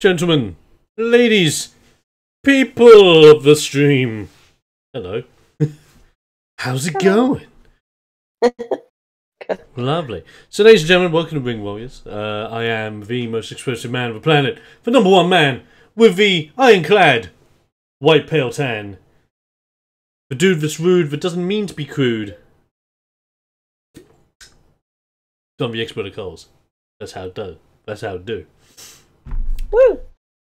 Gentlemen, ladies, people of the stream. Hello. How's it going? Lovely. So, ladies and gentlemen, welcome to Ring Warriors. I am the most explosive man of the planet, the number one man with the ironclad white pale tan. The dude that's rude that doesn't mean to be crude. I'm the expert at calls. That's how it does. That's how it do. Woo!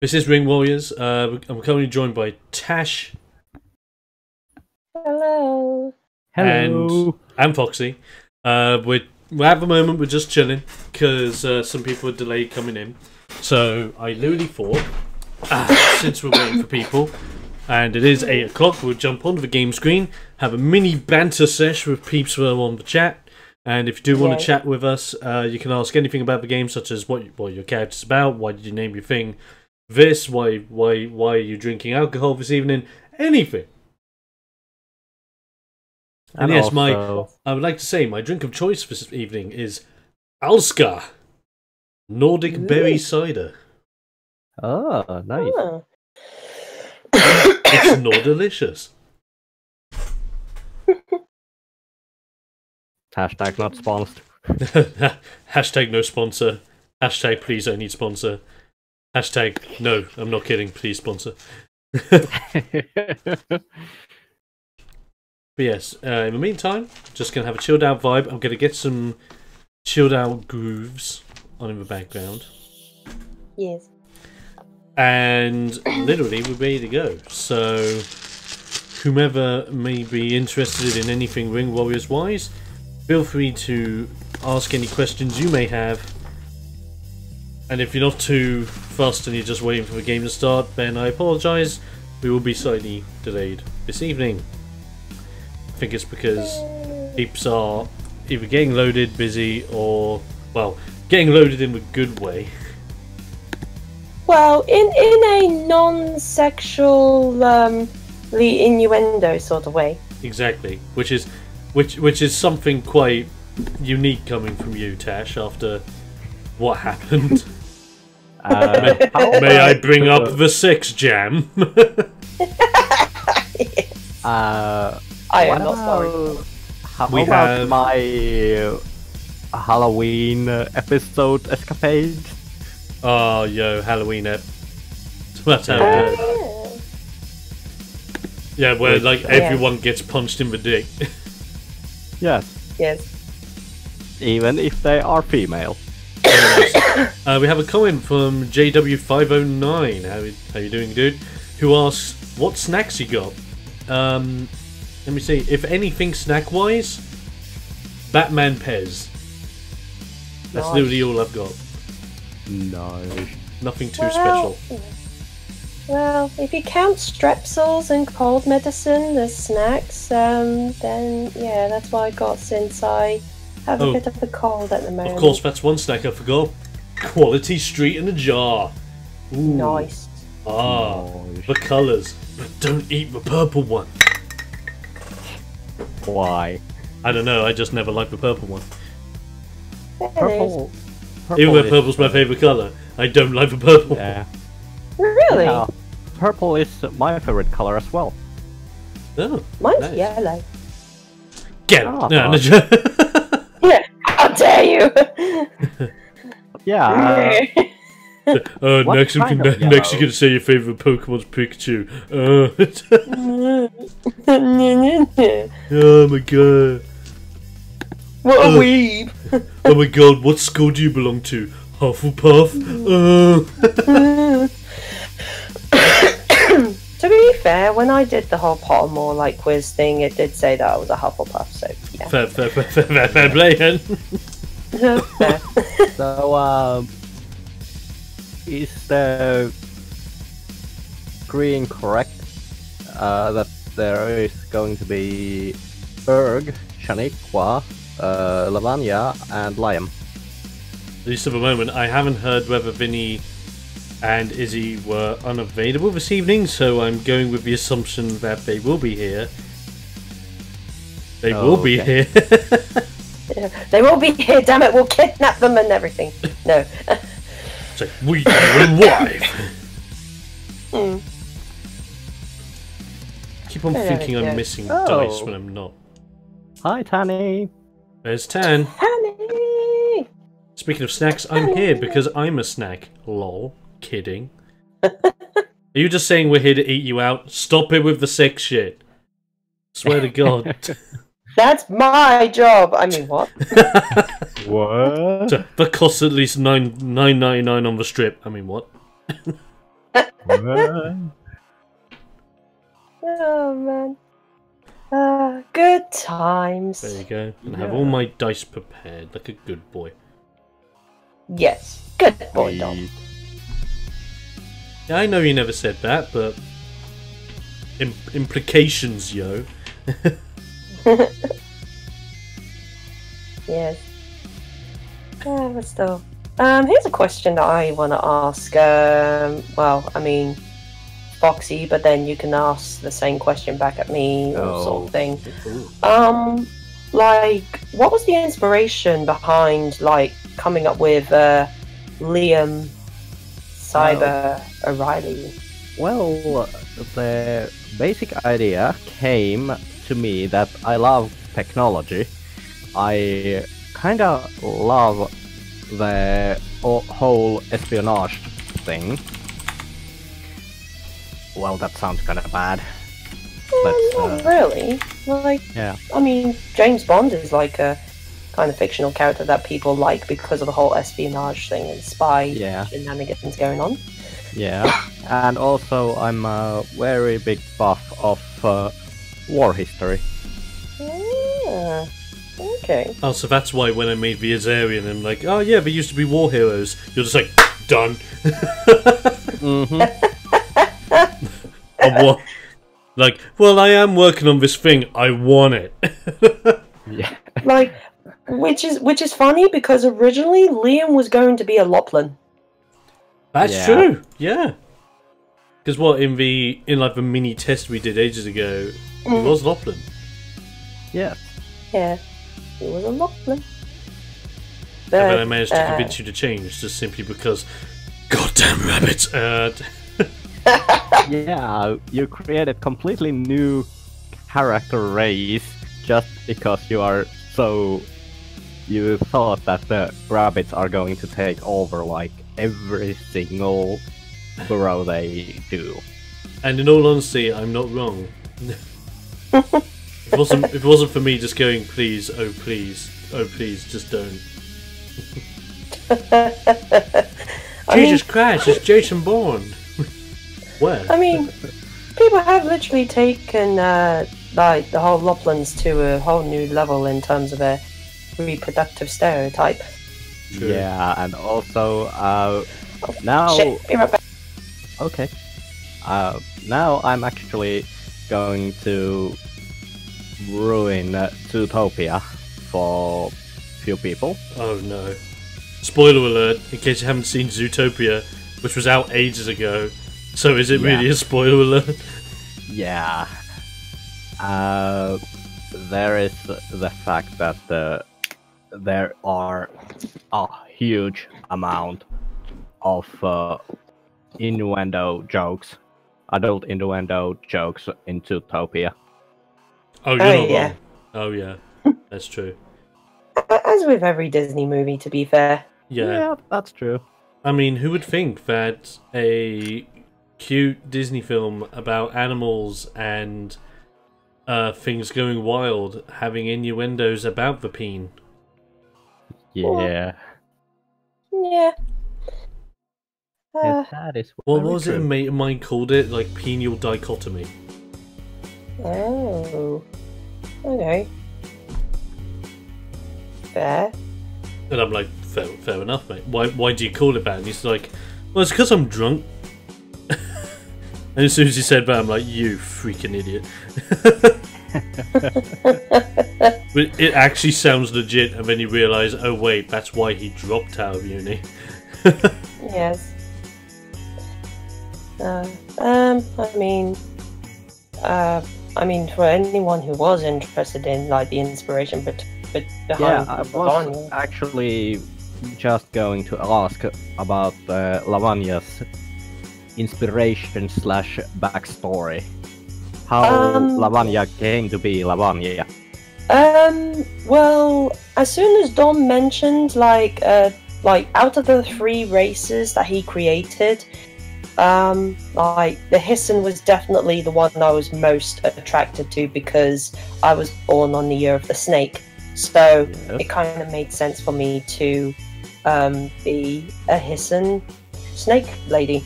This is Ring Warriors. I'm currently joined by Tash. Hello. And Foxy. We're at the moment we're just chilling because some people are delayed coming in. So I literally thought, since we're waiting for people, and it is 8 o'clock, we'll jump onto the game screen, have a mini banter sesh with peeps who are on the chat. And if you do want to chat with us, you can ask anything about the game, such as what your character's about, why did you name your thing this, why are you drinking alcohol this evening, anything. And yes, also... I would like to say my drink of choice this evening is Alska Nordic Berry Cider. Oh, nice. Oh. It's not delicious. Hashtag not sponsored. Hashtag no sponsor. Hashtag please I need sponsor. Hashtag no, I'm not kidding, please sponsor. But yes, in the meantime, just going to have a chilled out vibe. I'm going to get some chilled out grooves on in the background. Yes. And literally we're ready to go. So whomever may be interested in anything Ring Warriors wise, feel free to ask any questions you may have. And if you're not too fussed and you're just waiting for the game to start, then I apologise. We will be slightly delayed this evening. I think it's because peeps are either getting loaded, busy, or, well, getting loaded in a good way. Well, in a non-sexual, innuendo sort of way. Exactly, which is something quite unique coming from you, Tash, after what happened. May I bring up the sex jam? I am not sorry. How about my Halloween episode escapade? Oh, yo, Halloween ep. That's how it goes. Yeah, where like everyone gets punched in the dick. Yes. Yes. Even if they are female. We have a comment from JW509. How you doing, dude? Who asks, what snacks you got? Let me see. If anything snack-wise, Batman Pez. That's literally all I've got. No. Nothing too special. Well, if you count strepsils and cold medicine as snacks, then yeah, that's what I got since I have a bit of a cold at the moment. Of course, that's one snack I forgot. Quality Street in a jar. Ooh. Nice. The colours. But don't eat the purple one. Why? I don't know, I just never liked the purple one. Purple Even though purple's my favourite colour, I don't like the purple. Yeah. Really? Yeah. Purple is my favorite color as well. Oh, mine's nice. yellow. Get it! Oh. No. Yeah, how dare you! Yeah. What Next you're kind of gonna say your favourite Pokemon's Pikachu. Oh my god. What a weeb! Oh my god, what school do you belong to? Hufflepuff? To be fair, when I did the whole Pottermore like quiz thing, it did say that I was a Hufflepuff, so yeah. Fair play, then. Fair. So, is the green correct that there is going to be Berg, Shaniqua, Lavanya, and Liam? At least at the moment, I haven't heard whether Vinny and Izzy were unavailable this evening, so I'm going with the assumption that they will be here. They will be here. They will be here, damn it, we'll kidnap them and everything. No. It's like, we and wife. Keep on thinking I'm missing dice when I'm not. Hi, Tanny. There's Tan. Honey! Speaking of snacks, I'm here because I'm a snack. Lol. Kidding. Are you just saying we're here to eat you out? Stop it with the sex shit. Swear to God. That's my job! I mean, what? What? So, that costs at least $9.99 on the strip. I mean, what? What? Oh, man. Good times. There you go. And have all my dice prepared like a good boy. Yes. Good boy, Dom. Yeah, I know you never said that, but... implications, yo. Yes. But still. Here's a question that I want to ask. Well, I mean, Foxy, but then you can ask the same question back at me, or sort of thing. Like, what was the inspiration behind, like, coming up with Liam Cyber O'Reilly? Well, the basic idea came to me that I love technology. I kinda love the whole espionage thing. Well, that sounds kinda bad. Not really. Like, Yeah. I mean, James Bond is like a kind of fictional character that people like because of the whole espionage thing and spy shenanigans going on. Yeah, and also I'm a very big buff of war history. Ah, okay. Oh, so that's why when I made the Azarian, I'm like, oh yeah, they used to be war heroes. You're just like, done. I like, well, I am working on this thing. I want it. Yeah. Like, which is funny because originally Liam was going to be a Loplin. That's true. Yeah. Because what in like the mini test we did ages ago, it was Loplin. Yeah. Yeah, he was a Loplin. And then I managed to convince you to change just simply because, goddamn rabbits. Yeah, you created completely new character race just because you thought that the rabbits are going to take over like every single burrow they do. And in all honesty, I'm not wrong. If it wasn't for me just going, please, oh please, just don't. Jesus Christ, it's Jason Bourne. Where? I mean, people have literally taken like the whole Loplins to a whole new level in terms of a reproductive stereotype. True. Yeah, and also now. Shit, be right back. Okay. Now I'm actually going to ruin Zootopia for few people. Oh no. Spoiler alert, in case you haven't seen Zootopia, which was out ages ago. So is it really a spoiler alert? Yeah. There is the fact that there are a huge amount of innuendo jokes, adult innuendo jokes in Zootopia. Oh, you're not wrong. Oh yeah, that's true. As with every Disney movie, to be fair. Yeah, that's true. I mean, who would think that a cute Disney film about animals and things going wild having innuendos about the peen? Yeah. Yeah. That is What was it a mate of mine called it? Like penial dichotomy. Oh. Okay. Fair. And I'm like, fair enough, mate. Why do you call it that? And he's like, well, it's because I'm drunk. And as soon as he said that, I'm like, you freaking idiot. But it actually sounds legit, and then you realise, oh wait, that's why he dropped out of uni. Yes. I mean, for anyone who was interested in like the inspiration, but behind I was actually just going to ask about Lavania's inspiration slash backstory. How Lavania came to be Lavania. Well, as soon as Dom mentioned, like out of the 3 races that he created, like the Hissen was definitely the one I was most attracted to because I was born on the year of the snake. So it kind of made sense for me to be a Hissen snake lady.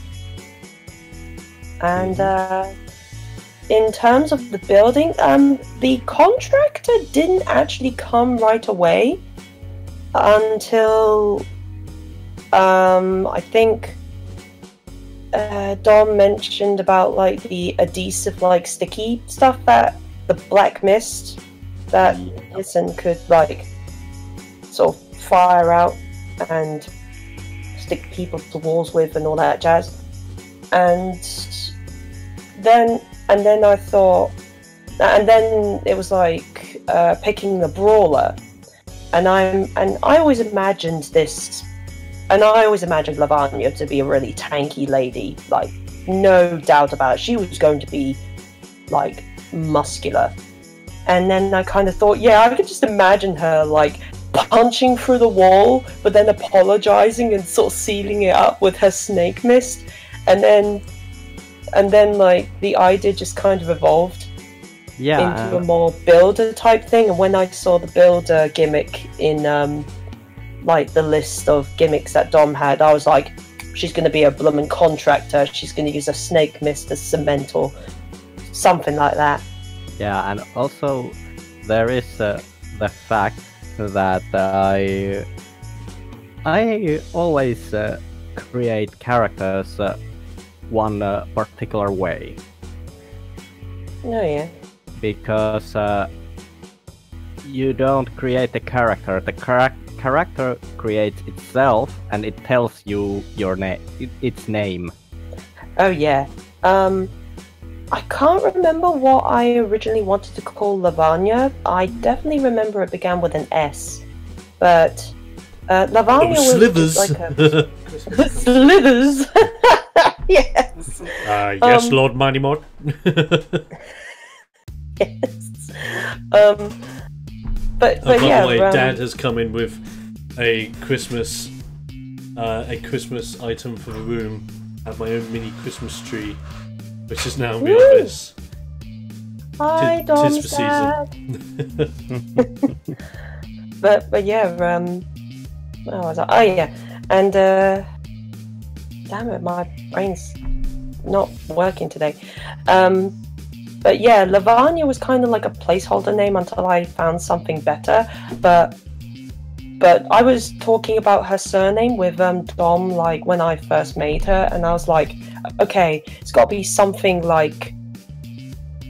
And in terms of the building, the contractor didn't actually come right away until I think Dom mentioned about like the adhesive, like sticky stuff, that the black mist that Hissen could like sort of fire out and stick people to walls with and all that jazz. And then I thought, and then it was like picking the brawler, and I always imagined this, and I always imagined Lavania to be a really tanky lady, like no doubt about it. She was going to be like muscular, and then I kind of thought, yeah, I could just imagine her like punching through the wall, but then apologizing and sort of sealing it up with her snake mist, and then like the idea just kind of evolved into a more builder type thing. And when I saw the builder gimmick in like the list of gimmicks that Dom had, I was like, she's going to be a bloomin' contractor, she's going to use a snake mist as cement or something like that. Yeah, and also there is the fact that I always create characters one particular way. Oh yeah. Because you don't create the character. The character creates itself, and it tells you your its name. Oh yeah. I can't remember what I originally wanted to call Lavania. I definitely remember it began with an S, but Lavania was Slithers. like a Slithers. Yes. Yes, Lord Mighty Mod. Yes. But By yeah. the way, Dad has come in with a Christmas item for the room. I have my own mini Christmas tree, which is now in the office. Hi, Tis for Dad. season. but yeah. Where was I? Oh yeah, and damn it, my brain's not working today. But yeah, Lavania was kind of like a placeholder name until I found something better. But I was talking about her surname with Dom, like when I first made her, and I was like, okay, it's got to be something like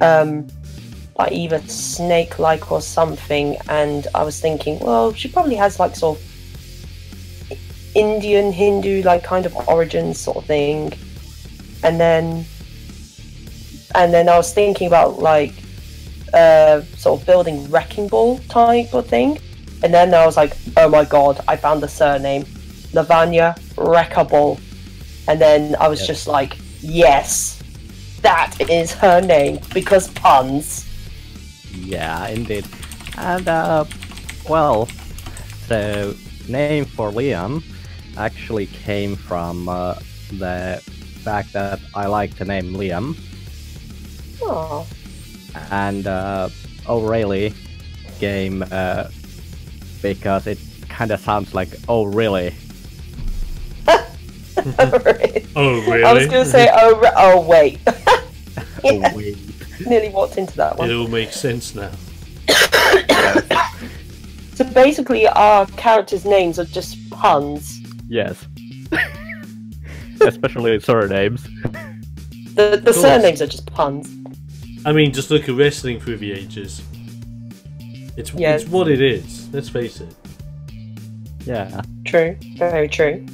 either snake-like or something. And I was thinking, well, she probably has like sort of Indian, Hindu, like kind of origin sort of thing. And then I was thinking about like sort of building wrecking ball type of thing. And then I was like, oh my god, I found the surname, Lavania Wreckable. And then I was just like, yes, that is her name, because puns. Yeah, indeed. And well, the name for Liam actually came from the fact that I like the name Liam. Oh. And O'Reilly game because it kind of sounds like oh really. Oh really? I was going to say oh wait. Oh wait. Nearly walked into that one. It all makes sense now. So basically our characters' names are just puns. Yes. Especially surnames. The surnames are just puns. I mean, just look at wrestling through the ages. It's what it is. Let's face it. Yeah. True. Very true.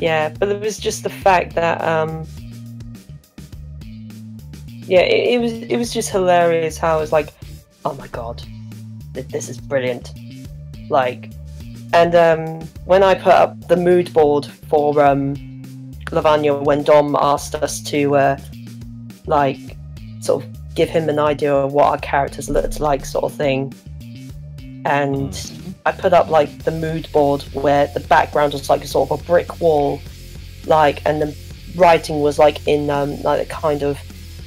Yeah, but it was just the fact that yeah, it was just hilarious how it was like, oh my god, this is brilliant. like, and when I put up the mood board for Lavanya, when Dom asked us to like sort of give him an idea of what our characters looked like, sort of thing, and I put up like the mood board where the background was like sort of a brick wall, like, and the writing was like in like a kind of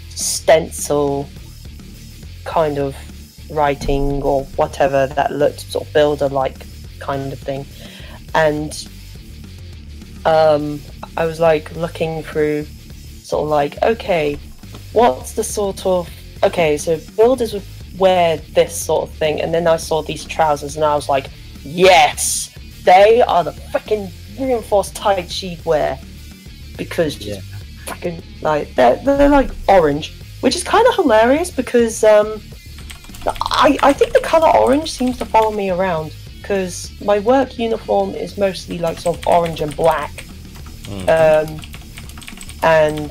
stencil kind of writing or whatever that looked sort of builder like kind of thing. And I was like looking through sort of like, okay, what's the sort of, okay, so builders would wear this sort of thing, and then I saw these trousers and I was like, yes, they are the freaking reinforced tight she'd wear, because just freaking like they're like orange, which is kind of hilarious because I think the color orange seems to follow me around, because my work uniform is mostly like sort of orange and black. And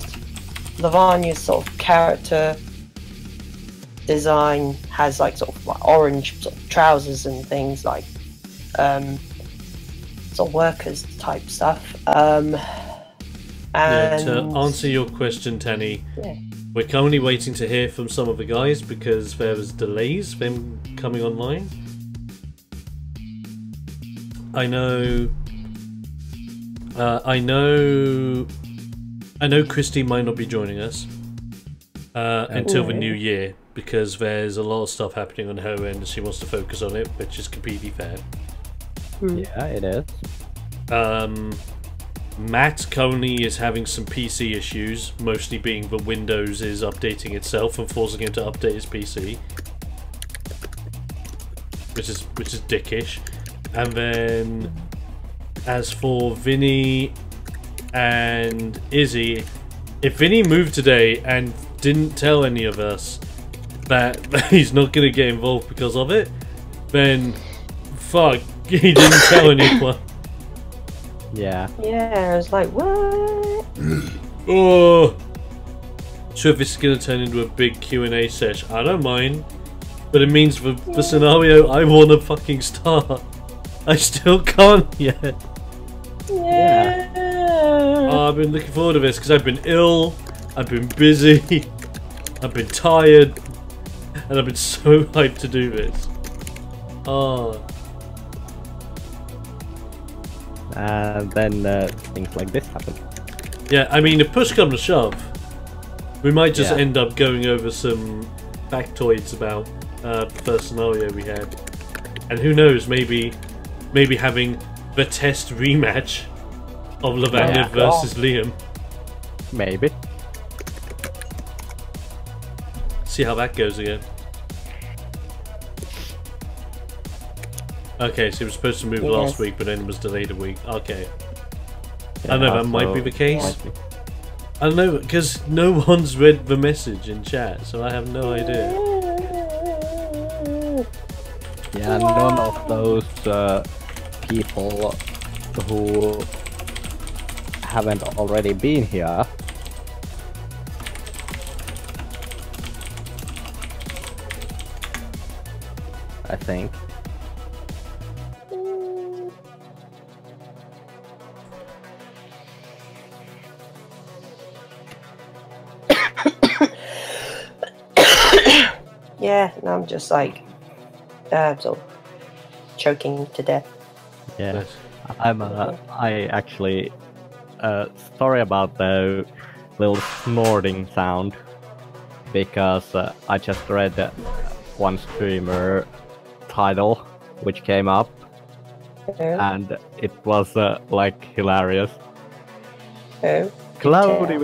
Lavanya's sort of character design has like sort of like orange sort of trousers and things, like sort of workers type stuff. And to answer your question, Tanny, we're currently waiting to hear from some of the guys because there was delays them coming online. I know Christy might not be joining us until the new year, because there's a lot of stuff happening on her end and she wants to focus on it, which is completely fair. Yeah, it is. Matt currently is having some PC issues, mostly being that Windows is updating itself and forcing him to update his PC, which is dickish. And then, as for Vinny and Izzy, if Vinny moved today and didn't tell any of us that he's not going to get involved because of it, then fuck, he didn't tell anyone. Yeah. Yeah, I was like, what? Oh, sure, if this is going to turn into a big Q&A sesh, I don't mind, but it means the scenario I want to fucking start, I still can't yet. Yeah. Oh, I've been looking forward to this because I've been ill, I've been busy, I've been tired, and I've been so hyped to do this. Oh. And then things like this happen. Yeah, I mean, if push comes to shove, we might just end up going over some factoids about the first scenario we had. And who knows, maybe having the test rematch of Lavanya versus Liam. Maybe. See how that goes again. Okay, so it was supposed to move last week, but then it was delayed a week. Okay. Yeah, I know that might be the case. I don't know, because no one's read the message in chat, so I have no idea. Yeah, none of those people who haven't already been here I think. Yeah, and I'm just like, sort of choking to death. Yeah, I actually, sorry about the little snorting sound, because I just read one streamer title which came up, and it was like hilarious. Cloudy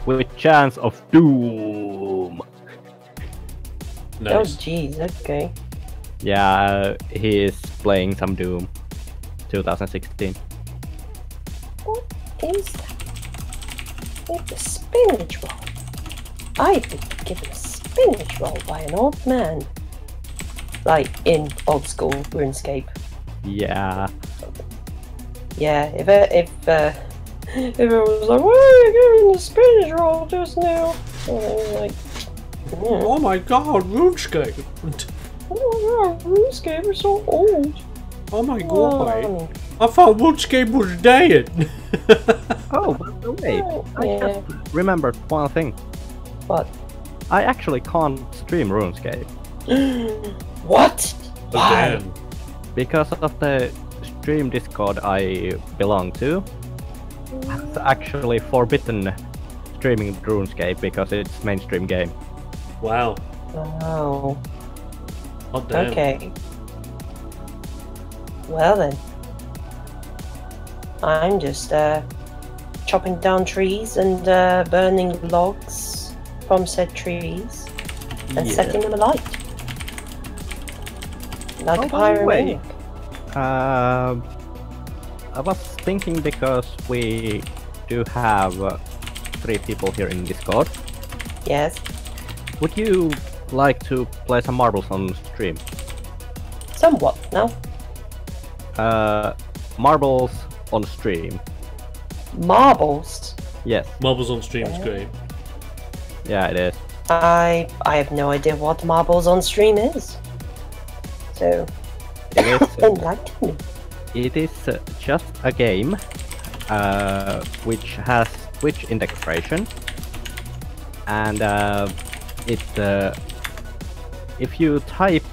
with chance of doom. Nice. Oh jeez, okay. Yeah, he is playing some Doom 2016. What is that? It's a spinach roll. I've been given a spinach roll by an old man. Like in old school RuneScape. Yeah. Yeah, if it was like, why are you giving the spinach roll just now? And I was like, Oh my god, RuneScape! Oh, RuneScape is so old. Oh my Oh, I thought RuneScape was dead. Oh, by the way, I yeah. just remembered one thing. What? I actually can't stream RuneScape What? Oh, Why? damn. because of the stream Discord I belong to. It's actually forbidden streaming RuneScape because it's mainstream game. Wow. Oh. Hot damn. Okay. Well then. I'm just chopping down trees and burning logs from said trees and Yeah. setting them alight. Like Oh, a by the way. pyromaniac. I was thinking because we do have 3 people here in Discord. Yes. Would you like to play some marbles on stream? Somewhat, no? Marbles on stream. Marbles. Yes. Marbles on stream's great. Yeah, it is. I have no idea what marbles on stream is. So It is. enlighten me. It is just a game which has Twitch integration, and if you type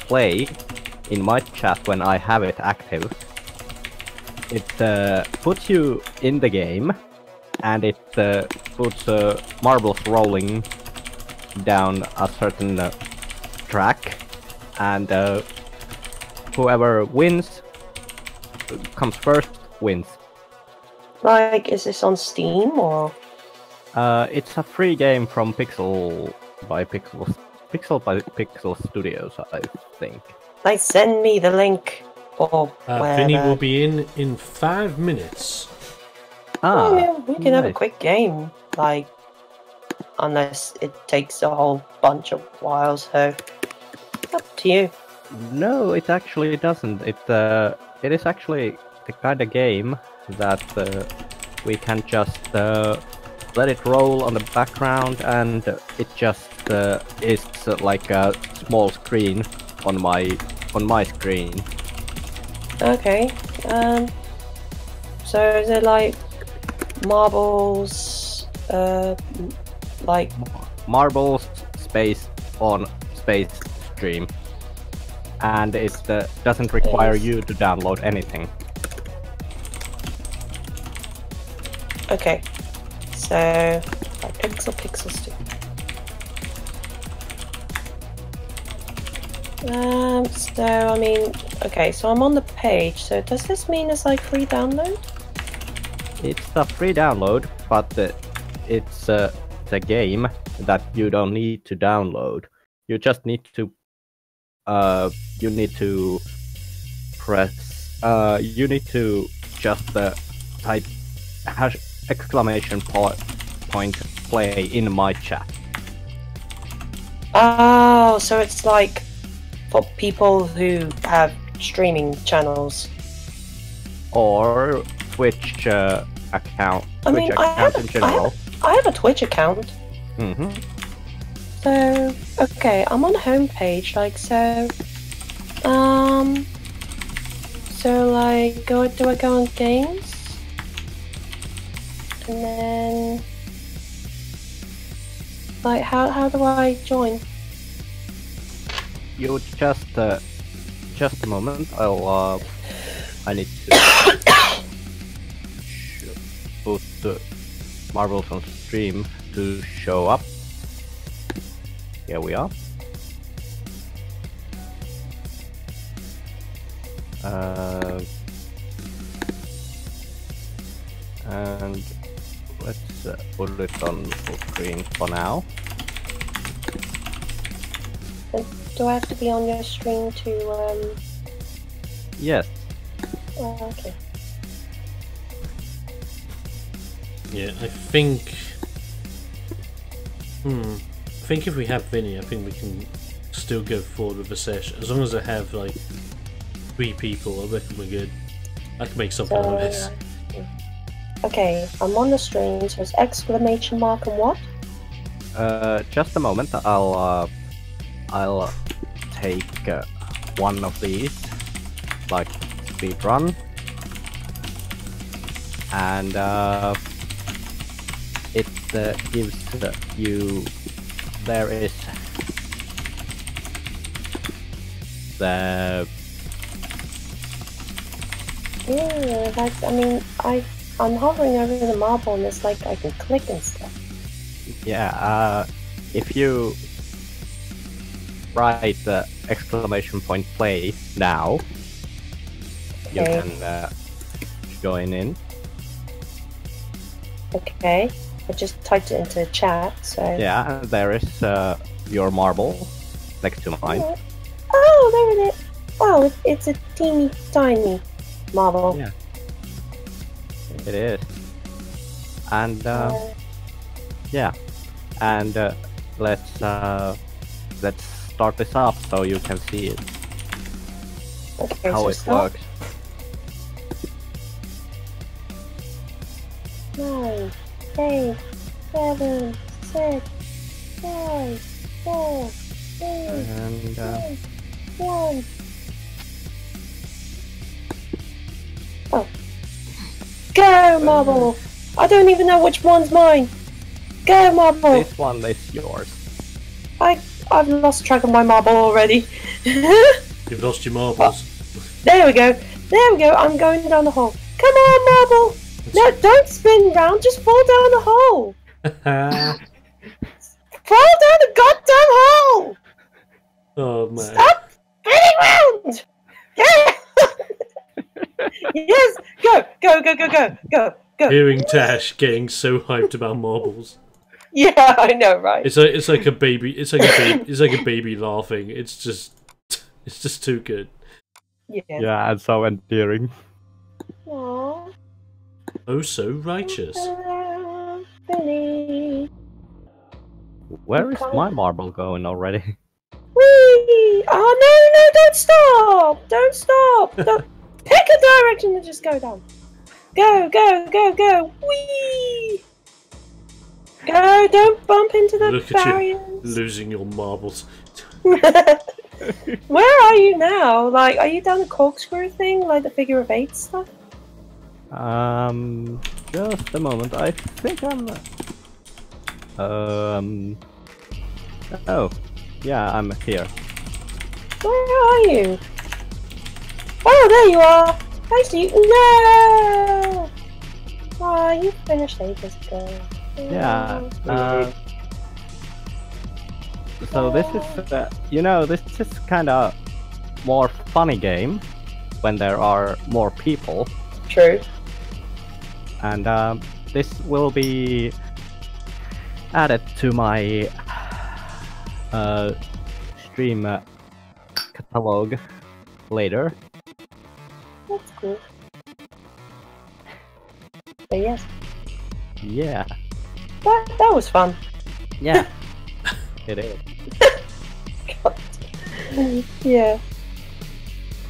!play in my chat when I have it active, it puts you in the game, and it puts marbles rolling down a certain track, and whoever wins comes first wins. Like, is this on Steam or? It's a free game from Pixel by Pixel Studios, I think. Like, send me the link or Vinny wherever. will be in 5 minutes. Ah, I mean, we can have a nice. quick game, like, unless it takes a whole bunch of while, so up to you. No, it actually doesn't. It is actually the kind of game that we can just let it roll on the background, and it just is like a small screen on my screen. Okay. So is it like marbles? Like Marbles space on space stream, and it doesn't require you to download anything. okay. So like pixel stick. So I mean, okay. So I'm on the page. So does this mean it's like free download? It's a free download, but it's a game that you don't need to download. You just need to press you need to just type !point play in my chat. Oh, so it's like for people who have streaming channels. Or Twitch account. I mean, Twitch I account have, in general. I have a Twitch account. Mm-hmm. So, okay, I'm on the homepage, like, so, so, like, do I go on games? And then, like, how do I join? You just a moment. I need to put Marbles on stream to show up. Here we are. And let's put it on full screen for now. And do I have to be on your stream to, Yes. oh, okay. Yeah, I think if we have Vinny, I think we can still go forward with the session. As long as I have like 3 people, I reckon we're good. I can make something out of this. Okay, I'm on the stream, so it's exclamation mark and what? Just a moment. I'll take one of these, like speed run, and it gives you. There is the. Yeah, that's. I mean, I'm hovering over the marble, and it's like I can click and stuff. Yeah, if you write the exclamation point play now, you Okay. can join in. Okay, I just typed it into chat, so. Yeah, and there is your marble next to mine. Oh, there it is. Wow, it's a teeny tiny marble. Yeah. It is. And yeah, and let's start this up so you can see it, Okay, how so it stop. works. 9, 8, 7, 6, 5, 4, 3, And 2, 1. Oh. Go, marble! I don't even know which one's mine. Go, marble! this one is yours. I've lost track of my marble already. You've lost your marbles. There we go. There we go. I'm going down the hole. Come on, marble! No, don't spin round. Just fall down the hole. Fall down the goddamn hole! Oh man. Stop spinning round! Yeah! Yes! Go! Hearing Tash getting so hyped about marbles. Yeah, I know, right? It's like a baby. It's like a baby laughing. It's just too good. Yeah. Yeah, and so endearing. Aww. Oh, so righteous. Billy. Where is my marble going already? Whee! Oh no, don't stop! Don't stop! Don't... Pick a direction and just go down. Go! Whee! Go, don't bump into the Look at barriers. you losing your marbles. Where are you now? Like, are you down the corkscrew thing? Like the figure of 8 stuff? Just a moment. I think I'm. Oh, yeah, I'm here. Where are you? Oh, there you are! I see you. No! Oh, you finished ages ago. Yeah. Oh. So this is, this is kind of more funny game when there are more people, True. and this will be added to my stream catalog later. That's cool. But yes, Yeah, that was fun. yeah, it is. God. Yeah.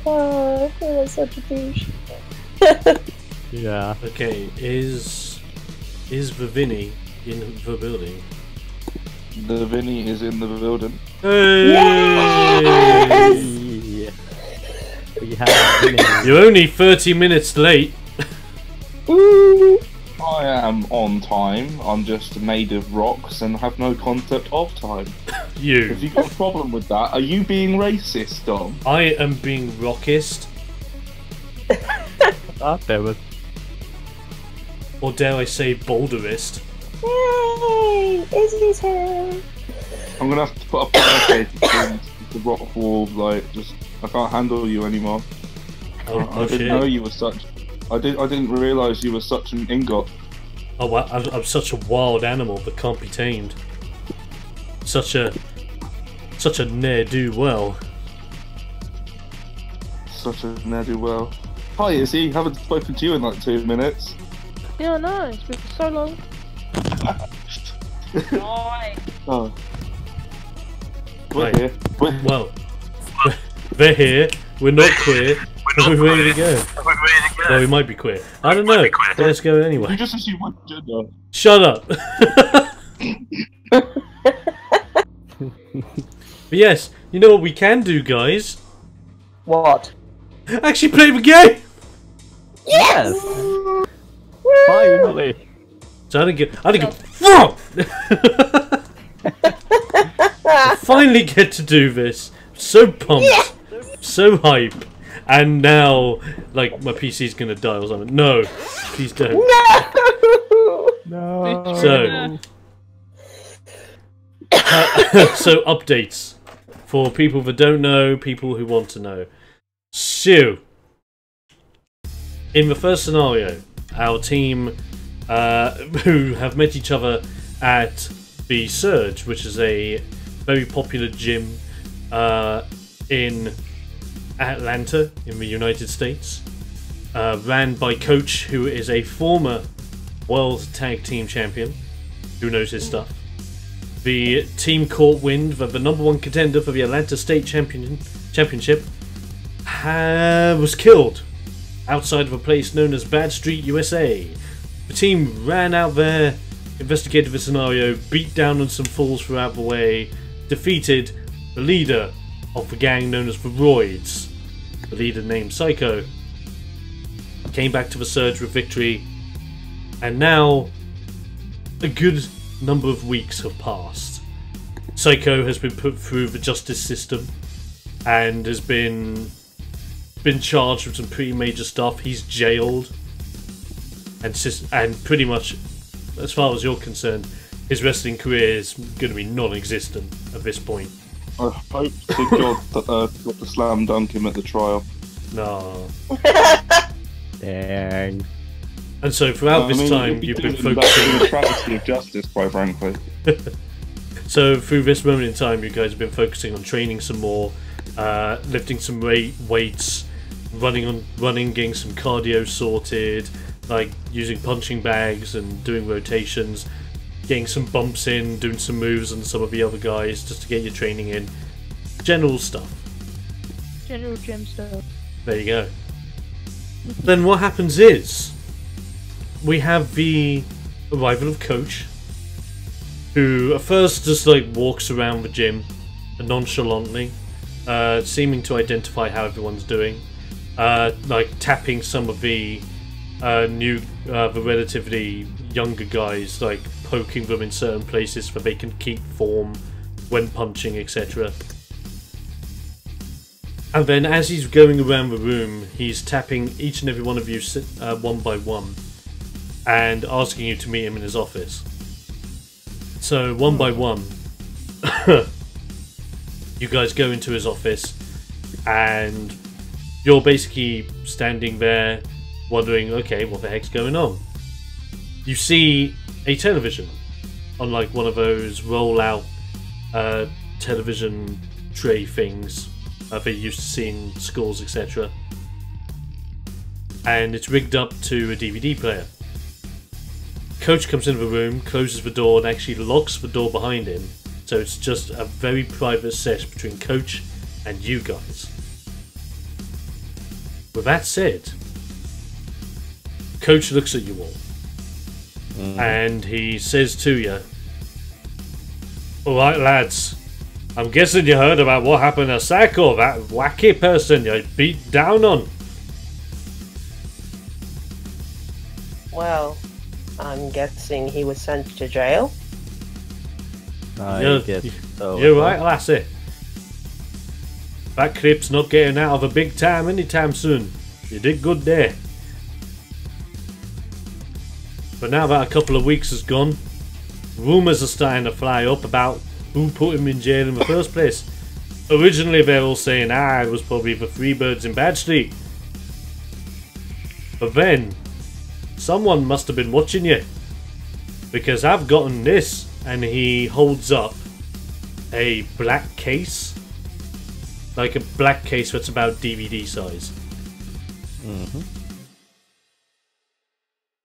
Oh, I feel like such a douche. Yeah. Okay, is Vivini in the building? The Vinny is in the building. Hey! Yes! Yeah. We have You're only 30 minutes late. Ooh. I am on time. I'm just made of rocks and have no concept of time. You. Have you got a problem with that? Are you being racist, Dom? I am being rockist, Ah, damn it. or dare I say boulderist. Yay! Izzy's here. I'm gonna have to put up a barricade between the rock wall. Like, just I can't handle you anymore. Oh, I oh didn't know shit. you were such. I didn't realise you were such an ingot. Oh, wow, I'm such a wild animal that can't be tamed. Such a ne'er-do-well. Such a ne'er-do-well. Hi, Izzy. Haven't spoken to you in like 2 minutes. Yeah, no, it's been so long. Nice. Oh. We're Right. here. Well, they're here. We're not queer. We're ready to go. Well, we might be queer. I don't know. But let's go You anyway. just assume my gender. Shut up. But yes, You know what we can do, guys? What? Actually play the game! Yes! Finally! So I didn't get I finally get to do this. So pumped. So hype. And now, like, my PC's gonna die or something. No, please don't. No! No! So, so updates for people that don't know, people who want to know. So, in the first scenario, our team who have met each other at the Surge, which is a very popular gym in Atlanta in the United States, ran by Coach, who is a former World Tag Team Champion, who knows his stuff. The team caught wind that the #1 contender for the Atlanta State Championship was killed outside of a place known as Bad Street, USA. The team ran out there, investigated the scenario, beat down on some fools throughout the way, defeated the leader of the gang known as the Roids, the leader named Psycho, came back to the Surge with victory, and now a good number of weeks have passed. Psycho has been put through the justice system and has been charged with some pretty major stuff. He's jailed, and pretty much, as far as you're concerned, his wrestling career is going to be non-existent at this point. I hope to God that got to slam dunk him at the trial. No. Dang. And so throughout this time, you've been focusing. The travesty of justice, quite frankly. So through this moment in time, you guys have been focusing on training some more, lifting some weights, running, getting some cardio sorted, like using punching bags and doing rotations, getting some bumps in, doing some moves on some of the other guys just to get your training in. General stuff. General gym stuff. There you go. Then what happens is we have the arrival of Coach, who at first just like walks around the gym nonchalantly, seeming to identify how everyone's doing, like tapping some of the the relatively younger guys, like poking them in certain places so they can keep form when punching, etc. And then as he's going around the room, he's tapping each and every one of you one by one and asking you to meet him in his office. So one by one, you guys go into his office and you're basically standing there wondering, okay, what the heck's going on? You see a television on like one of those roll-out television tray things that you used to see in schools, etc. And it's rigged up to a DVD player. Coach comes into the room, closes the door, and actually locks the door behind him. So it's just a very private set between Coach and you guys. With that said, Coach looks at you all, and he says to you, "Alright lads, I'm guessing you heard about what happened to Psycho, that wacky person you beat down on." Well, I'm guessing he was sent to jail. I guess so. You're right, lassie. That creep's not getting out of a big time anytime soon. You did good there. But now that a couple of weeks has gone, rumours are starting to fly up about who put him in jail in the first place. Originally they were all saying, it was probably the Freebirds in Bad Street. But then, someone must have been watching you. Because I've gotten this, and he holds up a black case. Like a black case that's about DVD size.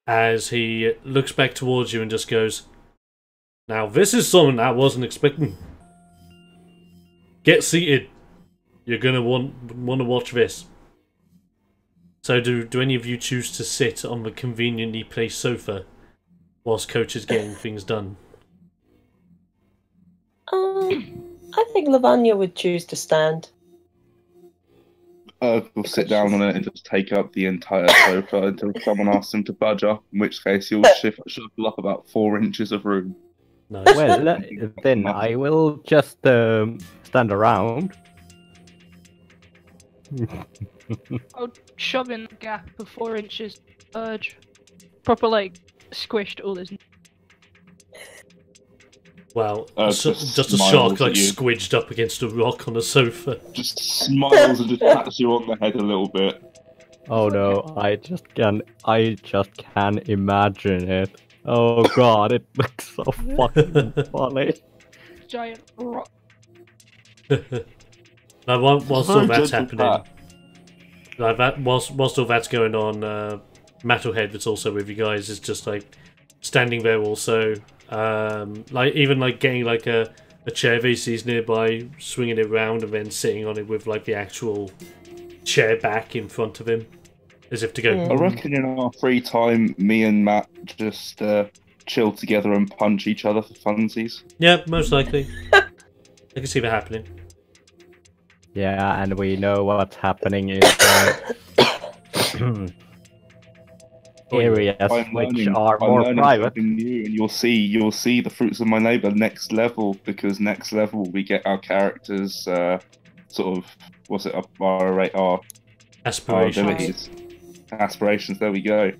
As he looks back towards you and just goes, "Now this is something I wasn't expecting. Get seated. You're gonna want to watch this." So do any of you choose to sit on the conveniently placed sofa whilst Coach is getting things done? I think Lavanya would choose to stand. Will sit down on it and just take up the entire sofa until someone asks him to budge up, in which case he'll shuffle up about 4 inches of room. Nice. Well, then I will just stand around. I'll shove in the gap of 4 inches. Urge. Proper, like, squished all this. Wow, just just a smiles shark at like you. squidged up against a rock on a sofa. Just smiles and just pats you on the head a little bit. Oh no, I just can imagine it. Oh god, it looks so fucking funny. Giant rock. Now, whilst all Very that's gentle happening, pat. whilst all that's going on, Metalhead, that's also with you guys, is just like standing there also. Like even like getting like a chair that he sees nearby, swinging it round and then sitting on it with like the actual chair back in front of him, as if to go. I reckon in our free time, me and Matt just chill together and punch each other for funsies. Yeah, most likely. I can see that happening. Yeah, and we know what's happening in the areas which are more private. something new, and you'll see the fruits of my labour next level, because next level we get our characters sort of our Aspirations. abilities, aspirations. There we go.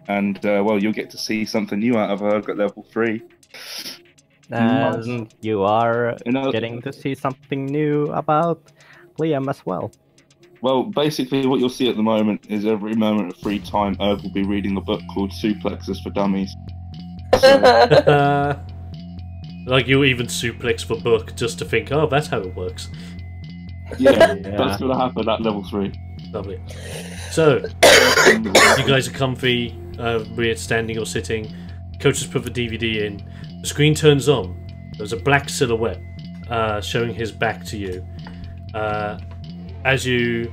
And well, you'll get to see something new out of her at level 3. And you are getting to see something new about Liam as well. Well, basically, what you'll see at the moment is every moment of free time, Erg will be reading a book called Suplexes for Dummies. So, Like you even suplex for book just to think, oh, that's how it works. yeah, that's going to happen at level 3. Lovely. So, you guys are comfy, be it standing or sitting. Coach has put the DVD in. The screen turns on. There's a black silhouette showing his back to you. As you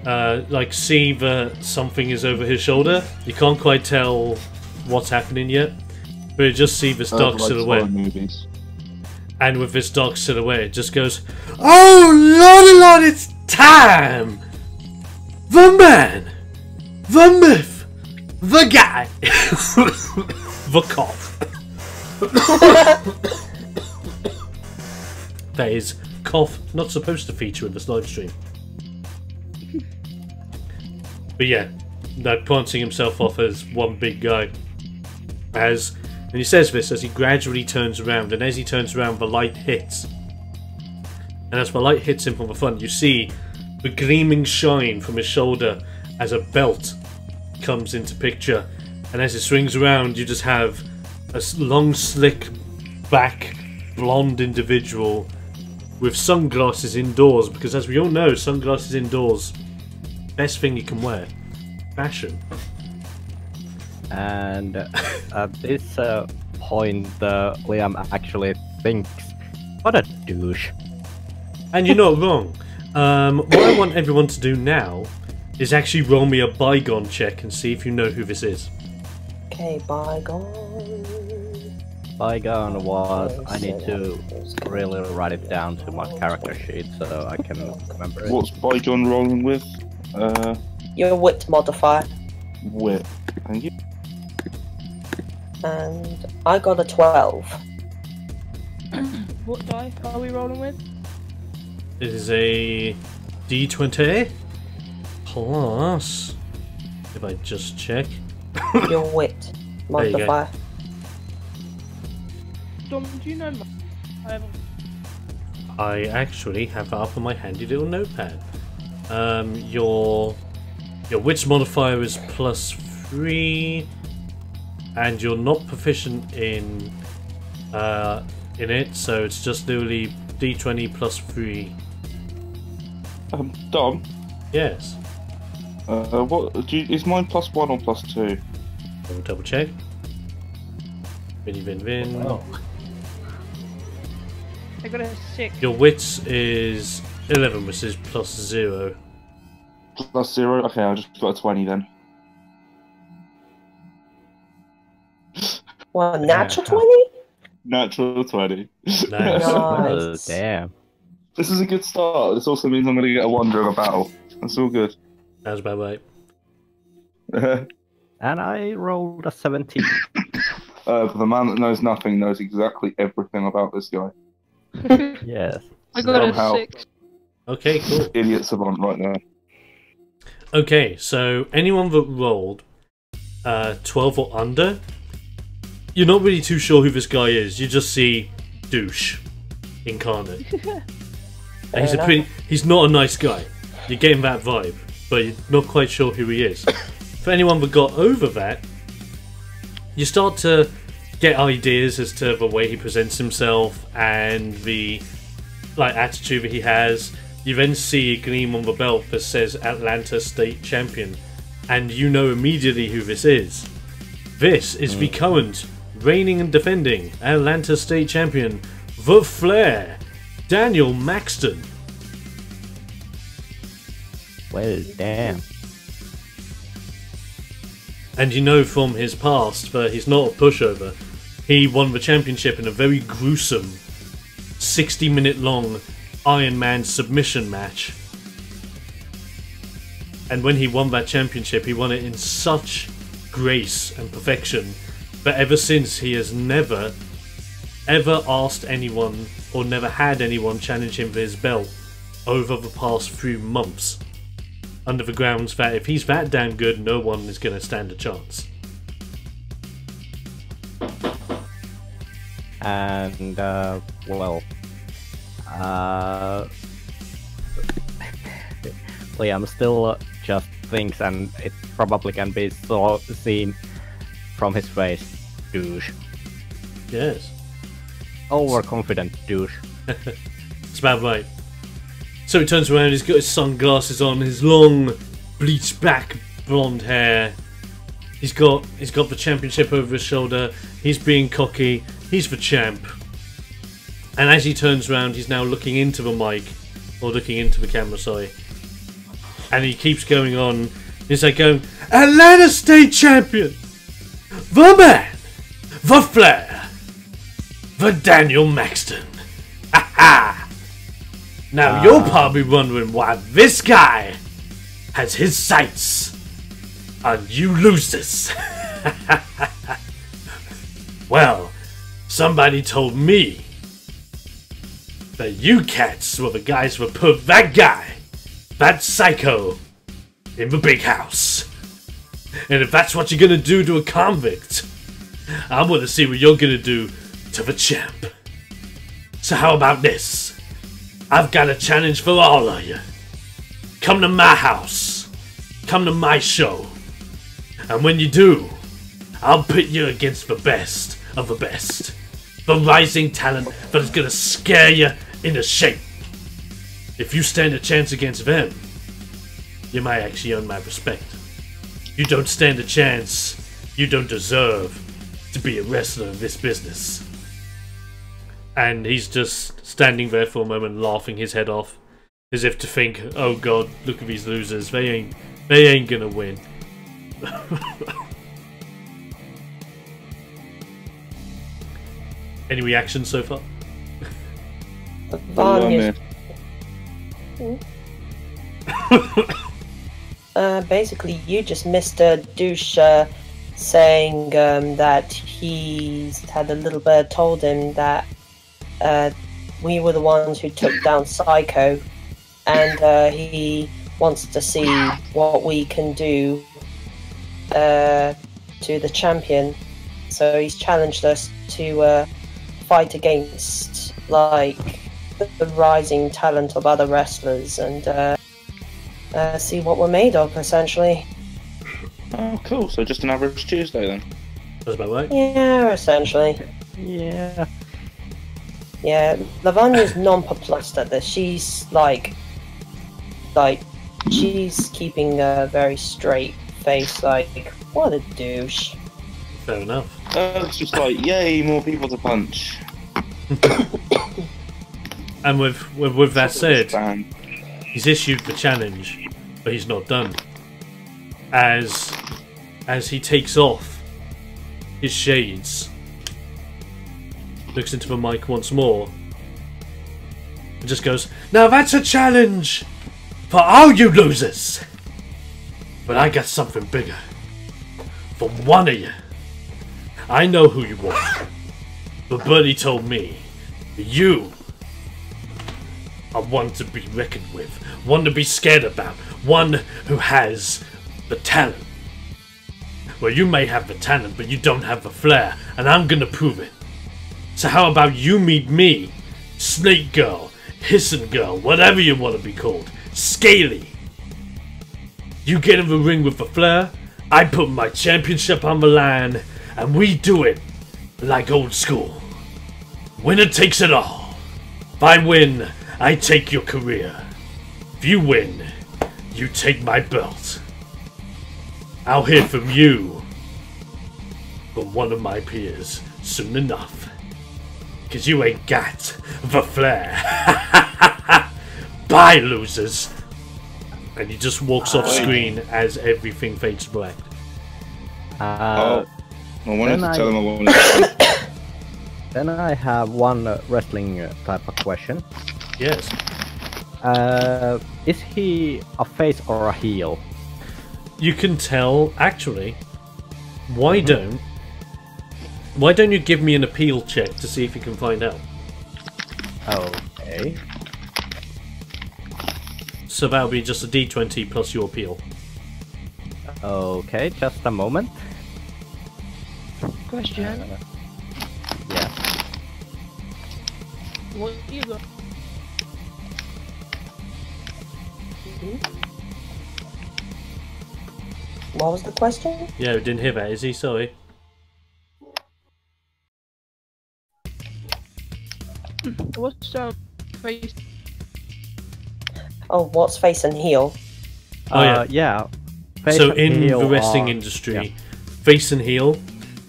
like see that something is over his shoulder, you can't quite tell what's happening yet, but you just see this dark like silhouette. horror movies. And with this dark silhouette, it just goes, "Oh lordy lord, it's time! The man, the myth, the guy, the cough." That is cough not supposed to feature in this live stream. But yeah, like prancing himself off as one big guy. And he says this as he gradually turns around, and as he turns around, the light hits. And as the light hits him from the front, you see the gleaming shine from his shoulder as a belt comes into picture. And as it swings around, you just have a long, slick back, blonde individual with sunglasses indoors, because as we all know, sunglasses indoors, best thing you can wear. Fashion. And at this point, Liam actually thinks, what a douche. And you're not wrong. What I want everyone to do now is actually roll me a bygone check and see if you know who this is. Okay, bygone. Bygone was, I need to really write it down to my character sheet so I can remember it. What's Bygone rolling with? Your wit modifier. Wit. Thank you. And I got a 12. What die are we rolling with? It is a D20 plus, if I just check, Your wit There you go. modifier. Dom, do you know? I haven't. I actually have that up on my handy little notepad. Your wits modifier is +3, and you're not proficient in it, so it's just literally D20 +3. Dom, Yes. is mine +1 or +2? I'll double check. Vin. I got a 6. Your wits is 11, which is +0. +0? Okay, I just got a 20 then. Well, natural Yeah. 20? Natural 20. Nice. Oh, Nice. damn. This is a good start. This also means I'm going to get a wonder of a battle. That's all good. That's about right. And I rolled a 17. The man that knows nothing knows exactly everything about this guy. Yes. I got Somehow. a 6. Okay, cool. Idiot savant right there. Okay, so anyone that rolled 12 or under, you're not really too sure who this guy is. You just see douche incarnate. And he's not a nice guy. You're getting that vibe, but you're not quite sure who he is. For anyone that got over that, you start to get ideas as to the way he presents himself and the attitude that he has. You then see a gleam on the belt that says Atlanta State Champion, and you know immediately who this is. This is the current reigning and defending Atlanta State Champion, The Flair, Daniel Maxton. Well, damn. And you know from his past that he's not a pushover. He won the championship in a very gruesome 60-minute long Iron Man submission match. And when he won that championship, he won it in such grace and perfection that ever since he has never ever asked anyone or never had anyone challenge him for his belt over the past few months, under the grounds that if he's that damn good, no one is going to stand a chance. And, Liam still just thinks, and it probably can be seen from his face, douche. Yes. Overconfident douche. It's about right. So he turns around, he's got his sunglasses on, his long, bleached back blonde hair. He's got the championship over his shoulder, he's being cocky, he's the champ. And as he turns around, he's now looking into the mic, or looking into the camera, sorry. And he keeps going on, he's like going, Atlanta State Champion! The man! The Flair! The Daniel Maxton! Ha ha! Now you're probably wondering why this guy has his sights on you losers. Well, somebody told me that you cats were the guys who put that guy, that psycho, in the big house. And if that's what you're gonna do to a convict, I want to see what you're gonna do to the champ. So how about this? I've got a challenge for all of you. Come to my house. Come to my show. And when you do, I'll pit you against the best of the best. The rising talent that is gonna scare you into shape. If you stand a chance against them, you might actually earn my respect. You don't stand a chance, you don't deserve to be a wrestler in this business. And he's just standing there for a moment, laughing his head off, as if to think, oh god, look at these losers, they ain't gonna win. Any reactions so far? Vanya's basically, you just missed a douche saying that he's had a little bird told him that we were the ones who took down Psycho, and he wants to see what we can do to the champion. So he's challenged us to fight against like the rising talent of other wrestlers and see what we're made of, essentially. Oh, cool. So just an average Tuesday then. That's about right. Yeah, essentially. Yeah. Yeah, Lavanya's non-perplexed at this. She's like, she's keeping a very straight face, like, what a douche. Fair enough. It's just like, yay, more people to punch. And with that said, Bam. he's issued the challenge, but he's not done. As he takes off his shades, looks into the mic once more, and just goes, "Now that's a challenge for all you losers! But I got something bigger. For one of you. I know who you are. But Birdie told me, you are one to be reckoned with, one to be scared about, one who has the talent. Well, you may have the talent, but you don't have the flair, and I'm gonna prove it. So how about you meet me, Snake Girl, Hissing Girl, whatever you want to be called, Scaly. You get in the ring with the flair, I put my championship on the line, and we do it like old school. Winner takes it all. If I win, I take your career. If you win, you take my belt. I'll hear from you, from one of my peers, soon enough. Cause you ain't got the flair. Bye, losers. And he just walks off screen as everything fades black. I wanted to tell him I wanted to... Then I have one wrestling type of question. Yes. Is he a face or a heel? You can tell, actually. Why don't you give me an appeal check to see if you can find out? Okay. So that'll be just a D20 plus your appeal. Okay, just a moment. Question. Yeah. What do you got? What was the question? Yeah, we didn't hear that, is he? Sorry. What's face? Oh, what's face and heel? Oh, yeah. Yeah. Face So and in heel the wrestling are- industry, yeah. face and heel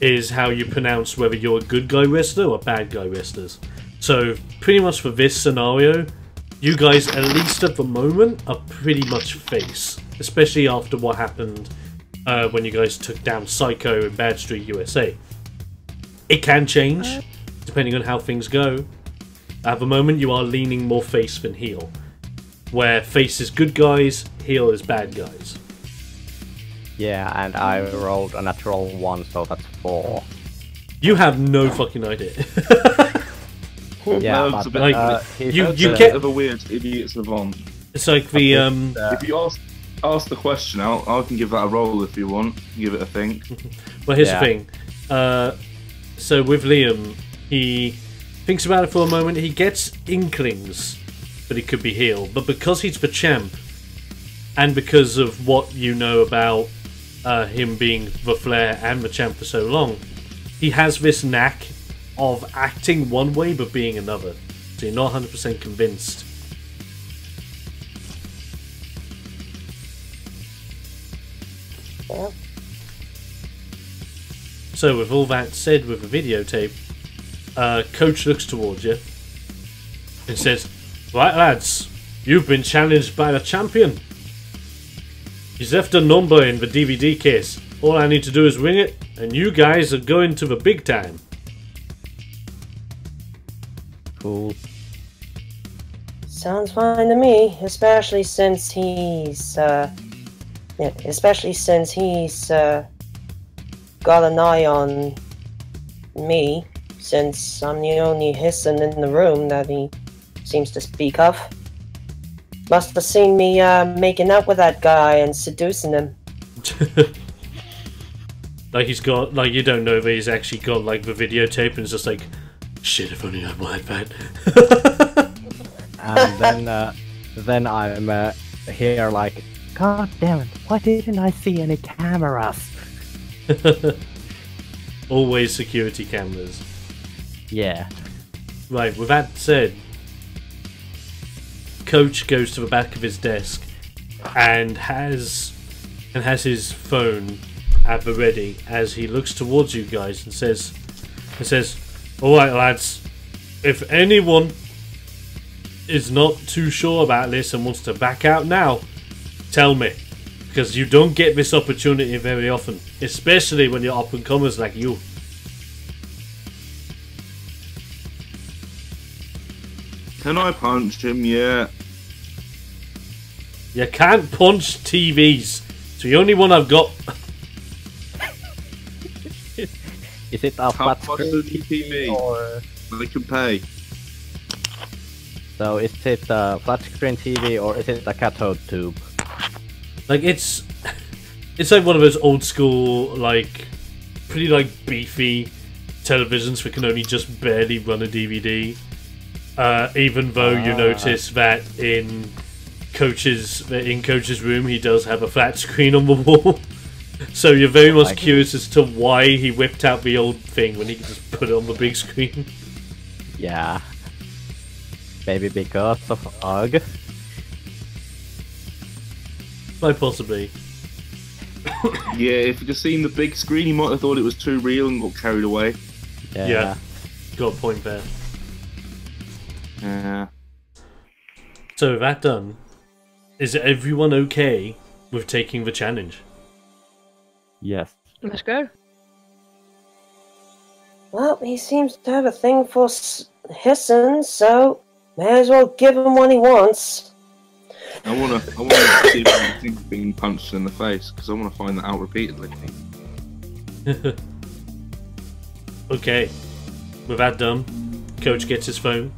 is how you pronounce whether you're a good guy wrestler or bad guy wrestlers. So pretty much for this scenario, you guys, at least at the moment, are pretty much face. Especially after what happened when you guys took down Psycho in Bad Street USA. It can change, depending on how things go. At the moment, you are leaning more face than heel. Where face is good guys, heel is bad guys. Yeah, and I rolled a natural 1, so that's 4. You have no fucking idea. Yeah, That's but a bit like, he's you that's you a get- bit of a weird idiot savant. It's like the If you ask the question, I can give that a roll if you want. Give it a think. well, here's Yeah. the thing. So with Liam, he thinks about it for a moment. He gets inklings that he could be heel, but because he's the champ, and because of what you know about him being the Flair and the champ for so long, he has this knack of acting one way but being another. So you're not 100% convinced. Yeah. So with all that said with the videotape, Coach looks towards you and says, "Right lads, you've been challenged by the champion. He's left a number in the DVD case. All I need to do is ring it, and you guys are going to the big time." Cool. Sounds fine to me, especially since he's got an eye on me, since I'm the only hissing in the room that he seems to speak of. Must have seen me making out with that guy and seducing him. Like he's got, like you don't know that he's actually got like the videotape, and it's just like, shit, if only I had that. And then I'm here like, God damn it! Why didn't I see any cameras? Always security cameras. Yeah. Right, with that said, Coach goes to the back of his desk and has his phone at the ready as he looks towards you guys and says, "Alright lads, if anyone is not too sure about this and wants to back out now, tell me. Because you don't get this opportunity very often, especially when you're up and comers like you." Can I punch him? Yeah. You can't punch TVs. It's the only one I've got. Is it a How flat much screen is the TV? or I can pay. so? Is it a flat screen TV or is it a cathode tube? Like it's like one of those old school, like pretty like beefy televisions that can only just barely run a DVD. Even though you notice that in Coach's room he does have a flat screen on the wall. So you're very much curious as to why he whipped out the old thing when he could just put it on the big screen. Yeah. Maybe because of UGG. Quite possibly. Yeah, if you'd just seen the big screen, you might have thought it was too real and got carried away. Yeah. Got a point there. Yeah. So with that done, is everyone okay with taking the challenge? Yes. Let's go. Well, he seems to have a thing for hissing, so may as well give him what he wants. I wanna see if I can think being punched in the face because I wanna find that out repeatedly. Okay. With that done, Coach gets his phone,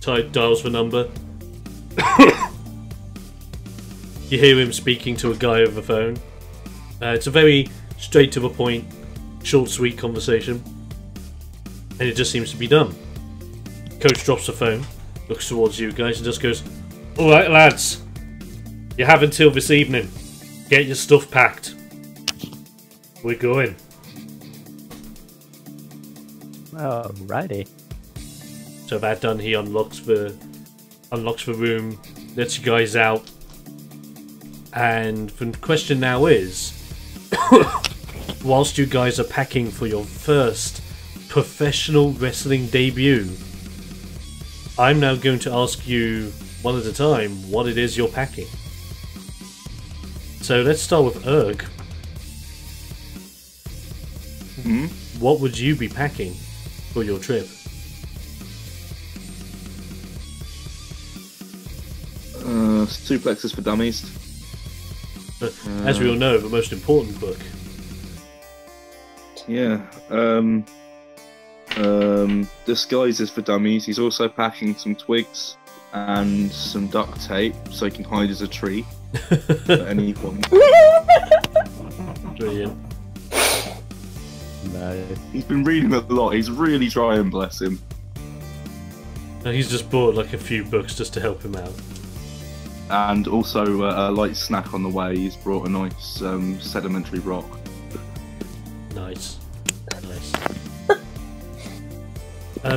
dials the number. You hear him speaking to a guy over the phone. It's a very straight to the point, short, sweet conversation, and it just seems to be done. Coach drops the phone, looks towards you guys, and just goes, "Alright, lads, you have until this evening. Get your stuff packed. We're going." Alrighty. So that done, he unlocks the room, lets you guys out, and the question now is, whilst you guys are packing for your first professional wrestling debut, I'm now going to ask you one at a time what it is you're packing. So let's start with Erg. Hmm? What would you be packing for your trip? Suplexes for dummies. As we all know, the most important book. Yeah. Disguises for dummies. He's also packing some twigs and some duct tape so he can hide as a tree at any point. Brilliant. No. He's been reading a lot. He's really trying, bless him. He's just bought like a few books just to help him out. And also a light snack on the way. He's brought a nice sedimentary rock. Nice. Nice.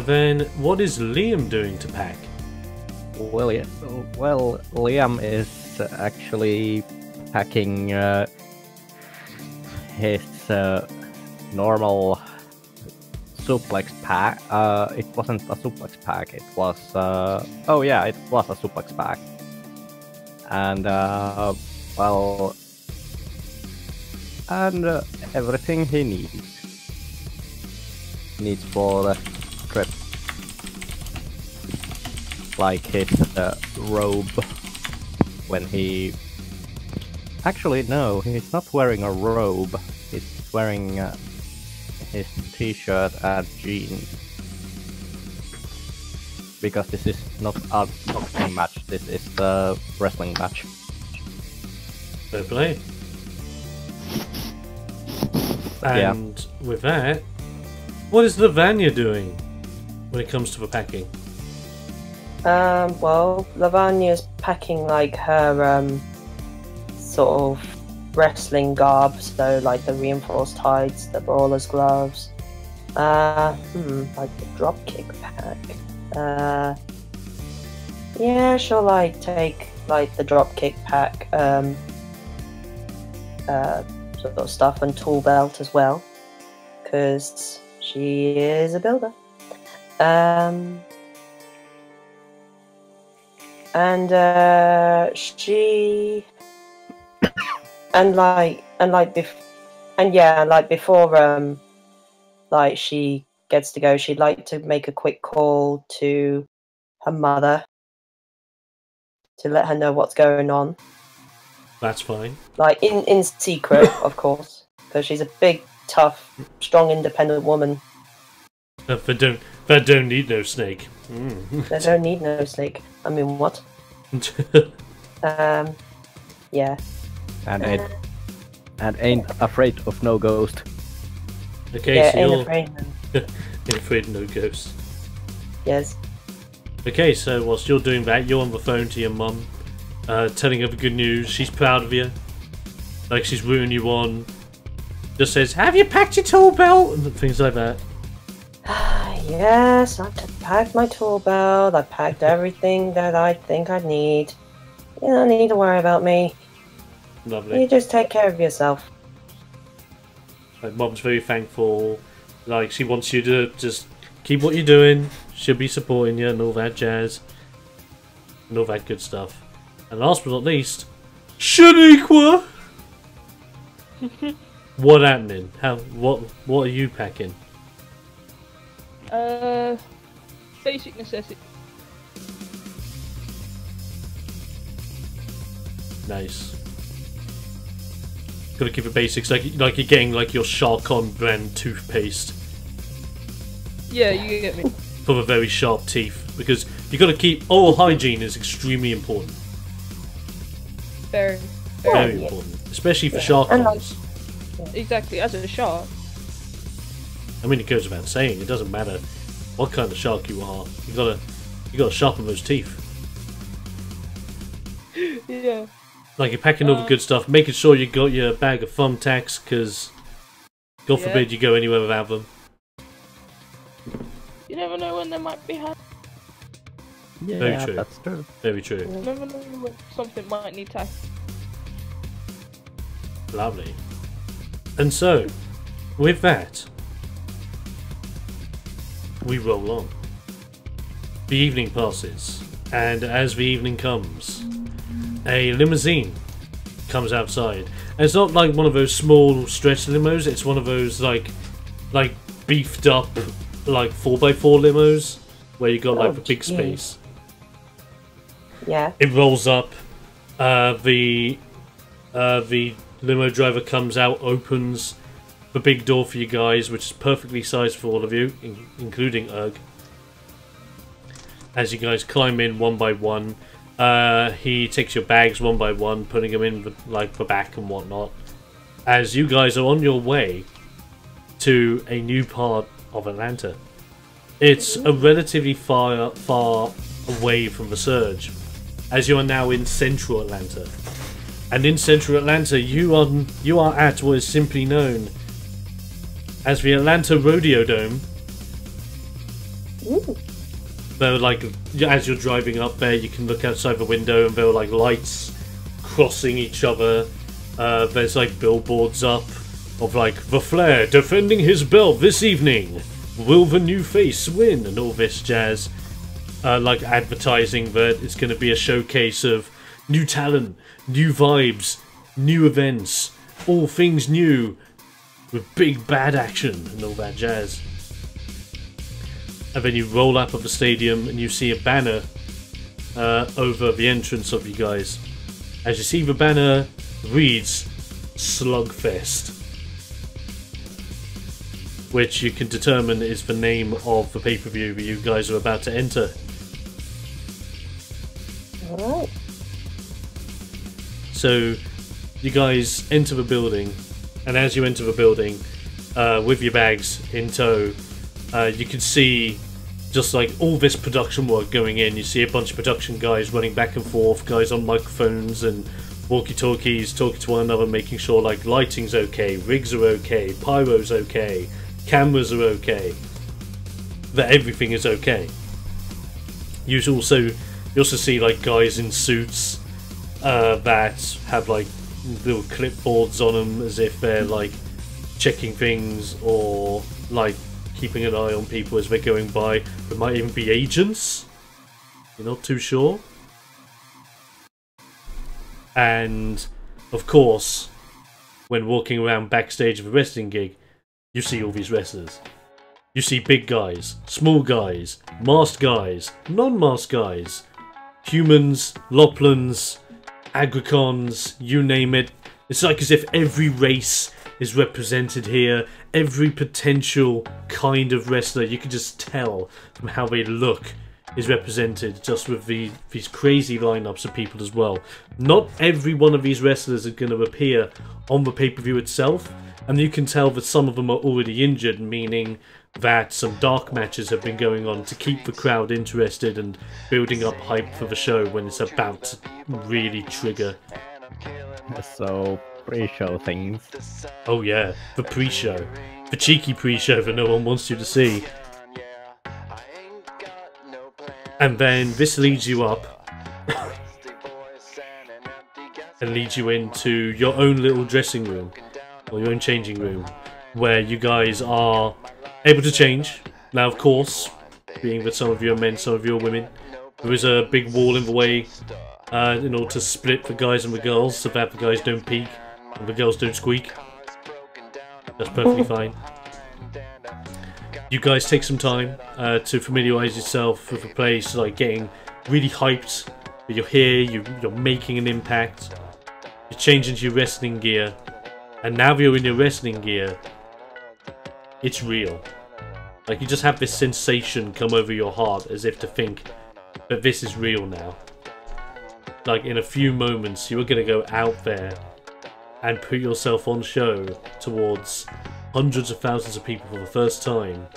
Then, what is Liam doing to pack? Well, yeah. Well, Liam is actually packing his normal suplex pack. It wasn't a suplex pack. It was. Oh yeah, it was a suplex pack. And well, and everything he needs for the trip, like his robe when he. Actually, no, he's not wearing a robe. He's wearing his t-shirt and jeans. Because this is not a boxing match, this is the wrestling match. Fair play. Yeah. And with that, what is Lavanya doing when it comes to the packing? Well, Lavanya's packing like her sort of wrestling garb, so like the reinforced hides, the brawler's gloves, like the dropkick pack. Yeah, she'll like take like the dropkick pack, sort of stuff, and tool belt as well, because she is a builder. She before like she gets to go, she'd like to make a quick call to her mother to let her know what's going on. That's fine. Like, in secret, of course. Because she's a big, tough, strong, independent woman. That don't need no snake. Mm. They don't need no snake. I mean, what? Yeah. And ain't afraid of no ghost. Okay, Yeah, so ain't you're afraid. ain't afraid of no ghosts. Yes. Okay, so whilst you're doing that, you're on the phone to your mum, telling her the good news. She's proud of you. Like, she's rooting you on. Just says, "Have you packed your tool belt?" and things like that. Yes, I've packed my tool belt. I packed everything that I think I need. You don't need to worry about me. Lovely. You just take care of yourself. Like, Mum's very thankful. Like, she wants you to just keep what you're doing. She'll be supporting you and all that jazz. And all that good stuff. And last but not least, Shaniqua! What happening? What are you packing? Basic necessity. Nice. Gotta keep it basics, like you're getting like your Sharkon brand toothpaste Yeah, you get me. for the very sharp teeth, because you gotta keep oral hygiene is extremely important. Very. Very yeah. important, especially for And like- Sharkons. Exactly, as a shark. I mean, it goes without saying, it doesn't matter what kind of shark you are. You gotta sharpen those teeth. Yeah. Like, you're packing all the good stuff, making sure you got your bag of thumbtacks, because God Yeah. forbid you go anywhere without them. You never know when they might be had. Yeah, Very true. that's true. Very true. You never know when something might need tackle. Lovely. And so, with that, we roll on. The evening passes, and as the evening comes, a limousine comes outside. And it's not like one of those small stretch limos, it's one of those like beefed up like 4x4 limos where you got like the big jeez. space. Yeah. It rolls up, the limo driver comes out, opens the big door for you guys, which is perfectly sized for all of you, including Erg. As you guys climb in one by one, he takes your bags one by one, putting them in the back and whatnot. As you guys are on your way to a new part of Atlanta. It's a relatively far away from the surge, as you are now in central Atlanta. And in central Atlanta, you are at what is simply known as the Atlanta Rodeo Dome. Ooh. There are, like, as you're driving up there, you can look outside the window and there are like lights crossing each other. There's like billboards up of like, "The Flair defending his belt this evening. Will the new face win?" and all this jazz. Like advertising that it's going to be a showcase of new talent, new vibes, new events, all things new, with big bad action and all that jazz. And then you roll up of the stadium and you see a banner over the entrance of you guys. As you see, the banner reads Slugfest, which you can determine is the name of the pay-per-view that you guys are about to enter. Alright. So you guys enter the building, and as you enter the building with your bags in tow, you can see just like all this production work going in. You see a bunch of production guys running back and forth, guys on microphones and walkie-talkies talking to one another, making sure like lighting's okay, rigs are okay, pyro's okay, cameras are okay, that everything is okay. You also see like guys in suits that have like little clipboards on them as if they're like checking things or like keeping an eye on people as they're going by. There might even be agents. You're not too sure. And of course, when walking around backstage of a wrestling gig, you see all these wrestlers. You see big guys, small guys, masked guys, non-masked guys, humans, Loplans, Agricons, you name it. It's like as if every race is represented here, every potential kind of wrestler, you can just tell from how they look, is represented just with these crazy lineups of people as well. Not every one of these wrestlers are going to appear on the pay-per-view itself, and you can tell that some of them are already injured, meaning that some dark matches have been going on to keep the crowd interested and building up hype for the show when it's about to really trigger. So, pre-show things. Oh yeah, the pre-show. The cheeky pre-show that no one wants you to see. And then this leads you up and leads you into your own little dressing room, or your own changing room, where you guys are able to change. Now, of course, being that some of you are men, some of you are women, there is a big wall in the way in order to split the guys and the girls, so that the guys don't peek and the girls don't squeak. That's perfectly fine. You guys take some time to familiarise yourself with the place, like getting really hyped. You're here, you're making an impact. You change into your wrestling gear, and now you're in your wrestling gear, it's real. Like, you just have this sensation come over your heart as if to think that this is real now. Like, in a few moments, you are going to go out there and put yourself on show towards hundreds of thousands of people for the first time.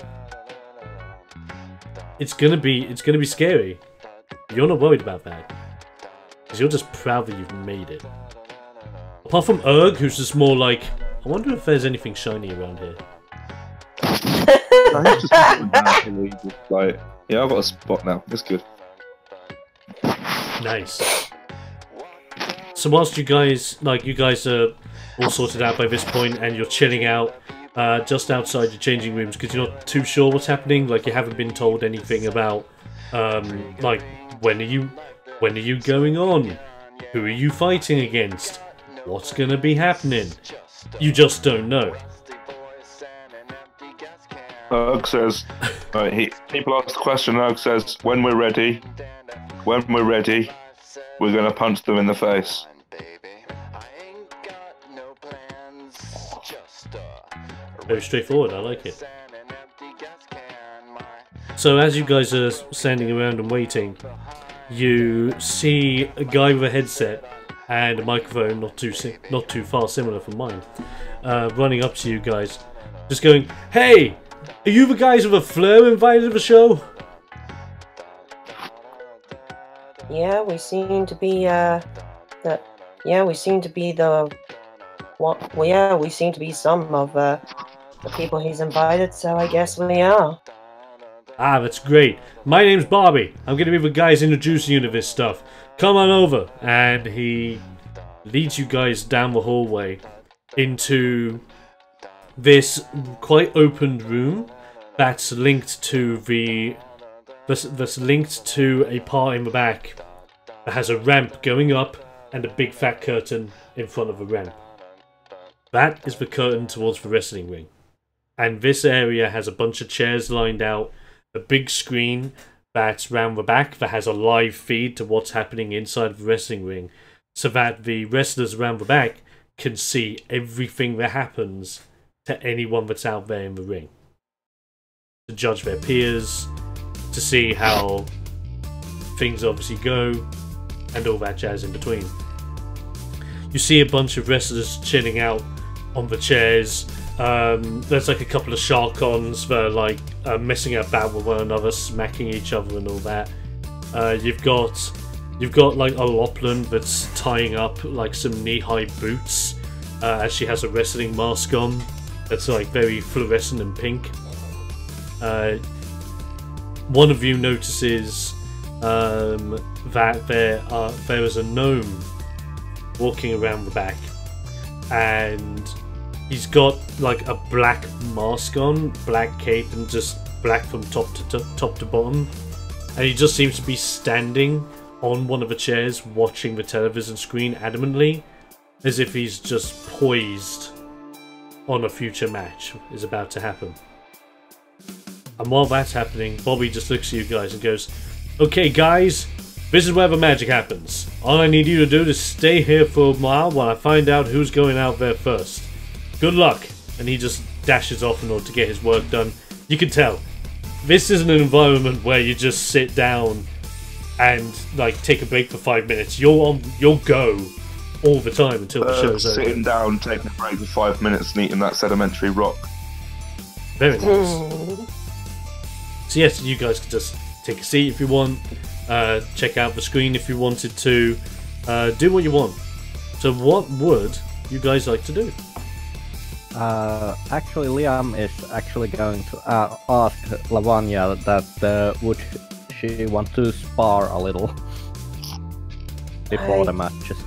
It's gonna be scary. You're not worried about that, because you're just proud that you've made it. Apart from Erg, who's just more like, I wonder if there's anything shiny around here. I'm just naturally just like, yeah, I've got a spot now. It's good. Nice. So whilst you guys are all sorted out by this point, and you're chilling out just outside your changing rooms because you're not too sure what's happening, like you haven't been told anything about like when are you going on, who are you fighting against, what's gonna be happening. You just don't know. Erg says, people ask the question, Erg says, when we're ready, we're gonna punch them in the face. Very straightforward, I like it. So as you guys are standing around and waiting, you see a guy with a headset and a microphone not too far similar from mine, running up to you guys, just going, "Hey, are you the guys with a flare invited to the show?" Yeah, we seem to be we seem to be some of the people he's invited, so I guess we are. Ah, that's great. My name's Bobby. I'm going to be the guys introducing you to this stuff. Come on over. And he leads you guys down the hallway into this quite opened room that's linked to a part in the back that has a ramp going up and a big fat curtain in front of the ramp. That is the curtain towards the wrestling ring. And this area has a bunch of chairs lined out, a big screen that's round the back that has a live feed to what's happening inside the wrestling ring, so that the wrestlers around the back can see everything that happens to anyone that's out there in the ring. To judge their peers, to see how things obviously go, and all that jazz in between. You see a bunch of wrestlers chilling out on the chairs. There's like a couple of Sharkons that are like messing about with one another, smacking each other and all that. You've got like a Lopland that's tying up like some knee-high boots as she has a wrestling mask on that's like very fluorescent and pink. One of you notices that there is a gnome walking around the back, and he's got like a black mask on, black cape, and just black from top to bottom, and he just seems to be standing on one of the chairs watching the television screen adamantly, as if he's just poised on a future match is about to happen. And while that's happening, Bobby just looks at you guys and goes, "Okay, guys, this is where the magic happens. All I need you to do is stay here for a while while I find out who's going out there first. Good luck." And he just dashes off in order to get his work done. You can tell, this isn't an environment where you just sit down and like take a break for 5 minutes. You'll go all the time until the show's over. Sitting down, taking a break for 5 minutes and eating that sedimentary rock. Very nice. So yes, you guys can just take a seat if you want, check out the screen if you wanted to, do what you want. So what would you guys like to do? Actually, Liam is actually going to ask Lavanya that would she want to spar a little before the matches.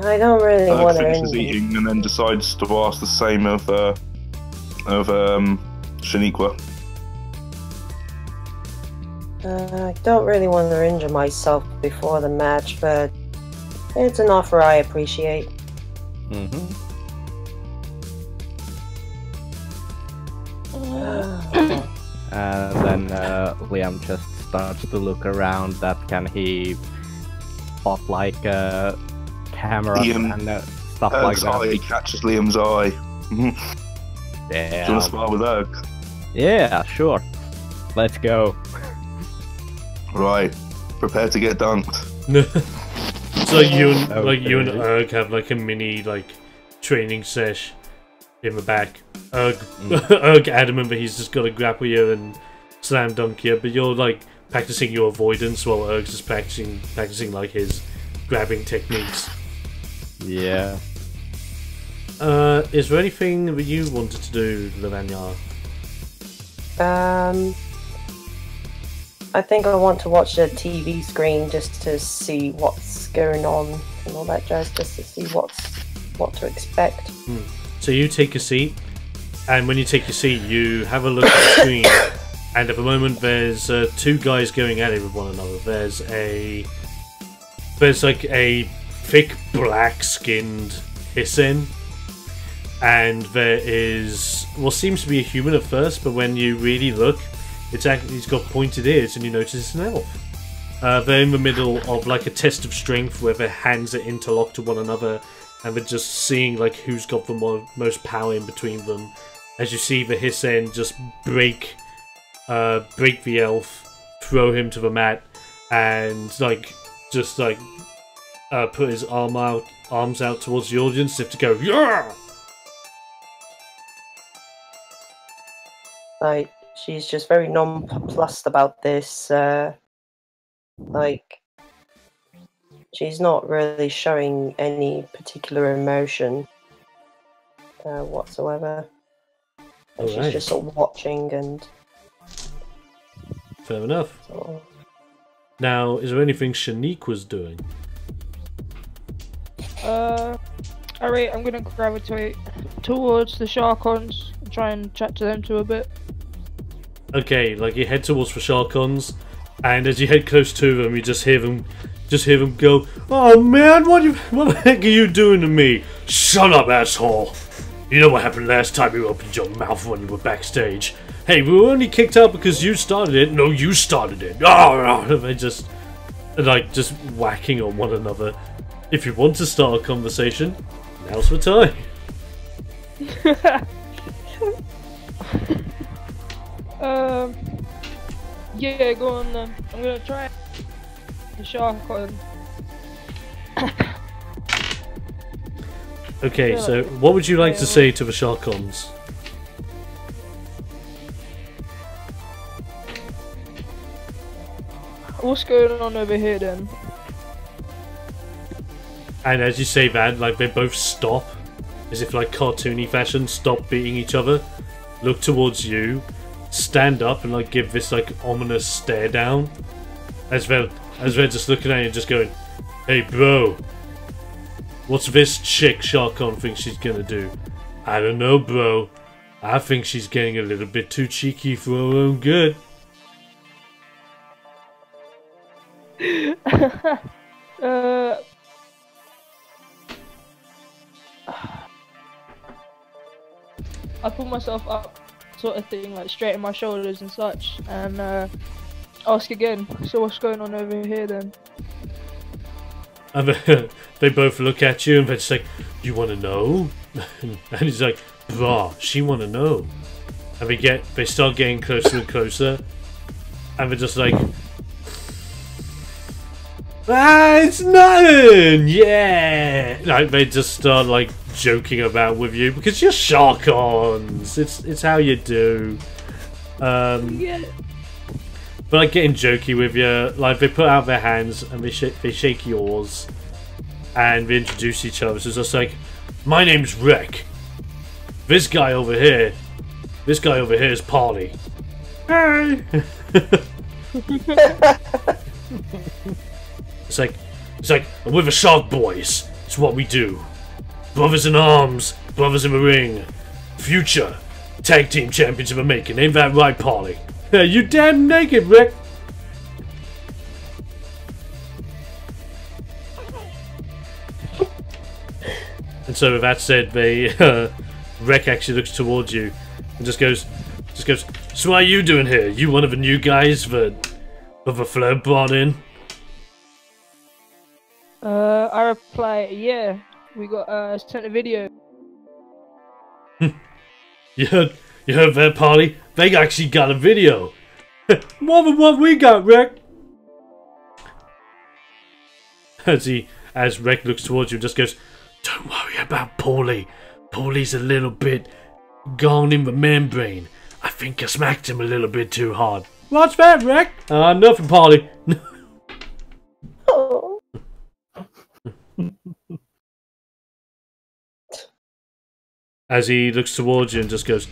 I don't really want to. Finishes eating and then decides to ask the same of Shaniqua. I don't really want to injure myself before the match, but it's an offer I appreciate. And then Liam just starts to look around that can he spot like cameras and stuff like that. Eye catches Liam's eye. Yeah. Do you want to spar with Erg? Yeah, sure. Let's go. Right. Prepare to get dunked. So you and Erg have like a mini like training sesh in the back. Erg adamant that he's just got to grapple you and slam dunk you, but you're like practicing your avoidance while Erg's just practicing like his grabbing techniques. Yeah. Is there anything that you wanted to do, Lavanya? I think I want to watch the TV screen just to see what's going on and all that jazz, just to see what to expect. So you take a seat, and when you take your seat, you have a look at the screen, and at the moment there's two guys going at it with one another. There's like a thick black-skinned Hissen, and there is what seems to be a human at first, but when you really look, it's actually he's got pointed ears, and you notice it's an elf. They're in the middle of like a test of strength where their hands are interlocked to one another, and they're just seeing like who's got the most power in between them. As you see the Hissen just break the elf, throw him to the mat, and put his arms out towards the audience as if to go, yeah! Like, she's just very nonplussed about this. Like, she's not really showing any particular emotion whatsoever. And she's just sort of watching and... Fair enough. Sort of... Now, is there anything Shanique was doing? Alright, I'm gonna gravitate towards the Sharkons and try and chat to them a bit. Okay, like you head towards the Sharkons, and as you head close to them, you just hear them go, "Oh man, what the heck are you doing to me? Shut up, asshole! You know what happened last time you opened your mouth when you were backstage? Hey, we were only kicked out because you started it. No, you started it. Oh, no." They just whacking on one another. If you want to start a conversation, now's the time. Yeah, go on then. I'm gonna try the Sharkon. Okay, so what would you like to say to the Sharkons? What's going on over here then? And as you say that, like they both stop, as if like cartoony fashion, stop beating each other, look towards you, stand up and like give this like ominous stare down, as they're just looking at you and just going, "Hey bro, what's this chick Sharkon thinks she's gonna do?" "I don't know, bro. I think she's getting a little bit too cheeky for her own good." I pull myself up sort of thing, like straighten my shoulders and such, and ask again. So what's going on over here then? And they both look at you and they're just like, "You want to know?" And he's like, "Brah, she want to know." And they start getting closer and closer, and they're just like, "Ah, it's nothing." Yeah, like they just start like joking about with you because you're Sharkons. It's how you do. Yeah. But like getting jokey with you, like they put out their hands and they shake yours, and they introduce each other. So it's just like, "My name's Rick. This guy over here is Polly." Hey. It's like we're the Shark Boys. It's what we do. Brothers in arms, brothers in the ring. Future tag team champions of the making. Ain't that right, Polly? You damn naked, Rick. And so with that said, Rick actually looks towards you and just goes, "So what are you doing here? You one of the new guys that the Fleur brought in?" I reply, "Yeah, we got sent a video." You heard that, Polly? They actually got a video. More than what we got, Rick. As Rick looks towards you and just goes, "Don't worry about Paulie. Paulie's a little bit gone in the membrane. I think I smacked him a little bit too hard." "What's that, Rick?" Nothing, Polly." Oh. As he looks towards you and just goes,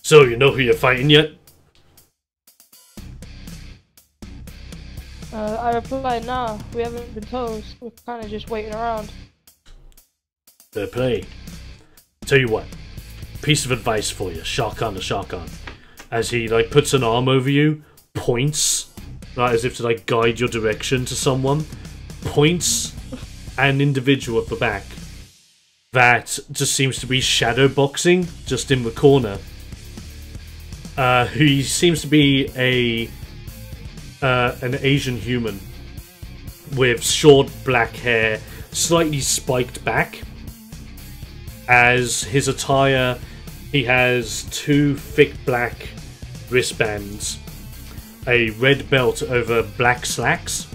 "So, you know who you're fighting yet?" I replied, "Nah, we haven't been told. We're kind of just waiting around." Fair play. Tell you what, piece of advice for you, Sharkon to Sharkon. As he like puts an arm over you, points, like as if to like guide your direction to someone, points an individual at the back that just seems to be shadow boxing just in the corner. He seems to be an Asian human with short black hair, slightly spiked back. As his attire, he has 2 thick black wristbands, a red belt over black slacks,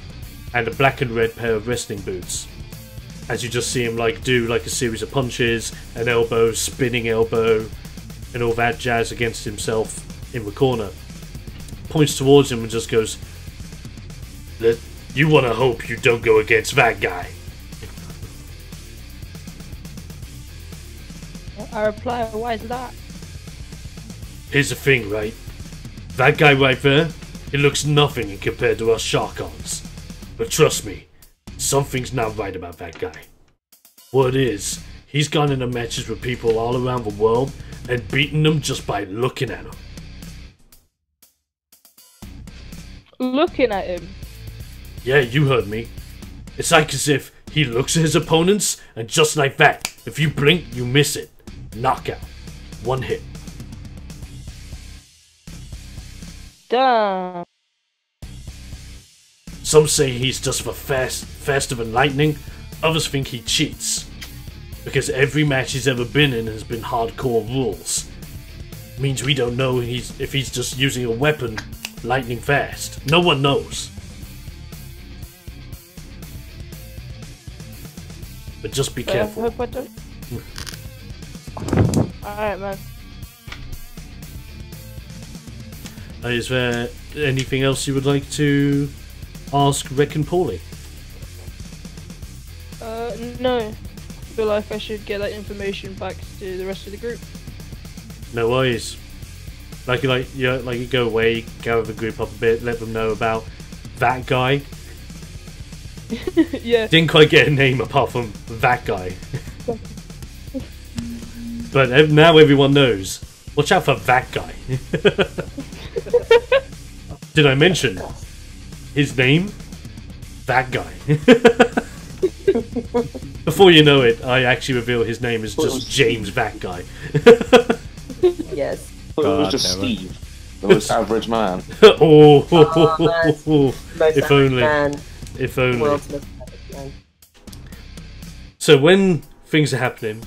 and a black and red pair of wrestling boots. As you just see him like do like a series of punches, an elbow, spinning elbow, and all that jazz against himself in the corner. Points towards him and just goes, "You want to hope you don't go against that guy." I reply, "Why is that?" Here's the thing, right? That guy right there, he looks nothing in compared to us Sharkons. But trust me, something's not right about that guy. What is, he's gone into matches with people all around the world and beaten them just by looking at them. Looking at him? Yeah, you heard me. It's like as if he looks at his opponents and just like that, if you blink, you miss it. Knockout. 1 hit. Damn. Some say he's just for faster than lightning, others think he cheats. Because every match he's ever been in has been hardcore rules. Means we don't know if he's just using a weapon lightning fast. No one knows. But just be careful. I hope I don't. Alright, man. Is there anything else you would like to ask Rick and Paulie? No. I feel like I should get that information back to the rest of the group. No worries. Like you go away, gather the group up a bit, let them know about that guy. Yeah. Didn't quite get a name apart from that guy. But now everyone knows. Watch out for that guy. Did I mention his name? That guy. Before you know it, I actually reveal his name is just James That Guy. Yes. thought it was God, just never. Steve, the most average man. Oh, Most if only. man, If only. world's most average man. So when things are happening,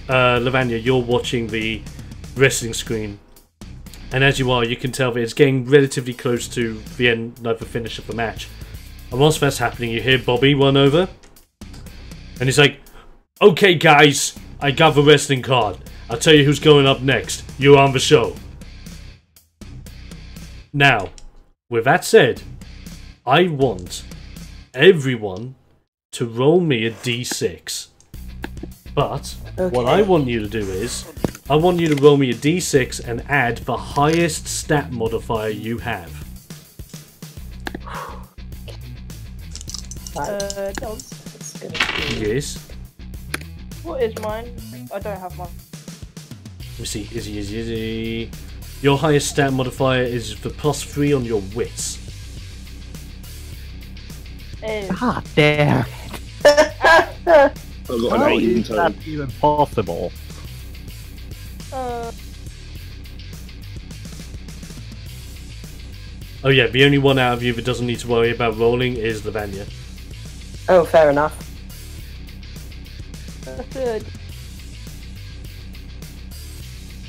Lavanya, you're watching the wrestling screen, and as you are, you can tell that it's getting relatively close to the end, like the finish of the match. And whilst that's happening, you hear Bobby run over, and he's like, "Okay, guys, I got the wrestling card. I'll tell you who's going up next. You're on the show." Now, with that said, I want everyone to roll me a d6. But what I want you to do is, I want you to roll me a d6 and add the highest stat modifier you have. It's gonna be... Yes. What is mine? I don't have mine. Let me see. Easy. Your highest stat modifier is the +3 on your wits. God damn. I've got an How 8 in is that total. even possible? Oh yeah, the only one out of you that doesn't need to worry about rolling is Lavanya. Oh, fair enough. Good.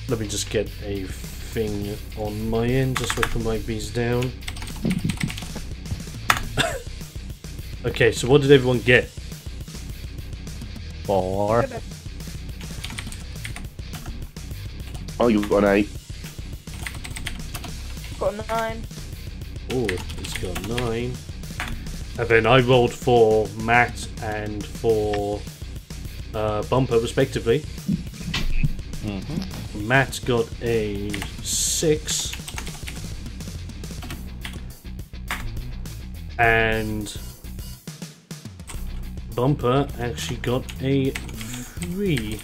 Let me just get a thing on my end just so I can write these down. Okay, so what did everyone get? 4. Oh, you've got an 8. Got 9. Oh, it's got 9. And then I rolled for Matt and for Bumper, respectively. Matt got a 6. And Bumper actually got a 3.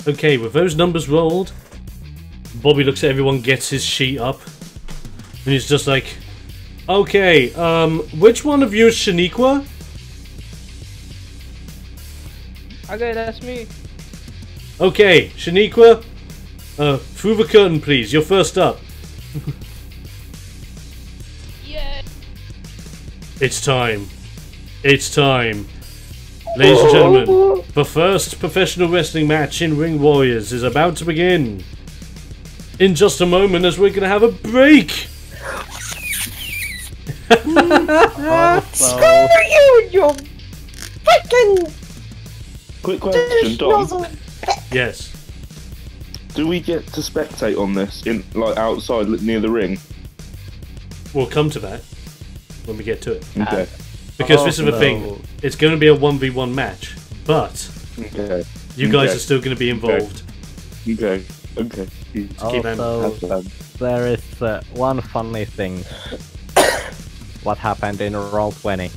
Okay, with those numbers rolled, Bobby looks at everyone, gets his sheet up, and he's just like, "Okay, which one of you is Shaniqua?" Okay, that's me. Okay, Shaniqua, through the curtain, please. You're first up. Yeah. It's time. It's time. Ladies and gentlemen, the first professional wrestling match in Ring Warriors is about to begin. In just a moment, as we're going to have a break. Screw you and your freaking Quick question, Dom. nozzle. Yes. Do we get to spectate on this in like outside near the ring? We'll come to that when we get to it. Okay. Because this is the no. thing. It's going to be a 1v1 match, but Okay. you guys Okay. are still going to be involved. Okay. Okay. Keep them. Also, there is one funny thing. What happened in Roll20.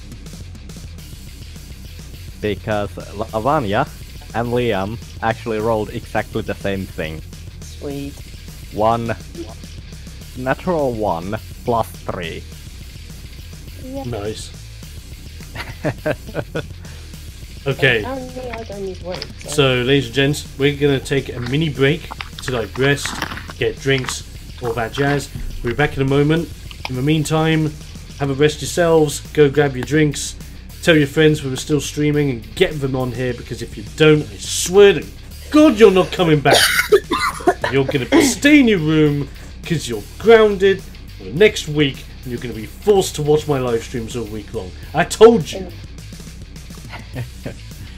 Because Lavanya and Liam actually rolled exactly the same thing. Sweet. 1 natural 1 plus 3. Nice. Okay. Apparently I don't need words. So, ladies and gents, we're going to take a mini break to like rest, get drinks, all that jazz. We'll be back in a moment. In the meantime, have a rest yourselves, go grab your drinks, tell your friends who are still streaming and get them on here, because if you don't, I swear to God you're not coming back. You're going to stay in your room because you're grounded for the next week and you're going to be forced to watch my live streams all week long. I told you.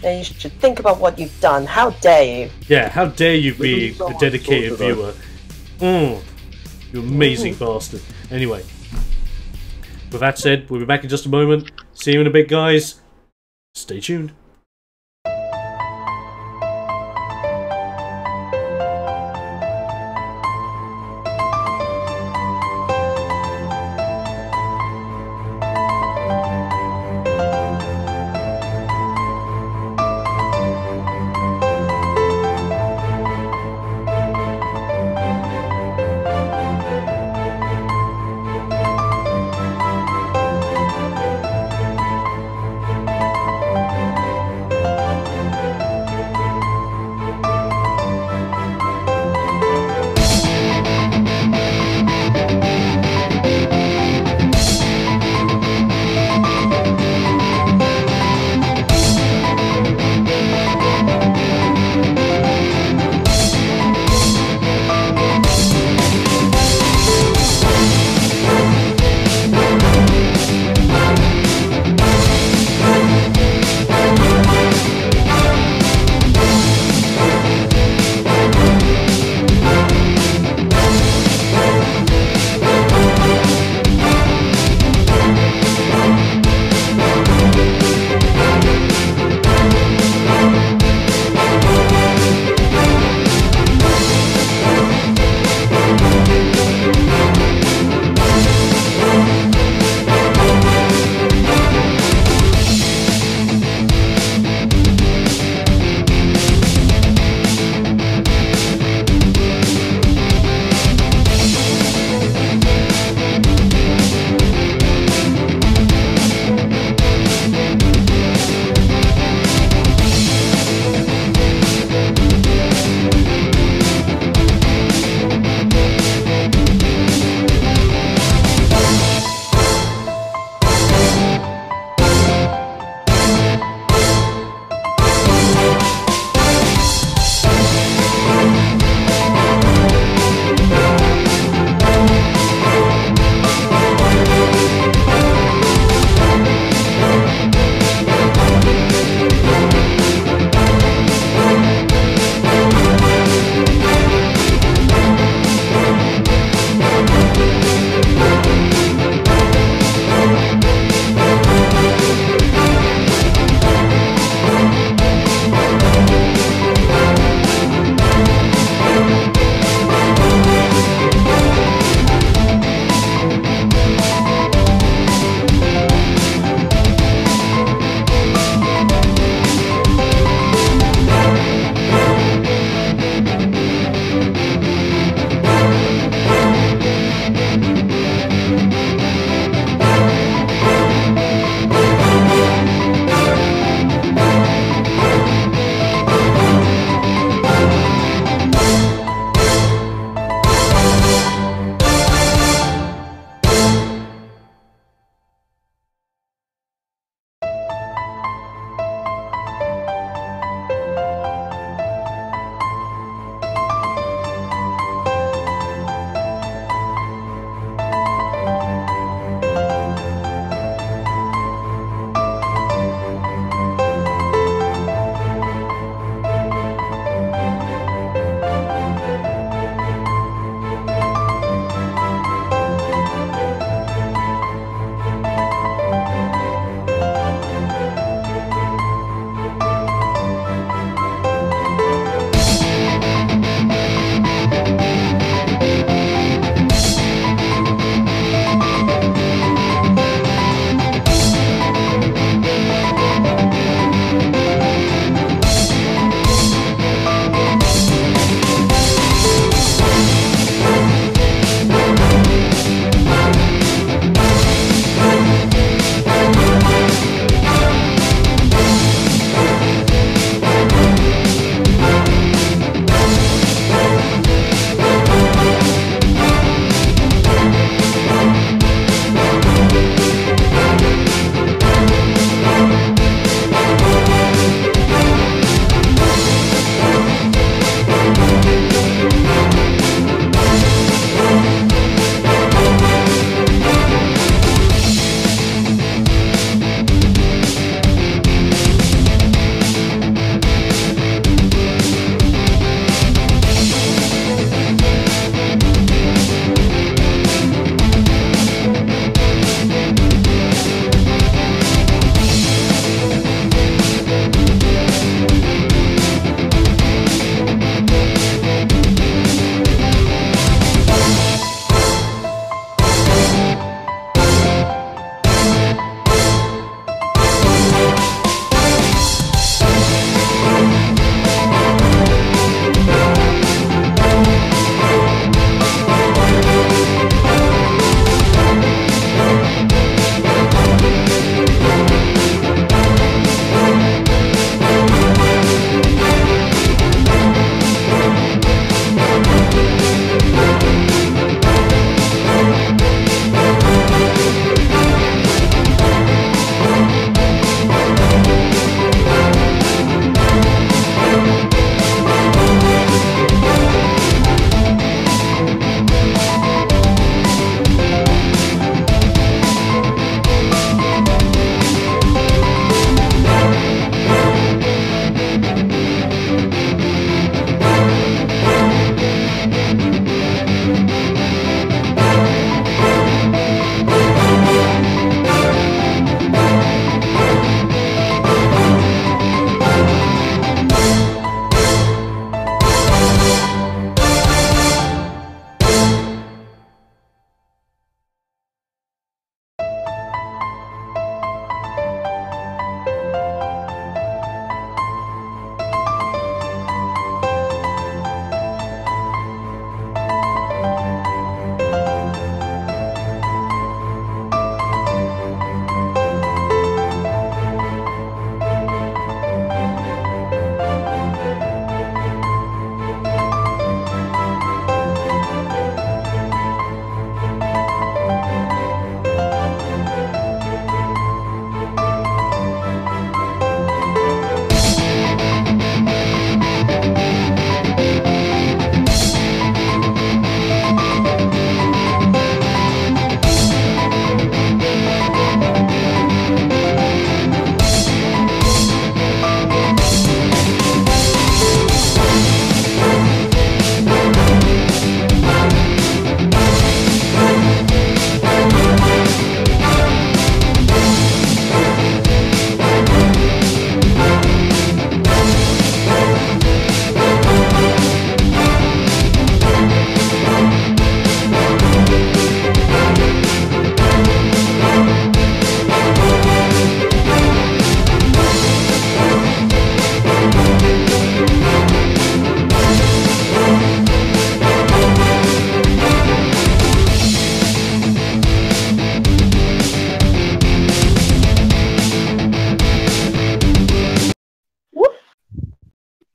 Then you should think about what you've done. How dare you? Yeah, how dare you be so a much dedicated thought viewer. You amazing bastard. Anyway, with that said, we'll be back in just a moment. See you in a bit, guys. Stay tuned.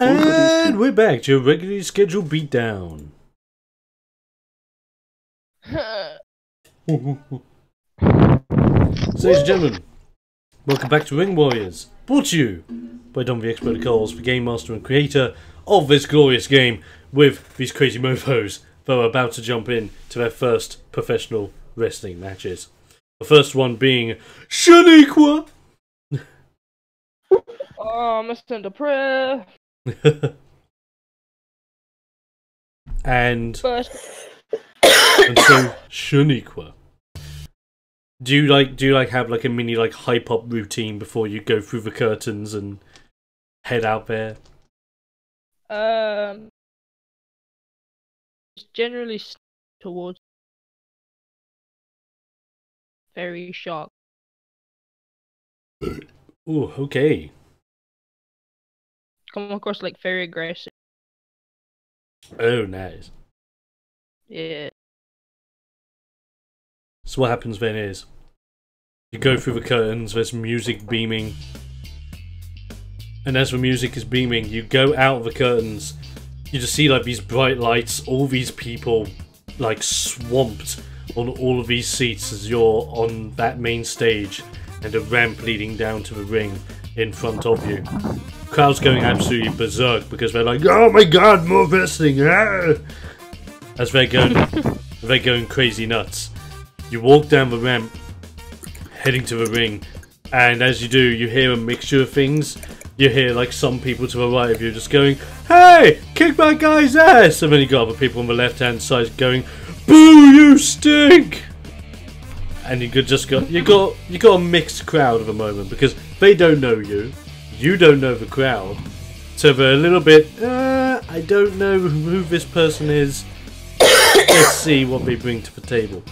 And we're back to your regularly scheduled beatdown. Ladies and gentlemen, welcome back to Ring Warriors, brought to you by Don the Expert Coles, the game master and creator of this glorious game, with these crazy mofos that are about to jump in to their first professional wrestling matches. The first one being Shaniqua! Oh, Mr. Depre. and First, so Shaniqua. Do you like have like a mini like hype up routine before you go through the curtains and head out there? generally towards very shocked. Ooh, okay. Come across like very aggressive. Oh, nice. Yeah. So what happens then is, you go through the curtains, there's music beaming, and as the music is beaming, you go out of the curtains, you just see like these bright lights, all these people like swamped on all of these seats as you're on that main stage, and a ramp leading down to the ring in front of you. Crowd's going absolutely berserk because they're like, oh my god, more wrestling! Ah! As they're going crazy nuts. You walk down the ramp, heading to the ring, and as you do, you hear a mixture of things. You hear like some people to the right of you just going, hey, kick that guy's ass! And then you got other people on the left hand side going, boo, you stink! And you got a mixed crowd at the moment because they don't know you, you don't know the crowd, so they're a little bit, I don't know who this person is. Let's see what they bring to the table.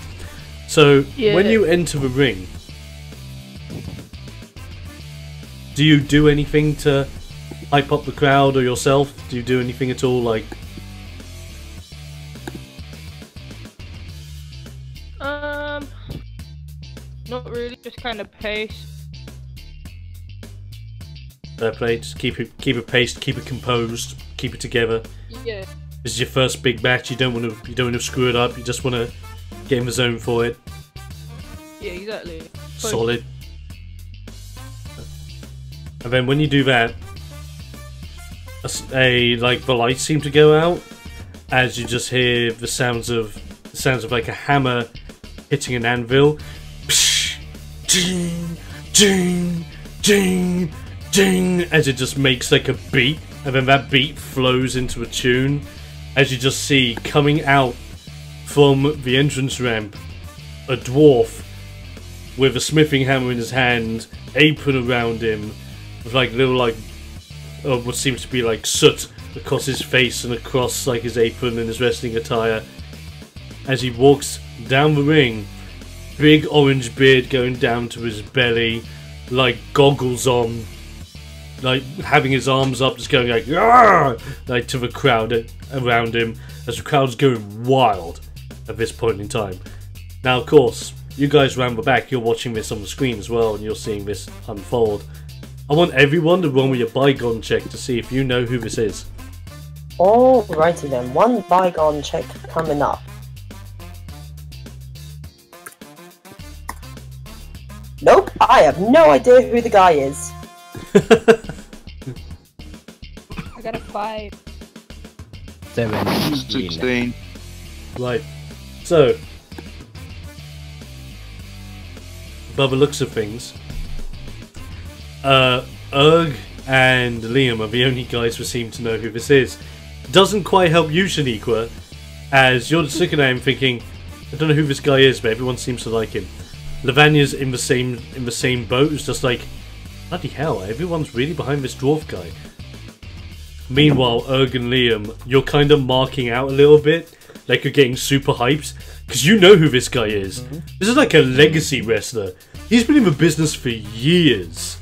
So, when you enter the ring, do you do anything to hype up the crowd or yourself? Do you do anything at all, like... Not really, just kind of pace. Fair play, just keep it paced, keep it composed, keep it together. Yeah. This is your first big match, you don't want to screw it up, you just want to get in the zone for it. Yeah, exactly. Solid. And then when you do that, like the lights seem to go out as you just hear the sounds of like a hammer hitting an anvil. Psh, ding, ding, ding, ding, as it just makes like a beat, and then that beat flows into a tune. As you just see coming out from the entrance ramp, a dwarf with a smithing hammer in his hand, apron around him, with like little what seems to be like soot across his face and across like his apron and his wrestling attire. As he walks down the ring, big orange beard going down to his belly, like goggles on, like having his arms up, just going like "Argh!" like to the crowd around him, as the crowd's going wild at this point in time. Now, of course, you guys around the back, you're watching this on the screen as well, and you're seeing this unfold. I want everyone to run with your bygone check to see if you know who this is. Alrighty then, one bygone check coming up. Nope, I have no idea who the guy is. I got a 5. 17. 16. Right, so by the looks of things, Erg and Liam are the only guys who seem to know who this is. Doesn't quite help you, Shaniqua, as you're just looking at him thinking, I don't know who this guy is, but everyone seems to like him. Lavania's in the same boat. It's just like, bloody hell, everyone's really behind this dwarf guy. Meanwhile, Erg and Liam, you're kind of marking out a little bit, like you're getting super hyped, because you know who this guy is. This is like a legacy wrestler. He's been in the business for years.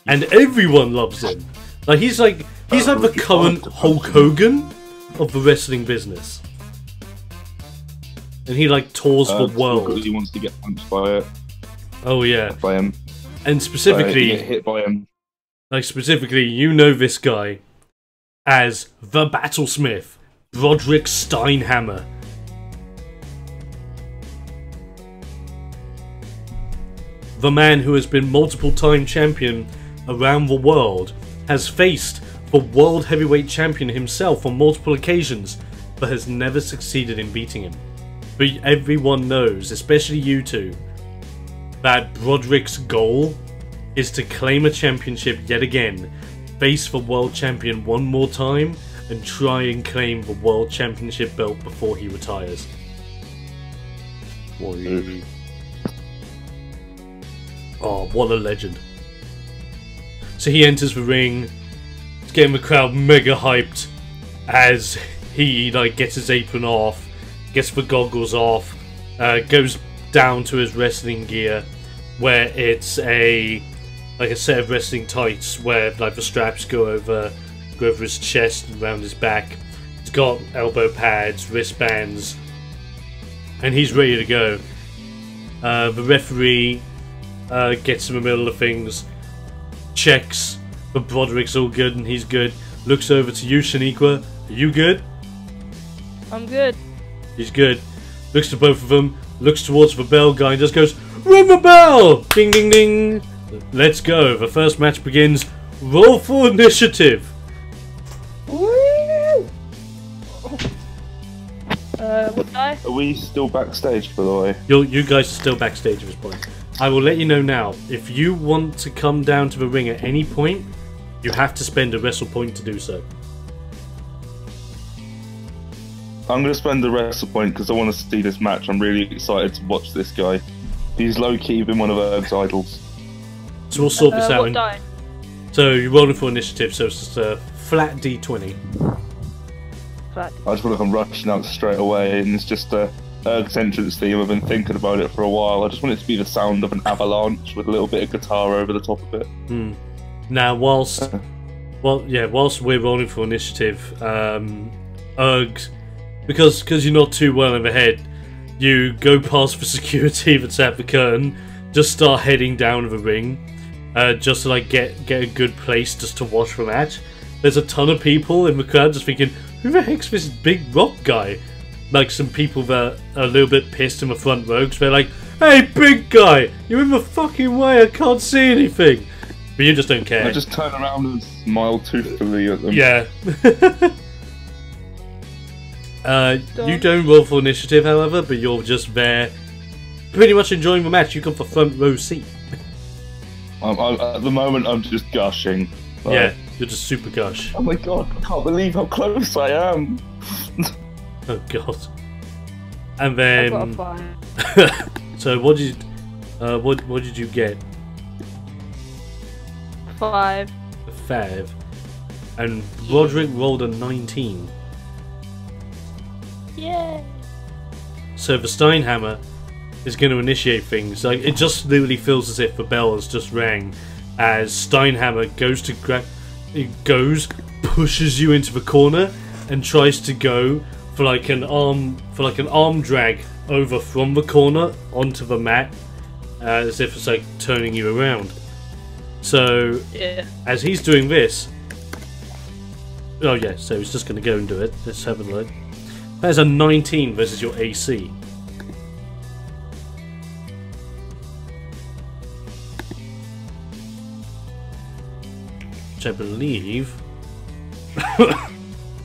And everyone loves him. Like he's like the current Hulk Hogan of the wrestling business. And he like tours the world. He wants to get punched by it. Oh yeah. By him. And specifically, get hit by him. Like, specifically, you know this guy as the Battlesmith, Broderick Steinhammer. The man who has been multiple-time champion around the world, has faced the World Heavyweight Champion himself on multiple occasions, but has never succeeded in beating him. But everyone knows, especially you two, that Broderick's goal is to claim a championship yet again, face the World Champion one more time, and try and claim the World Championship belt before he retires. Oh, what a legend. So he enters the ring, it's getting the crowd mega hyped as he like gets his apron off, gets the goggles off, goes down to his wrestling gear, where it's a set of wrestling tights where like the straps go over his chest and around his back. He's got elbow pads, wristbands, and he's ready to go. The referee gets in the middle of things, checks, but Broderick's all good and he's good. Looks over to you, Shaniqua. Are you good? I'm good. He's good. Looks to both of them, looks towards the bell guy and just goes, "Ring the bell! Ding ding ding!" Let's go. The first match begins. Roll for initiative. What die? Are we still backstage, by the way? You guys are still backstage at this point. I will let you know now. If you want to come down to the ring at any point, you have to spend a wrestle point to do so. I'm going to spend the wrestle point because I want to see this match. I'm really excited to watch this guy. He's low-key been one of Erg's idols. So we'll sort this out. What die? So you're rolling for initiative, so it's just a flat D20. Flat. I just feel like I'm rushing out straight away, and it's just Erg's entrance theme. I've been thinking about it for a while. I just want it to be the sound of an avalanche with a little bit of guitar over the top of it. Now, whilst we're rolling for initiative, Erg, because you're not too well in the head, you go past the security that's at the curtain, just start heading down the ring, just to like get a good place just to watch the match. There's a ton of people in the crowd just thinking, who the heck's this big rock guy? Like some people that are a little bit pissed in the front row because they're like, "Hey, big guy, you're in the fucking way, I can't see anything." But you just don't care. I just turn around and smile toothfully at them. Yeah. You don't roll for initiative, however, but you're just there, pretty much enjoying the match. You got the front row seat. At the moment, I'm just gushing. Like, Yeah, you're just super gush. oh my god, I can't believe how close I am. Oh god. And I got a then, 5. so what did you get? 5. A 5. And Roderick rolled a 19. Yay! So the Steinhammer is going to initiate things. Like, it just literally feels as if the bell has just rang as Steinhammer goes to pushes you into the corner and tries to go for like an arm drag over from the corner onto the mat, as if it's like turning you around. So Yeah. as he's doing this, oh yeah, so he's just going to go and do it. Let's have a look. There's a 19 versus your AC. Which I believe...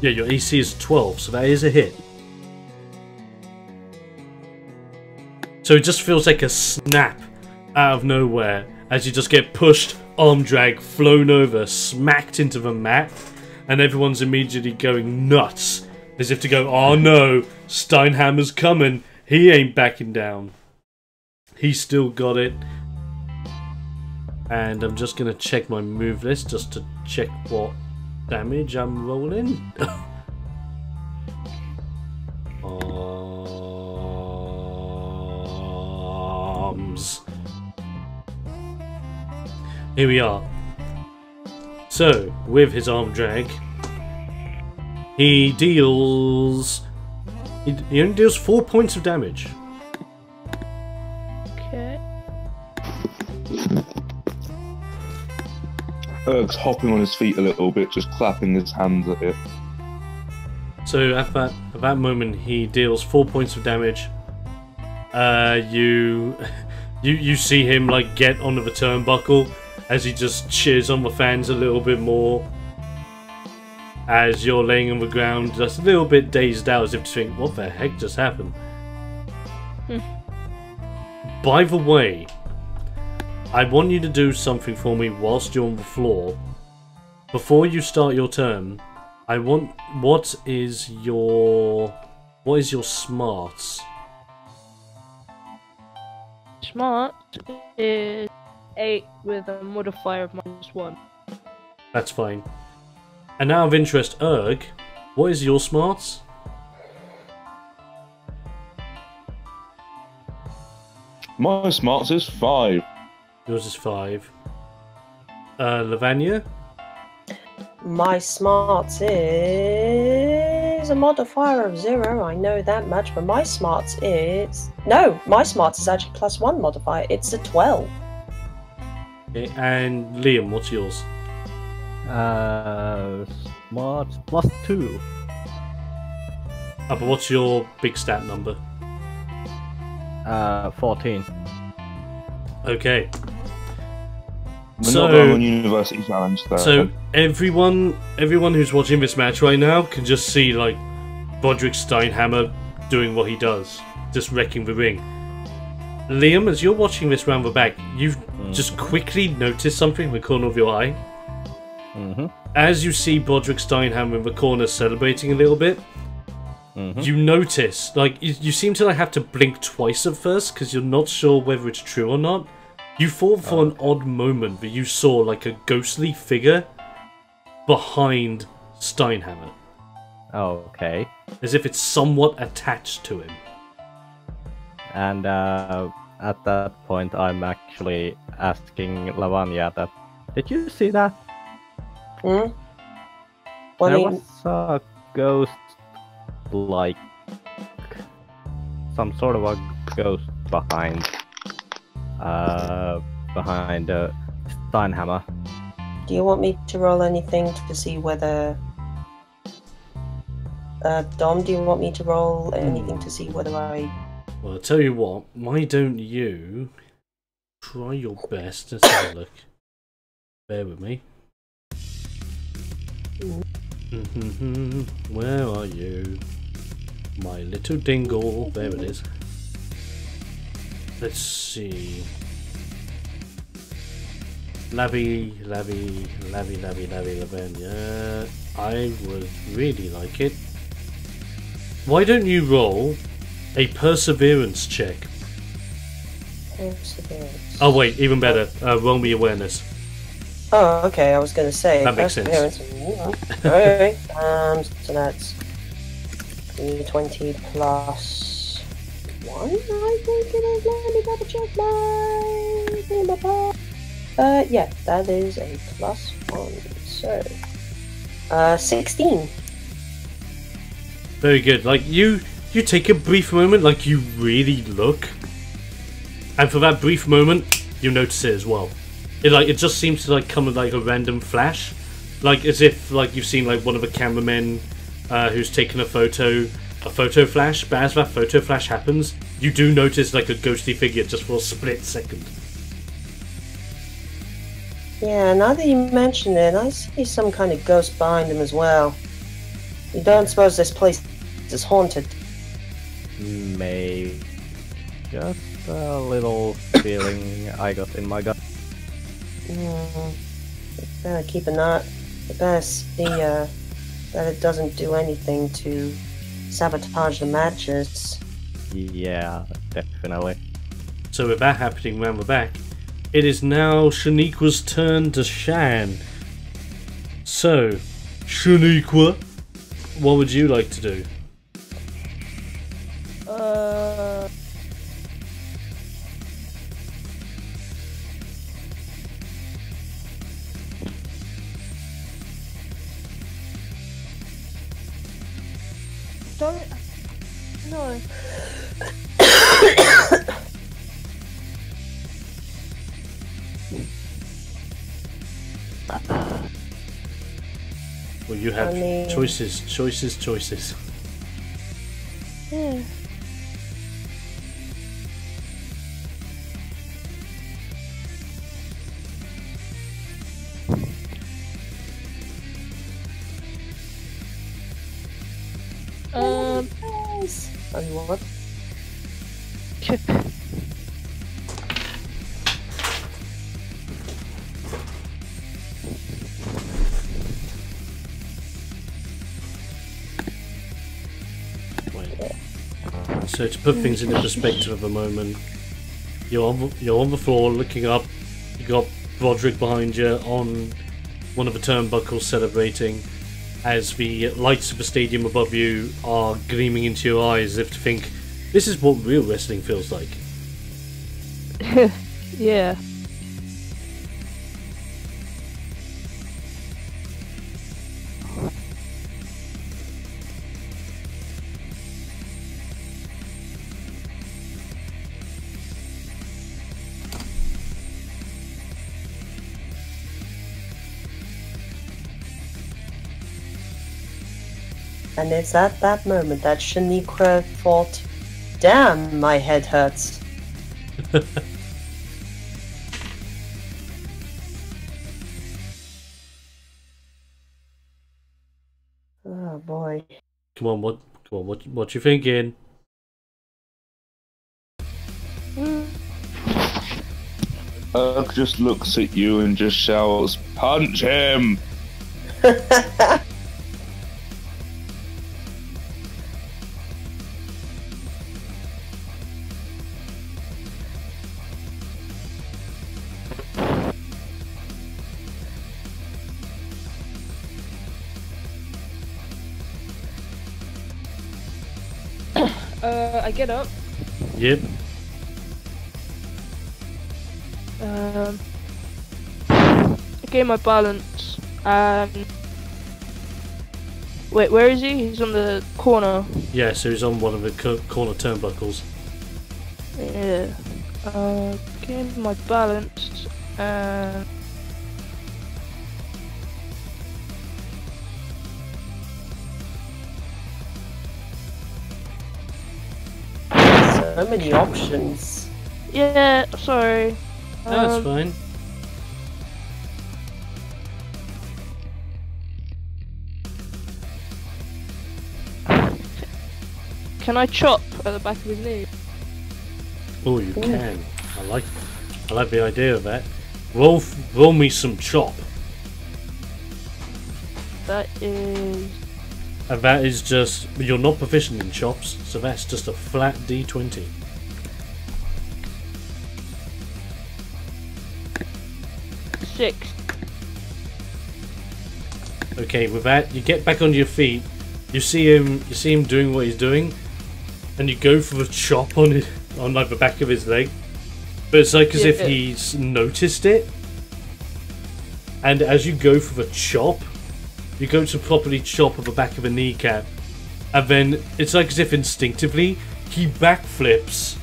yeah, your AC is 12, so that is a hit. So it just feels like a snap out of nowhere as you just get pushed, arm drag, flown over, smacked into the mat, and everyone's immediately going nuts. As if to go, oh no, Steinhammer's coming. He ain't backing down. He's still got it. And I'm just going to check my move list just to check what damage I'm rolling. Arms. Here we are. So, with his arm drag, he deals... He only deals 4 points of damage. Okay. Erg's hopping on his feet a little bit, just clapping his hands at it. So at that moment, he deals 4 points of damage. You see him like get onto the turnbuckle as he just cheers on the fans a little bit more. As you're laying on the ground, just a little bit dazed out, as if to think, "What the heck just happened?" By the way, I want you to do something for me whilst you're on the floor. Before you start your turn, I want... What is your smarts? Smart is 8 with a modifier of -1. That's fine. And out of interest, Erg, what is your smarts? My smarts is 5. Yours is 5. Lavanya? My smarts is a modifier of 0. I know that much, but my smarts is... No, my smarts is actually +1 modifier. It's a 12. Okay, and Liam, what's yours? Smarts +2. But what's your big stat number? 14. Okay. We're not going on University Challenge though. So everyone who's watching this match right now can just see like Broderick Steinhammer doing what he does, just wrecking the ring. Liam, as you're watching this round the back, you've just quickly noticed something in the corner of your eye. As you see Broderick Steinhammer in the corner celebrating a little bit, you notice, like, you seem to like have to blink twice at first because you're not sure whether it's true or not. You thought for an odd moment that you saw like a ghostly figure behind Steinhammer. Oh, okay. As if it's somewhat attached to him. And at that point, I'm actually asking Lavanya that, did you see that? What There do you- was a ghost, like some sort of a ghost behind Steinhammer. Do you want me to roll anything to see whether... Dom, do you want me to roll anything to see whether I... Well, I'll tell you what, why don't you try your best? Let's have a look. Bear with me. Where are you? My little dingle. There it is. Let's see. Lavanya. I would really like it. Why don't you roll a perseverance check? Perseverance. Oh wait, even better. Roll me awareness. Oh, okay, I was going to say... That makes sense. Alright, so that's 20 plus 1, I think it is. Let me double check my... yeah, that is a +1, so... 16. Very good. Like, you take a brief moment, like, you really look. And for that brief moment, you notice it as well. It just seems to, like, come with, like, a random flash. Like, as if, like, you've seen, like, one of the cameramen who's taken a photo flash. But as that photo flash happens, you do notice, like, a ghostly figure just for a split second. Yeah, now that you mention it, I see some kind of ghost behind him as well. You don't suppose this place is haunted? Maybe. Just a little feeling I got in my gut. Better keep an eye. Better see that it doesn't do anything to sabotage the matches. Yeah, definitely. So with that happening round the back, it is now Shaniqua's turn to Shan. So, Shaniqua, what would you like to do? Don't... No. Well, you have I mean- choices. Yeah. Nice. And what? Wait. So to put things into perspective of a moment, you're on the floor looking up. You got Broderick behind you on one of the turnbuckles, celebrating as the lights of the stadium above you are gleaming into your eyes, as if to think, this is what real wrestling feels like. Yeah. And it's at that moment that Shaniqua thought, damn, my head hurts. Oh boy. Come on, what you thinking? Urg just looks at you and just shouts, "Punch him!" I get up. Yep. I gain my balance. Wait, where is he? He's on the corner. Yeah, so he's on one of the corner turnbuckles. Yeah. Gain my balance. So many options. Yeah, sorry. That's fine. Can I chop at the back of his knee? Oh, you can. I like the idea of that. Roll me some chop. That is... And that is just, you're not proficient in chops, so that's just a flat D20. Six. Okay, with that, you get back onto your feet. You see him doing what he's doing, and you go for a chop on it, on like the back of his leg. But it's like as if he's noticed it. And as you go for the chop, you go to properly chop at the back of a kneecap, and then it's like as if instinctively he backflips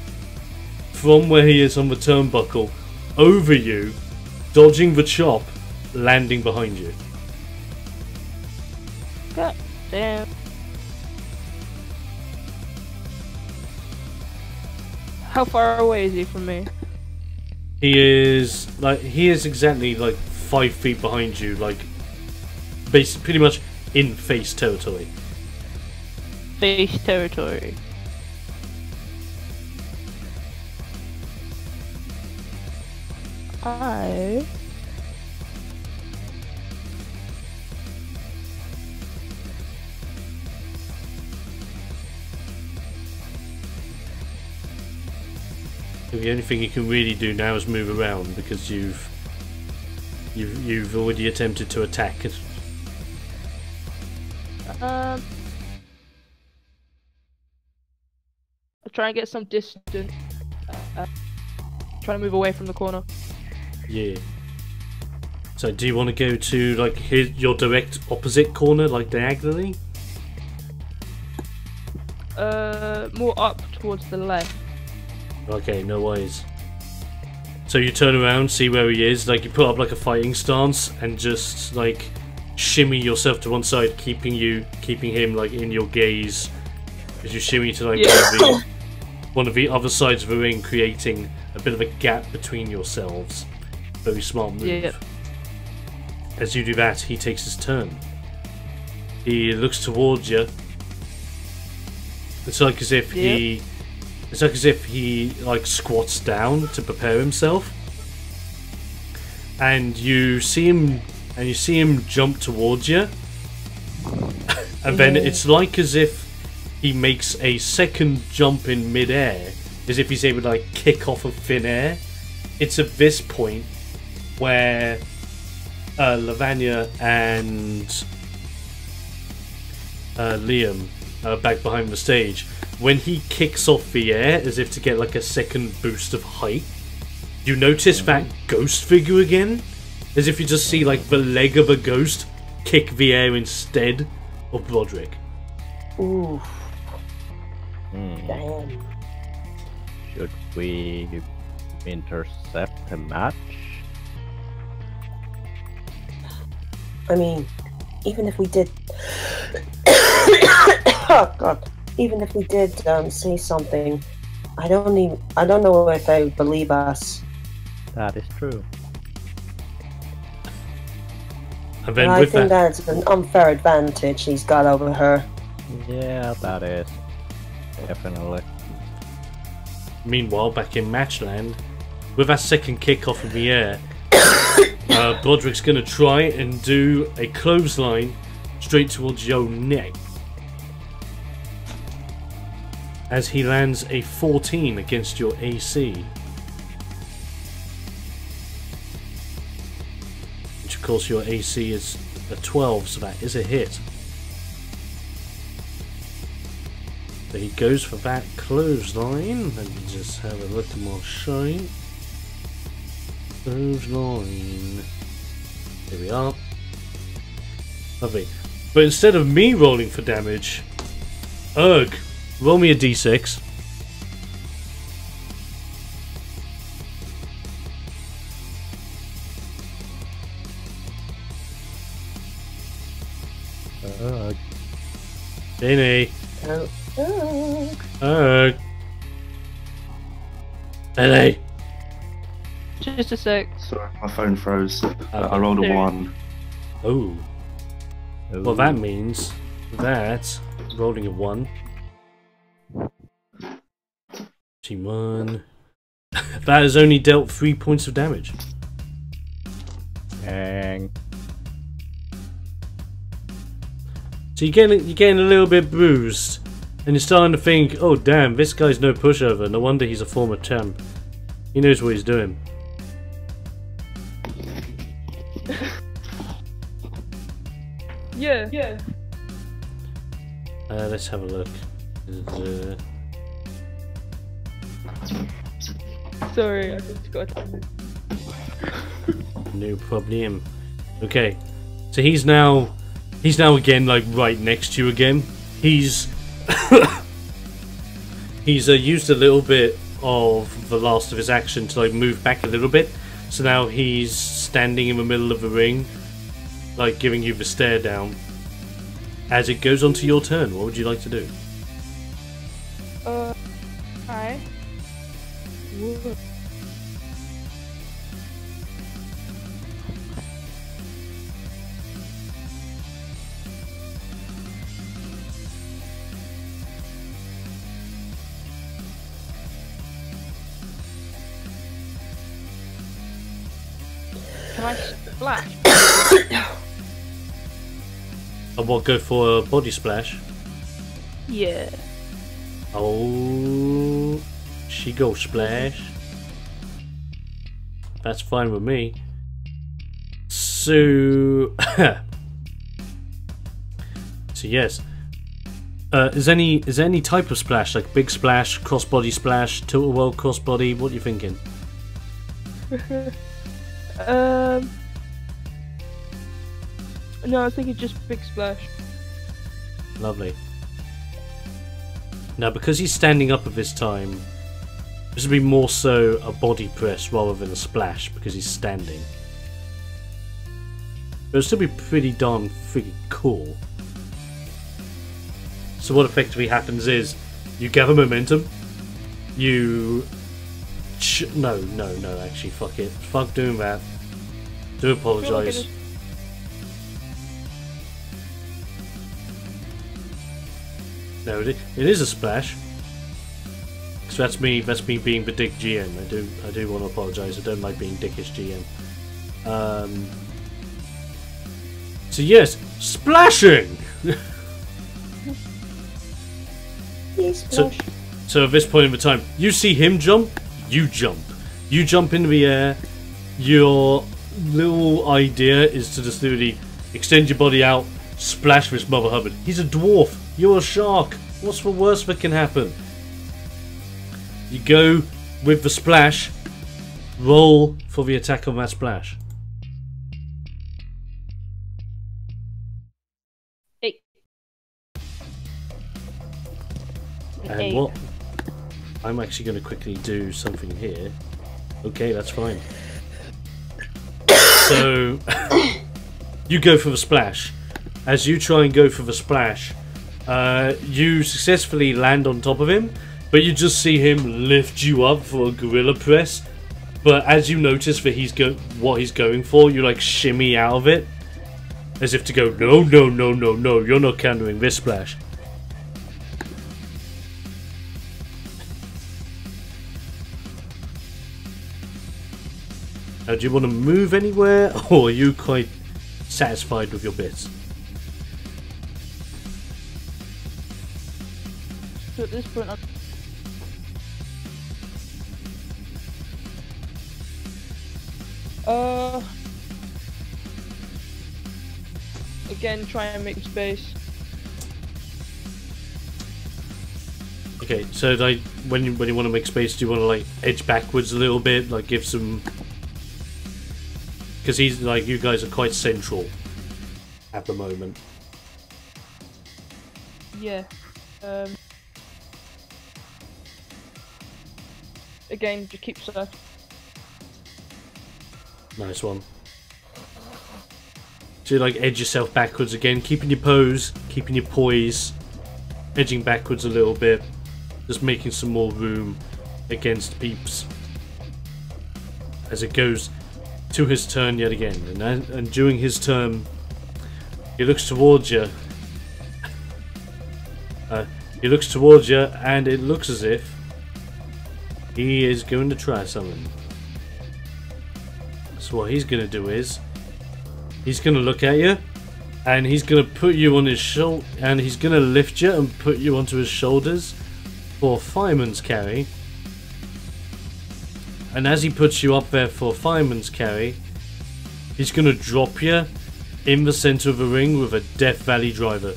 from where he is on the turnbuckle over you, dodging the chop, landing behind you. God damn. How far away is he from me? He is exactly like 5 feet behind you, like basically pretty much in face territory. Face territory. I... The only thing you can really do now is move around because you've already attempted to attack it. I'll try and get some distance. Try to move away from the corner. Yeah. So do you want to go to like your direct opposite corner, like diagonally? More up towards the left. Okay, no worries. So you turn around, see where he is, like you put up like a fighting stance and just like shimmy yourself to one side, keeping him like in your gaze as you shimmy to like one of the other sides of the ring, creating a bit of a gap between yourselves. Very smart move. Yeah. As you do that, he takes his turn. He looks towards you. It's like as if he like squats down to prepare himself. And you see him jump towards you. And then it's like as if he makes a second jump in mid-air, as if he's able to like kick off of thin air. It's at this point where Lavanya and Liam are back behind the stage. When he kicks off the air, as if to get like a second boost of height, you notice that ghost figure again, as if you just see like the leg of a ghost kick the air instead of Broderick. Ooh. Damn. Should we intercept the match? I mean, even if we did... oh god. Even if we did say something, I don't know if they would believe us. That is true. And then I with think that, that's an unfair advantage he's got over her. Yeah, that is. Definitely. meanwhile, back in Matchland, with that second kick off in the air, Broderick's going to try and do a clothesline straight towards your neck. As he lands a 14 against your AC. Which of course your AC is a 12, so that is a hit. So he goes for that clothesline. Let me just have a look at my sheet. Clothesline. Here we are. Lovely. But instead of me rolling for damage, Erg, roll me a d6. Erg. Danny. Erg. Danny. Just a sec. Sorry, my phone froze. I rolled a 1. Oh. Well, that means that rolling a 1. T1. That has only dealt 3 points of damage. Dang. So you're getting a little bit bruised, and you're starting to think, oh damn, this guy's no pushover. No wonder he's a former champ. He knows what he's doing. Yeah. Let's have a look. Sorry, I just got No problem. Okay, so he's now again like right next to you again. He's used a little bit of the last of his action to like move back a little bit. So now he's standing in the middle of the ring, like giving you the stare down. As it goes on to your turn, what would you like to do? Hi. Can I splash? And what, go for a body splash? Yeah. Oh, she goes splash. That's fine with me. So, so yes. Is there any type of splash, like big splash, crossbody splash, tilt-a-whirl crossbody? What are you thinking? No, I think it's just big splash. Lovely. Now, because he's standing up at this time, this will be more so a body press rather than a splash because he's standing. But it'll still be pretty darn freaking cool. So what effectively happens is, you gather momentum, you... No, actually, fuck it. Fuck doing that. Do apologise. No, it is a splash. So that's me being the dick GM. I do want to apologise. I don't like being dickish GM. So yes, splashing. So at this point in the time, you see him jump, you jump. You jump into the air. Your little idea is to just literally extend your body out, splash this Mother Hubbard. He's a dwarf. You're a shark. What's the worst that can happen? You go with the splash. Roll for the attack on that splash. 8. And 8. what? I'm actually going to quickly do something here. Okay, that's fine. So, you go for the splash. As you try and go for the splash, you successfully land on top of him, but you just see him lift you up for a gorilla press. But as you notice that what he's going for, you like shimmy out of it, as if to go, no, you're not countering this splash. Now, do you want to move anywhere, or are you quite satisfied with your bits? So at this point, again, try and make space. Okay, so like when you want to make space, do you want to like edge backwards a little bit, like give some? Because he's like, you guys are quite central at the moment. Yeah. Again, just keep so. Nice one. So you like edge yourself backwards again, keeping your pose, keeping your poise, edging backwards a little bit, just making some more room against Peeps as it goes to his turn yet again. And during his turn, he looks towards you. He looks towards you, and it looks as if he is going to try something. So what he's going to do is, he's going to look at you, and he's going to put you on his shoulder, and he's going to lift you and put you onto his shoulders for fireman's carry. And as he puts you up there for fireman's carry, he's going to drop you in the center of the ring with a Death Valley driver.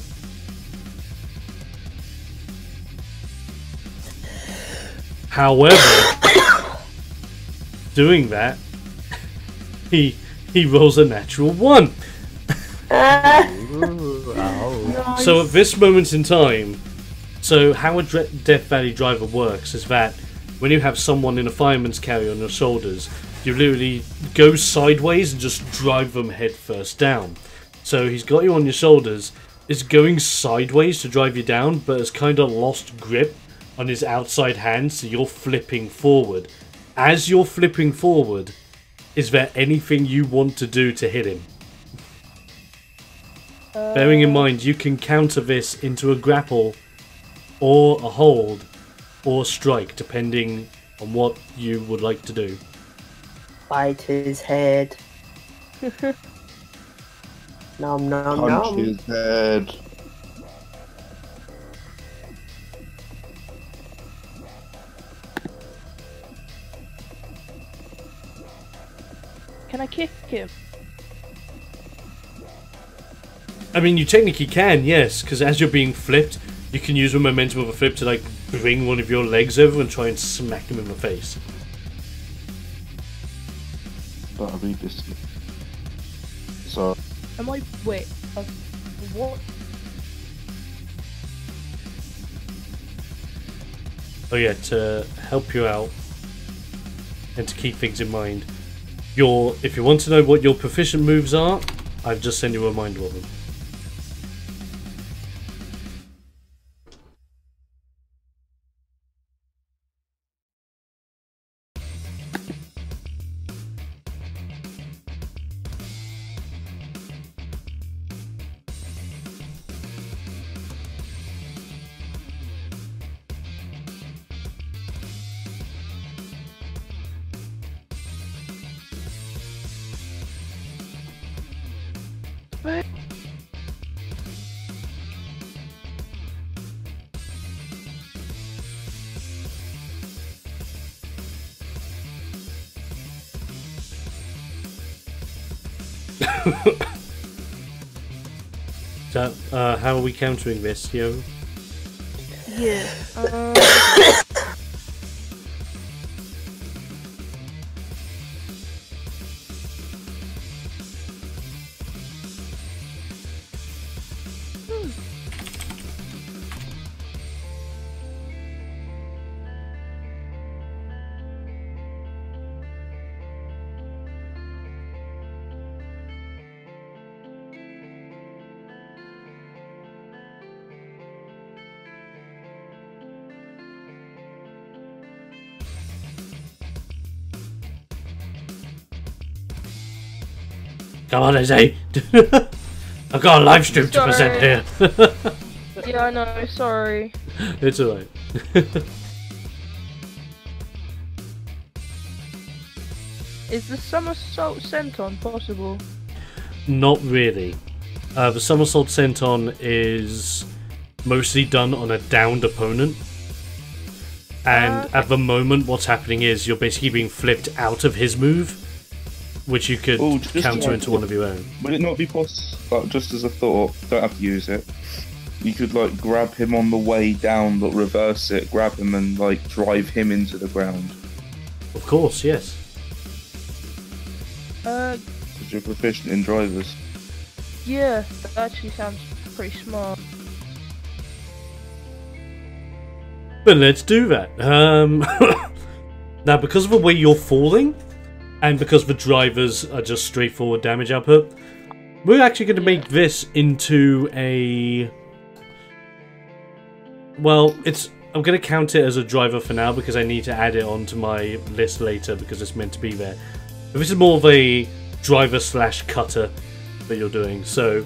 However, doing that, he rolls a natural 1. Nice. So at this moment in time, so how a Death Valley driver works is that when you have someone in a fireman's carry on your shoulders, you literally go sideways and just drive them head first down. So he's got you on your shoulders, is going sideways to drive you down, but has kind of lost grip on his outside hand, so you're flipping forward. As you're flipping forward, is there anything you want to do to hit him? Bearing in mind, you can counter this into a grapple, or a hold, or strike, depending on what you would like to do. Bite his head. Nom nom Punch nom. his head. Can I kick him? I mean, you technically can, yes, because as you're being flipped, you can use the momentum of a flip to like bring one of your legs over and try and smack him in the face. But I read this. So Am I? Wait. What? Oh yeah, to help you out and to keep things in mind, if you want to know what your proficient moves are, I've just sent you a reminder of them. So, how are we countering this, yo? Yeah. Come on, Izzy! I've got a live stream to present here. Yeah, I know. Sorry. It's alright. Is the somersault senton possible? Not really. The somersault senton is mostly done on a downed opponent. And Okay. at the moment, what's happening is you're basically being flipped out of his move, which you could Oh, just counter like- into one of your own. Would it not be possible, like, just as a thought, don't have to use it, you could, like, grab him on the way down, but reverse it, grab him and, like, drive him into the ground? Of course, yes. Because you're proficient in drivers. Yeah, that actually sounds pretty smart. But let's do that. Now, because of the way you're falling, and because the drivers are just straightforward damage output, we're actually going to make this into a... Well, I'm going to count it as a driver for now because I need to add it onto my list later because it's meant to be there. But this is more of a driver/cutter that you're doing. So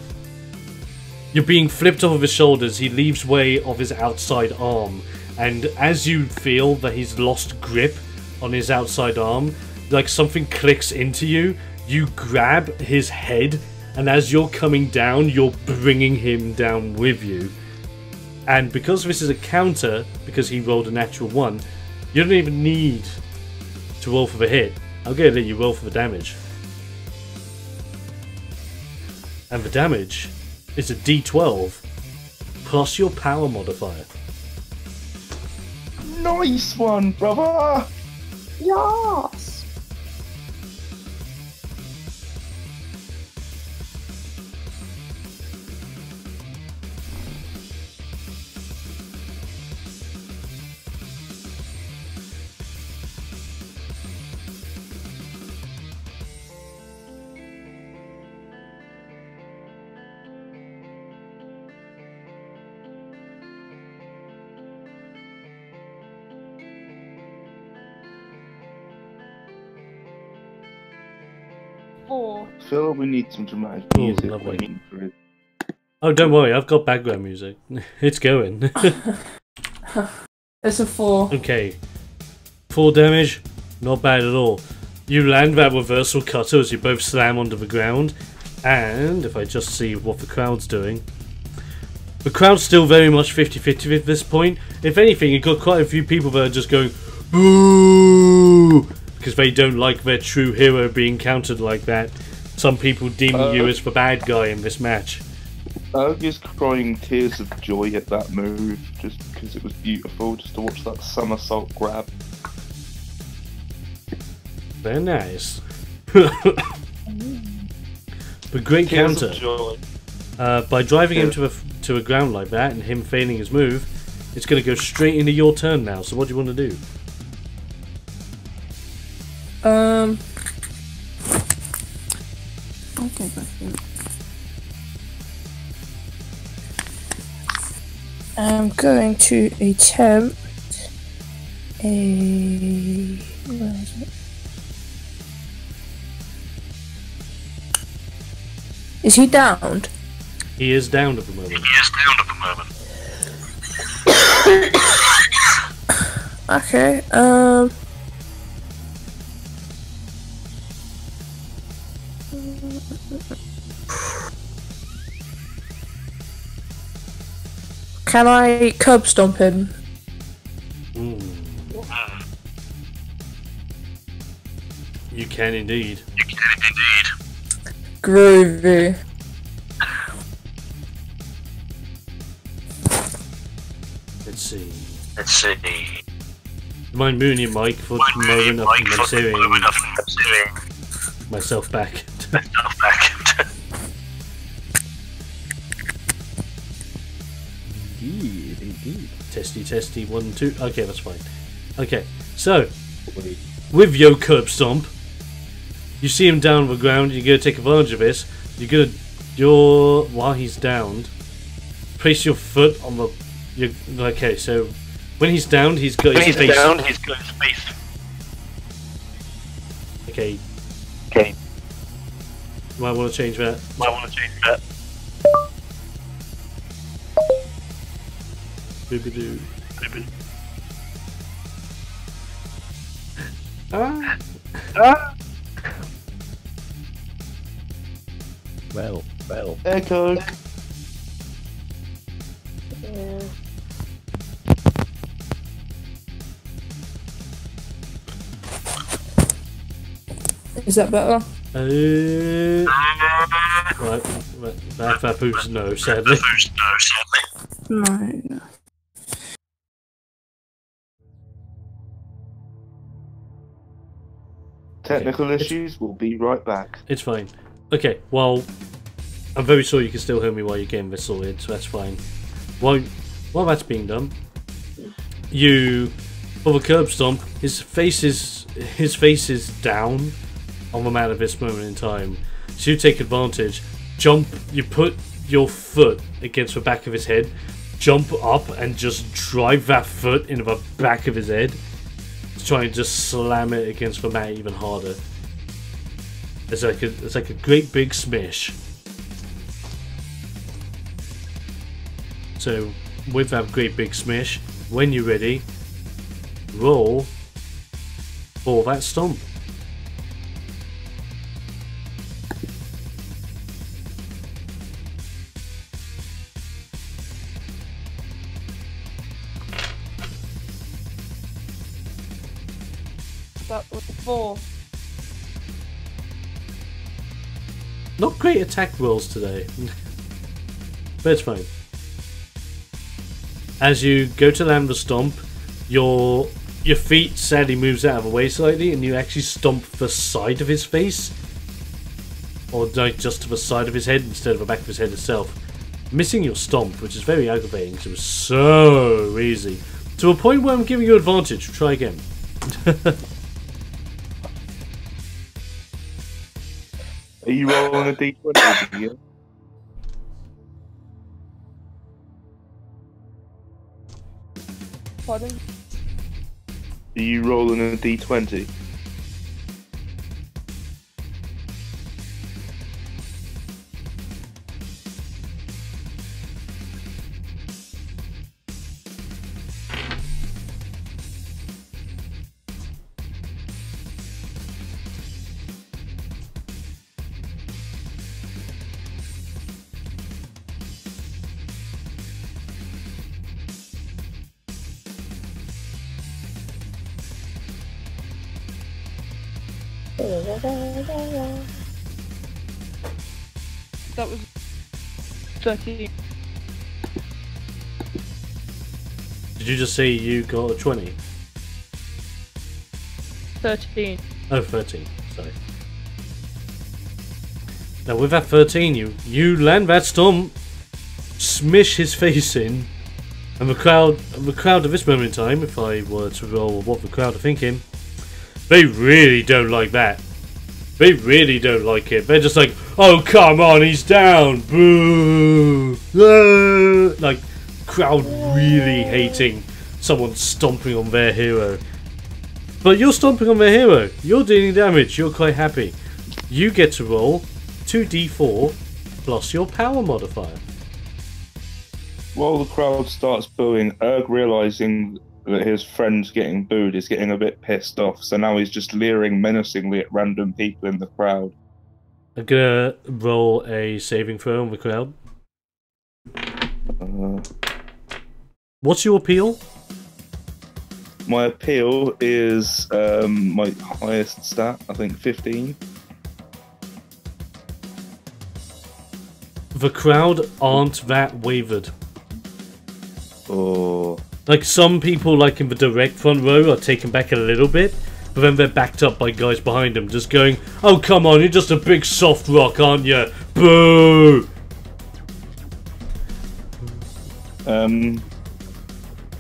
you're being flipped off of his shoulders. He leaves way of his outside arm, and as you feel that he's lost grip on his outside arm, like something clicks into you, you grab his head, and as you're coming down, you're bringing him down with you. And because this is a counter, because he rolled a natural 1, you don't even need to roll for the hit. I'm going to let you roll for the damage. And the damage is a D12 plus your power modifier. Nice one, brother! Yes. Four. Phil, we need some dramatic Ooh, music lovely. waiting for it. Oh, don't worry, I've got background music. It's going. It's a 4. Okay. 4 damage, not bad at all. You land that reversal cutter as you both slam onto the ground. And if I just see what the crowd's doing. The crowd's still very much 50-50 at this point. If anything, you've got quite a few people that are just going, boo! Because they don't like their true hero being countered like that. Some people deeming you as the bad guy in this match. Just crying tears of joy at that move, just because it was beautiful, just to watch that somersault grab. Very nice. But great Tears counter. of joy. By driving him to a ground like that and him failing his move, it's going to go straight into your turn now. So what do you want to do? I'll go back there. I'm going to attempt a... Where is it? Is he downed? He is down at the moment. Okay, can I curb stomp him? You can indeed. Groovy. Let's see. Mind moving your mic for a moment up and considering myself back. Indeed. Testy, 1, 2. Okay, that's fine. Okay, so with your curb stomp, you see him down on the ground. You're gonna take advantage of this. While he's downed, place your foot on the. Okay, so when he's downed, he's got his face. Okay. Might want to change that. Boobadoo. Well. Echo. Yeah. Is that better? Right, that proves no, sadly. No. Technical issues. We'll be right back. It's fine. Okay, well, I'm very sorry you can still hear me while you're getting this sorted, so that's fine. While that's being done, for the curb stomp, his face is down on the mat at this moment in time. So you take advantage, you put your foot against the back of his head, jump up and just drive that foot into the back of his head to try and just slam it against the mat even harder. It's like a great big smash. So with that great big smash, when you're ready, roll for that stomp. That was 4. Not great attack rolls today, but it's fine. As you go to land the stomp, your feet sadly moves out of the way slightly, and you actually stomp the side of his face, or like just to the side of his head instead of the back of his head itself, missing your stomp, which is very aggravating because it was so easy to a point where I'm giving you advantage. Try again. Are you rolling a d20 again? Pardon? Are you rolling a d20? That was 13. Did you just say you got a 20? 13. Oh, 13. Sorry. Now with that 13, you land that stomp, smish his face in, and the crowd at this moment in time, if I were to roll what the crowd are thinking, they really don't like that. They really don't like it. They're just like, oh come on, he's down, boo, like crowd really hating someone stomping on their hero. But you're stomping on their hero. You're dealing damage. You're quite happy. You get to roll 2d4 plus your power modifier. While the crowd starts booing, Erg, realizing that his friend's getting booed, is getting a bit pissed off. So now he's just leering menacingly at random people in the crowd. I'm gonna roll a saving throw on the crowd. What's your appeal? My appeal is my highest stat, I think 15. The crowd aren't that wavered. Oh. Like, some people, like in the direct front row, are taken back a little bit, but then they're backed up by guys behind them, just going, "Oh, come on, you're just a big soft rock, aren't you? Boo!"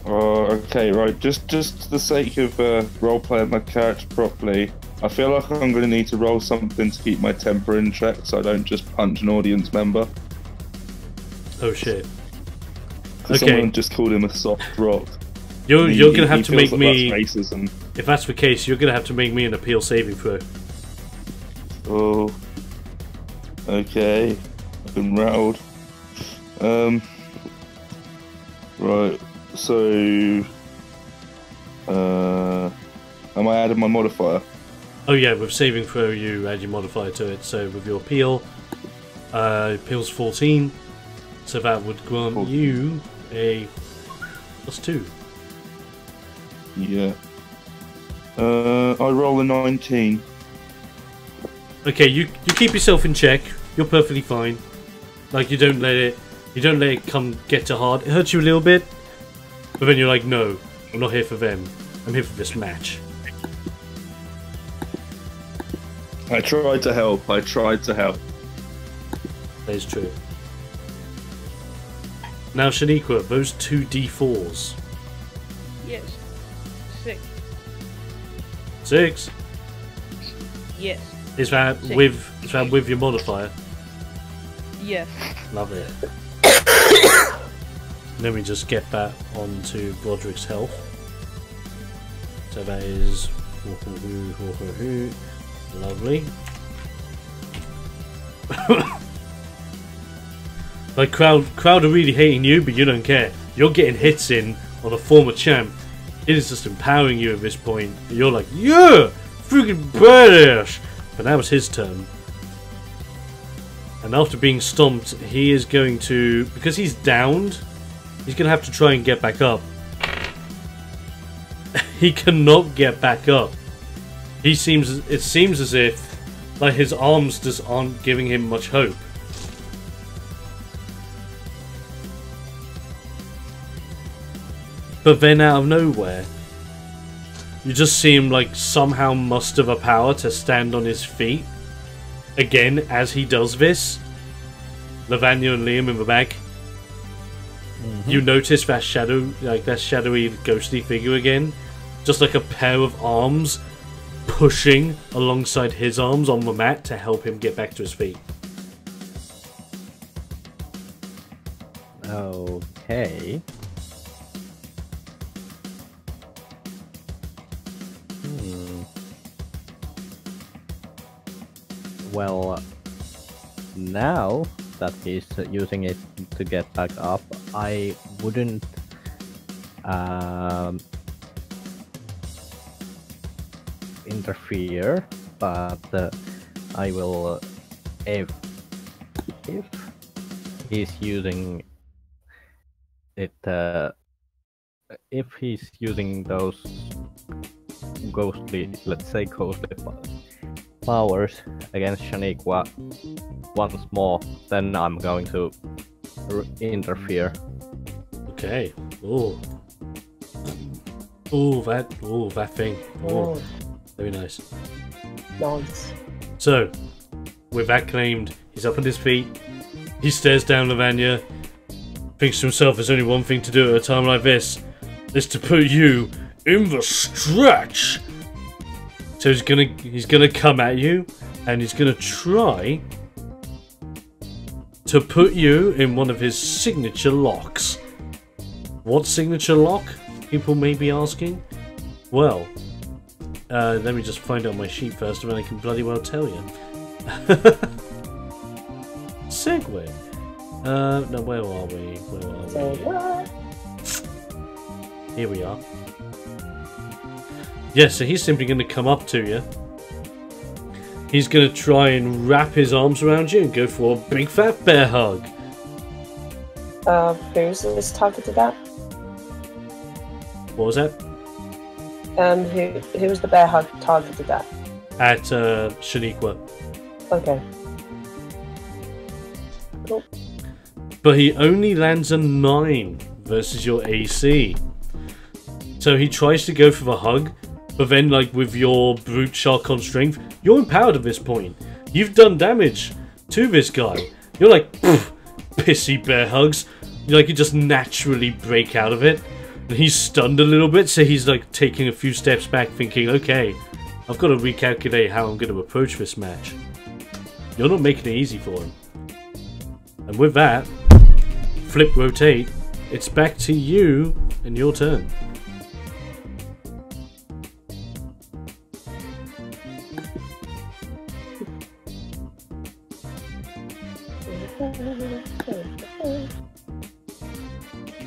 Okay, right. Just for the sake of role-playing my character properly, I feel like I'm going to need to roll something to keep my temper in check, so I don't just punch an audience member. Oh shit. Okay. Someone just called him a soft rock. You're gonna have to make me. That's racism. If that's the case, you're gonna have to make me an appeal saving throw. Oh. Okay. I've been rattled. Right. So. Am I adding my modifier? Oh yeah, with saving throw you add your modifier to it. So with your appeal, appeal's 14. So that would grant you a +2. Yeah. I roll a 19. Okay, you keep yourself in check. You're perfectly fine. Like, you don't let it come get too hard. It hurts you a little bit, but then you're like, no, I'm not here for them. I'm here for this match. I tried to help. That is true. Now, Shaniqua, those 2 d4s. Yes. 6. 6? Yes. Is that 6. with your modifier? Yes. Love it. Let me just get that onto Broderick's health. So that is lovely. Like, crowd are really hating you, but you don't care. You're getting hits in on a former champ. It is just empowering you at this point. You're like, yeah, freaking badass. But now it's his turn. And after being stomped, he is going to, because he's downed, he's going to have to try and get back up. He cannot get back up. It seems as if, like, his arms just aren't giving him much hope. But then out of nowhere, you just see him, like, somehow muster the power to stand on his feet. Again, as he does this, Lavanya and Liam in the back, you notice that shadow, like that shadowy, ghostly figure again. Just like a pair of arms pushing alongside his arms on the mat to help him get back to his feet. Okay. Well, now that he's using it to get back up, I wouldn't interfere, but I will if he's using it, if he's using those ghostly, let's say ghostly powers against Shaniqua once more, then I'm going to interfere. Okay. Ooh. That thing. Ooh. Very nice. Nice. So, with that claimed, he's up on his feet. He stares down Lavanya, thinks to himself, there's only one thing to do at a time like this. Is to put you in the stretch. So he's gonna come at you, and he's gonna try to put you in one of his signature locks. What signature lock? People may be asking. Well, let me just find out my sheet first, and then I can bloody well tell you. Segway. No, where are we? Here we are. Yeah, so he's simply going to come up to you. He's going to try and wrap his arms around you and go for a big fat bear hug. Who's this targeted at? What was that? Who was the bear hug targeted at? At Shaniqua. Okay. Cool. But he only lands a 9 versus your AC. So he tries to go for the hug, but then, like, with your brute shark on strength, you're empowered at this point. You've done damage to this guy. You're like, pissy bear hugs. You just naturally break out of it. And he's stunned a little bit, so he's like taking a few steps back, thinking, okay, I've got to recalculate how I'm going to approach this match. You're not making it easy for him. And with that, flip rotate, it's back to you and your turn.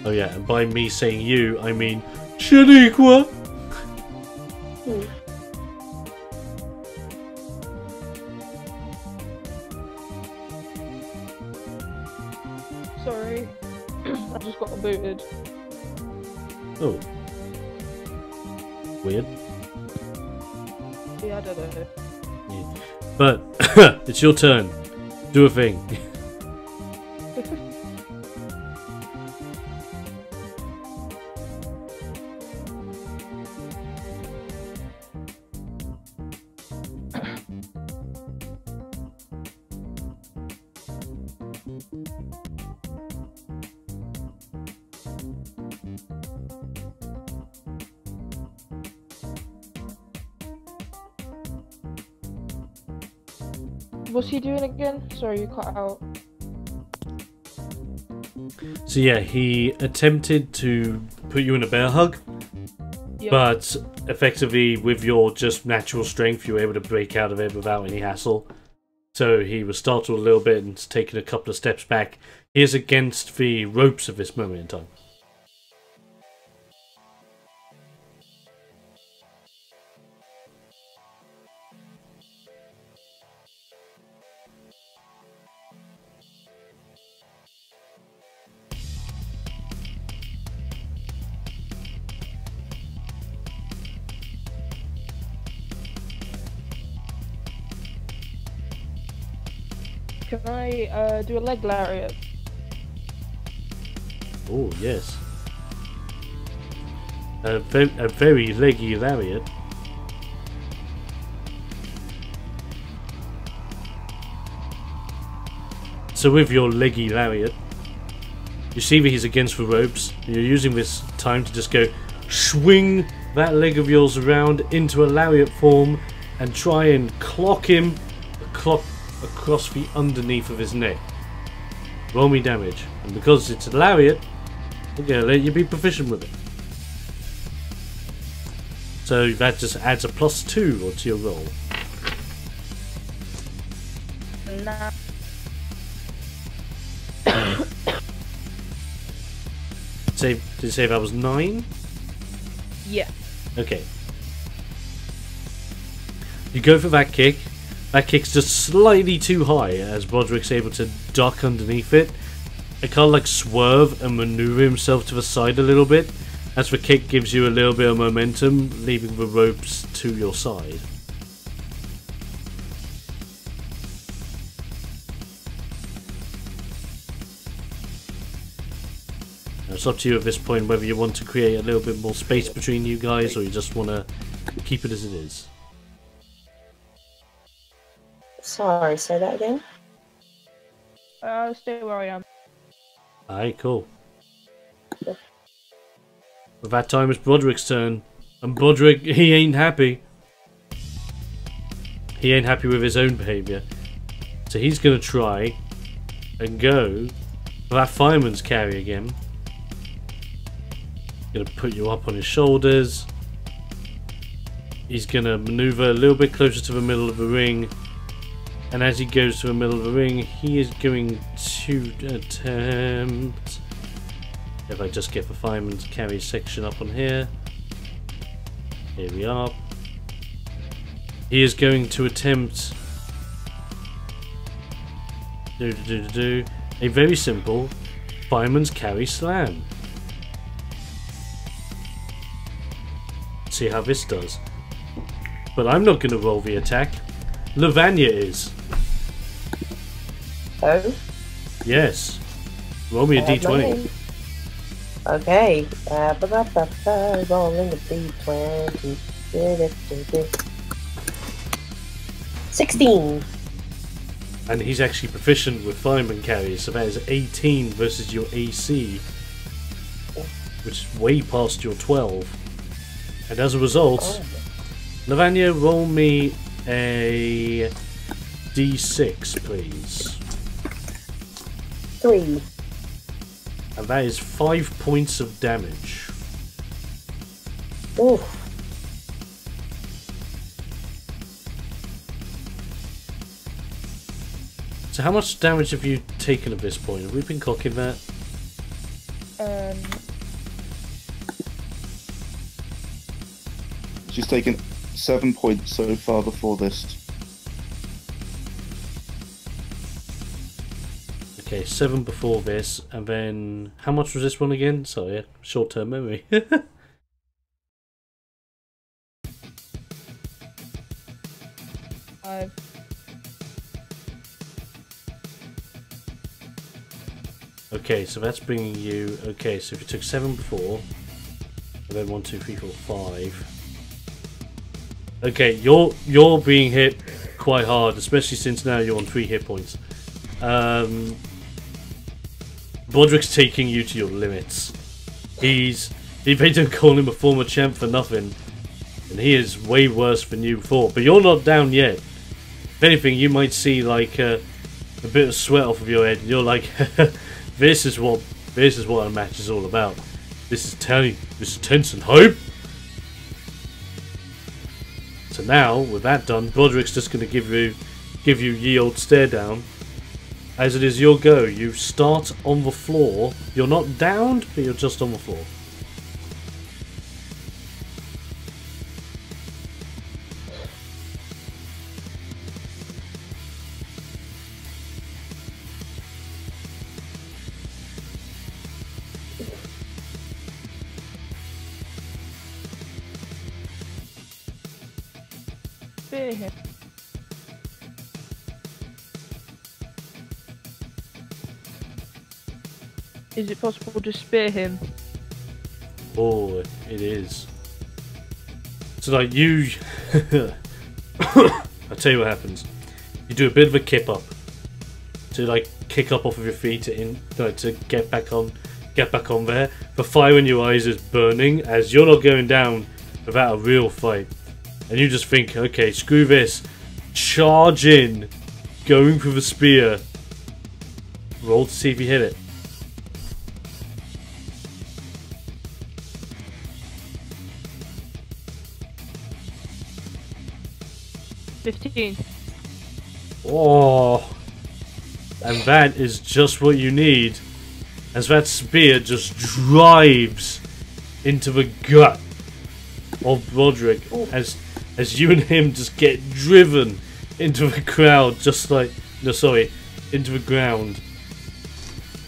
Oh yeah, and by me saying you, I mean Shaniqua! Sorry. I just got booted. Oh. Weird. Yeah, I don't know. Yeah. But, it's your turn. Do a thing. What's he doing again? Sorry, you cut out. So yeah, he attempted to put you in a bear hug, Yep. but effectively with your just natural strength you were able to break out of it without any hassle. So he was startled a little bit and taken a couple of steps back. He is against the ropes at this moment in time. Can I do a leg lariat? Oh yes. A very leggy lariat. So with your leggy lariat, you see that he's against the ropes, and you're using this time to just go swing that leg of yours around into a lariat form and try and clock him across the underneath of his neck. Roll me damage. And because it's a lariat, I'm going to let you be proficient with it. So that just adds a +2 onto your roll. Nah. Did you say that was 9? Yeah. Okay. You go for that kick. That kick's just slightly too high as Broderick's able to duck underneath it. It kind of like swerve and maneuver himself to the side a little bit as the kick gives you a little bit of momentum, leaving the ropes to your side. Now it's up to you at this point whether you want to create a little bit more space between you guys or you just want to keep it as it is. Sorry, say that again. Stay where I am. Alright, cool. With that time, it's Broderick's turn. And Broderick, he ain't happy. He ain't happy with his own behaviour. So he's going to try and go for that fireman's carry again. Gonna put you up on his shoulders. He's gonna maneuver a little bit closer to the middle of the ring. And as he goes to the middle of the ring, he is going to attempt... If I just get the fireman's carry section up on here. Here we are. He is going to attempt... a very simple fireman's carry slam. See how this does. But I'm not going to roll the attack. Lavanya is. Oh? Yes. Roll me a d20. Okay. Rolling a d20. 16. And he's actually proficient with fireman carries, so that is 18 versus your AC, which is way past your 12. And as a result, Lavanya, roll me a d6, please. 3. And that is 5 points of damage. Oof. So how much damage have you taken at this point? Have we been clocking that? She's taken 7 points so far before this. Okay, 7 before this, and then how much was this one again? Sorry, short-term memory. 5. Okay, so that's bringing you... Okay, so if you took 7 before, and then 1, 2, 3, 4, 5... Okay, you're being hit quite hard, especially since now you're on 3 hit points. Broderick's taking you to your limits. They don't call him a former champ for nothing, and he is way worse than you thought. But you're not down yet. If anything, you might see like a bit of sweat off of your head, and you're like, this is what a match is all about. This is tense and hype. So now, with that done, Broderick's just going to give you ye old stare down. As it is your go, you start on the floor. You're not downed, but you're just on the floor. Spear him. Is it possible to spear him? Oh, it is. So like you... I'll tell you what happens. You do a bit of a kip up. To like kick up off of your feet to get back on there. The fire in your eyes is burning as you're not going down without a real fight. And you just think, okay, screw this. Charge in. Going for the spear. Roll to see if you hit it. $15. Oh, and that is just what you need, as that spear just drives into the gut of Broderick, as you and him just get driven into the crowd, into the ground.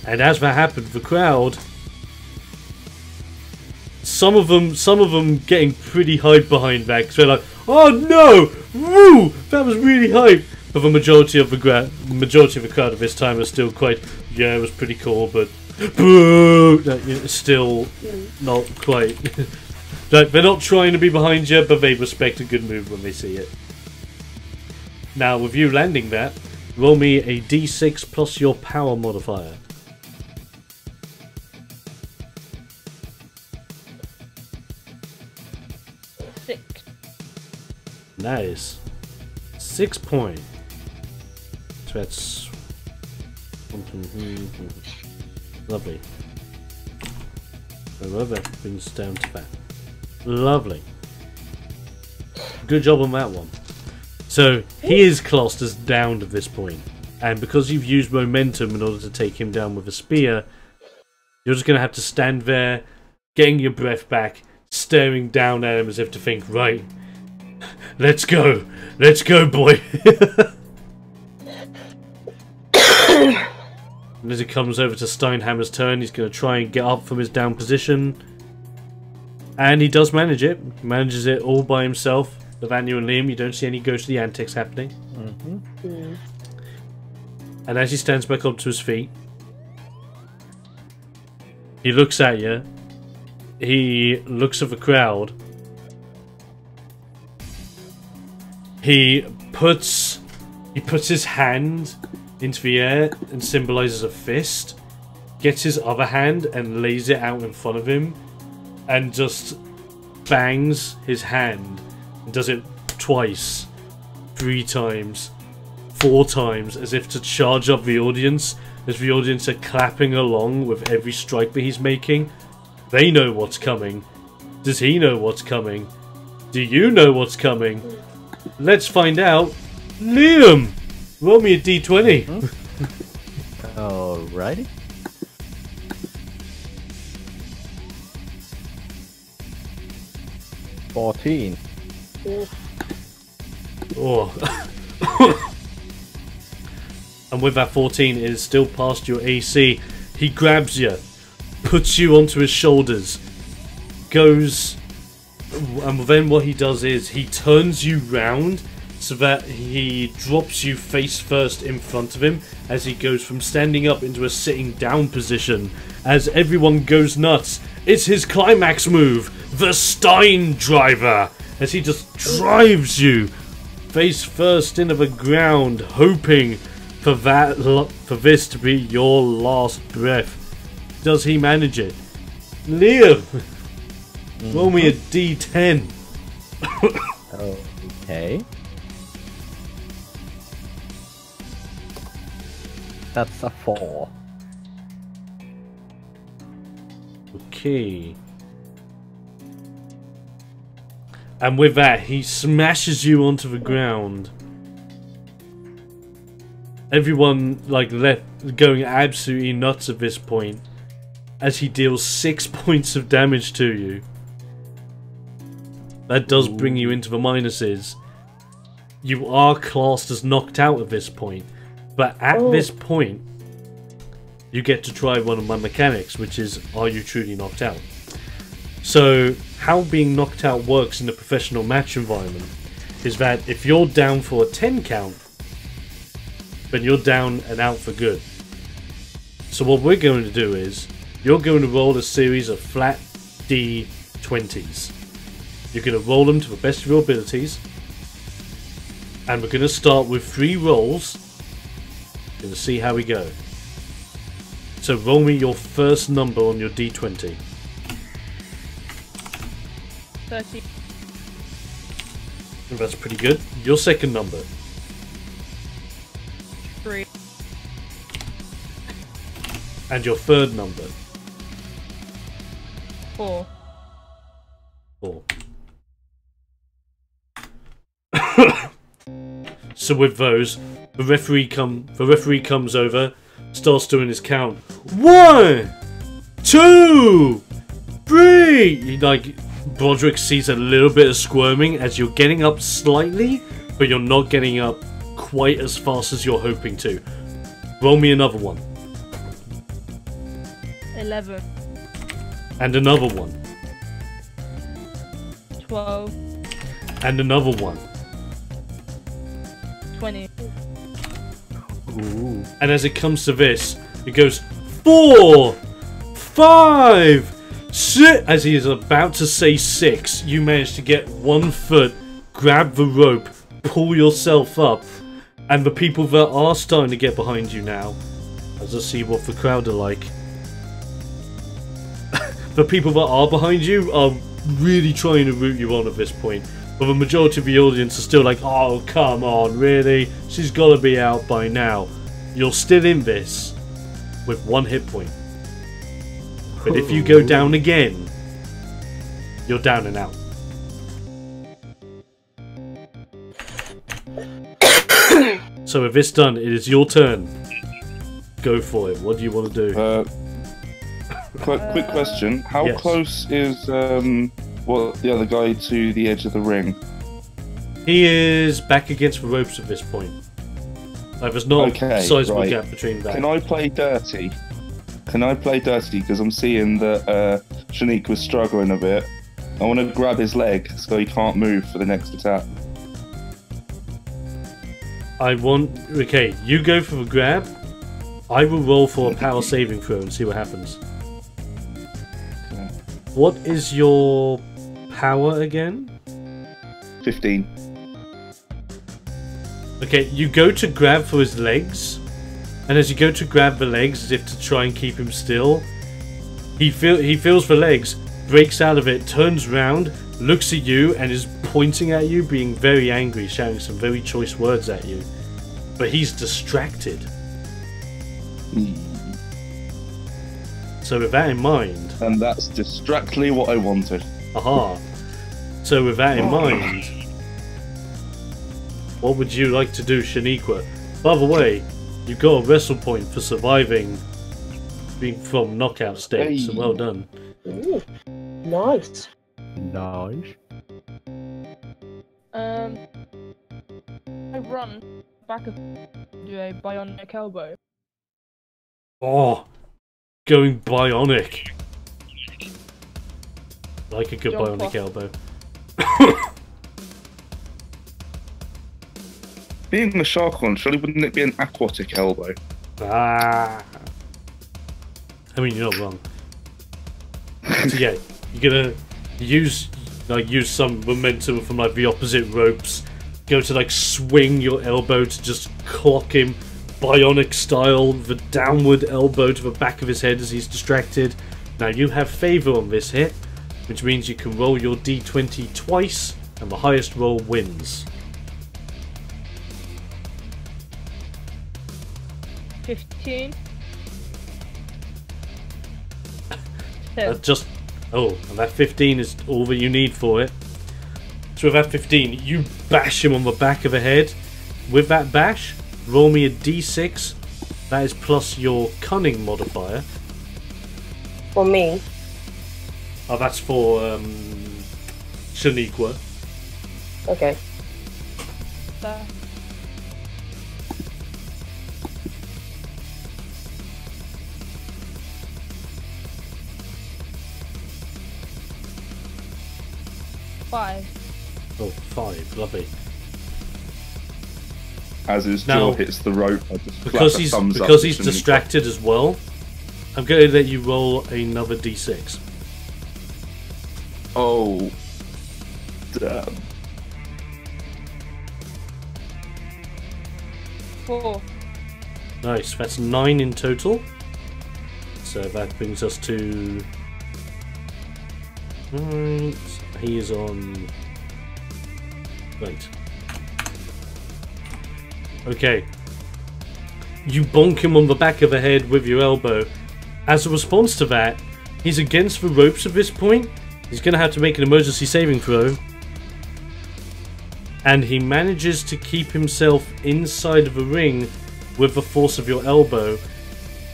And as that happened, the crowd, some of them getting pretty hyped behind that, because they're like, oh no, woo, that was really hype. But the majority of the crowd at this time are still quite, yeah, it was pretty cool, but boo, still not quite. They're not trying to be behind you, but they respect a good move when they see it. Now, with you landing that, roll me a d6 plus your power modifier. 6. Nice. 6 points. So that's... Lovely. So that brings us down to that. Lovely. Good job on that one. So he is classed as downed at this point, and because you've used momentum in order to take him down with a spear, you're just going to have to stand there, getting your breath back, staring down at him as if to think, right, let's go, boy. And as it comes over to Steinhammer's turn, he's going to try and get up from his down position. And he does manage it. He manages it all by himself. Nathaniel and Liam, you don't see any ghostly antics happening. And as he stands back up to his feet, he looks at you. He looks at the crowd. He puts his hand into the air and symbolizes a fist. Gets his other hand and lays it out in front of him, and just bangs his hand. And does it twice, 3 times, 4 times, as if to charge up the audience. As the audience are clapping along with every strike that he's making. They know what's coming. Does he know what's coming? Do you know what's coming? Let's find out. Liam! Roll me a d20. Alrighty. $14. Oh. And with that 14, it is still past your AC. He grabs you, puts you onto his shoulders, goes, and then what he does is he turns you round so that he drops you face first in front of him as he goes from standing up into a sitting down position. As everyone goes nuts, it's his climax move, the Stein Driver, as he just drives you face first into the ground, hoping for this to be your last breath. Does he manage it? Liam, roll me a d10. Okay. That's a 4. Okay. And with that, he smashes you onto the ground. Everyone, left going absolutely nuts at this point, as he deals 6 points of damage to you. That does bring you into the minuses. You are classed as knocked out at this point, but at this point, you get to try one of my mechanics, which is, are you truly knocked out? So, how being knocked out works in a professional match environment is that if you're down for a 10 count, then you're down and out for good. So what we're going to do is, you're going to roll a series of flat D20s. You're going to roll them to the best of your abilities, and we're going to start with 3 rolls. We're going to see how we go. So roll me your first number on your D20. 30. That's pretty good. Your second number. 3. And your third number. 4. 4. So with those, the referee comes over, starts doing his count. 1, 2, 3. Broderick sees a little bit of squirming as you're getting up slightly, but you're not getting up quite as fast as you're hoping to. Roll me another one. 11. And another one. 12. And another one. 20. Ooh. And as it comes to this, it goes 4, 5, 6. As he is about to say 6, you manage to get 1 foot, grab the rope, pull yourself up, and the people that are starting to get behind you now, as I see what the crowd are like, the people that are behind you are really trying to root you on at this point. But the majority of the audience are still like, oh, come on, really? She's got to be out by now. You're still in this with 1 hit point. But if you go down again, you're down and out. So with this done, it is your turn. Go for it. What do you want to do? Quick question. How Yes. close is the other guy to the edge of the ring? He is back against the ropes at this point. Like, there's not Okay, a sizable right. gap between that. Can I play dirty? Because I'm seeing that Shanique was struggling a bit. I want to grab his leg so he can't move for the next attack. Okay, you go for the grab. I will roll for a power saving throw and see what happens. Okay. What is your power again? 15. Okay, you go to grab for his legs, and as you go to grab the legs as if to try and keep him still, he feels the legs, breaks out of it, turns round, looks at you, and is pointing at you, being very angry, shouting some very choice words at you. But he's distracted. So with that in mind... And that's distractly what I wanted. Aha. So with that in mind, what would you like to do, Shaniqua? By the way, you got a wrestle point for surviving being from knockout state, so well done. Ooh, nice. Nice. I run back of do a bionic elbow. Oh, going bionic. Like a good Jump bionic off. elbow. Being the shark one, surely wouldn't it be an aquatic elbow? Ah. I mean, you're not wrong. So yeah, you're gonna use some momentum from like the opposite ropes. Go to like swing your elbow to just clock him, bionic style, the downward elbow to the back of his head as he's distracted. Now you have favor on this hit, which means you can roll your d20 twice, and the highest roll wins. 15. And that 15 is all that you need for it. So with that 15, you bash him on the back of the head. With that bash, roll me a d6. That is plus your cunning modifier. For me. Oh, that's for Shaniqua. Okay. There. Five. Oh, 5, lovely. As his Now, jaw hits the rope, I just Because flash a he's thumbs up because to he's Shaniqua. distracted as well, I'm going to let you roll another d6. Oh, damn. 4. Nice, that's 9 in total. So that brings us to... Right, he is on... Right. Okay. You bonk him on the back of the head with your elbow. As a response to that, he's against the ropes at this point. He's going to have to make an emergency saving throw. And he manages to keep himself inside of a ring with the force of your elbow.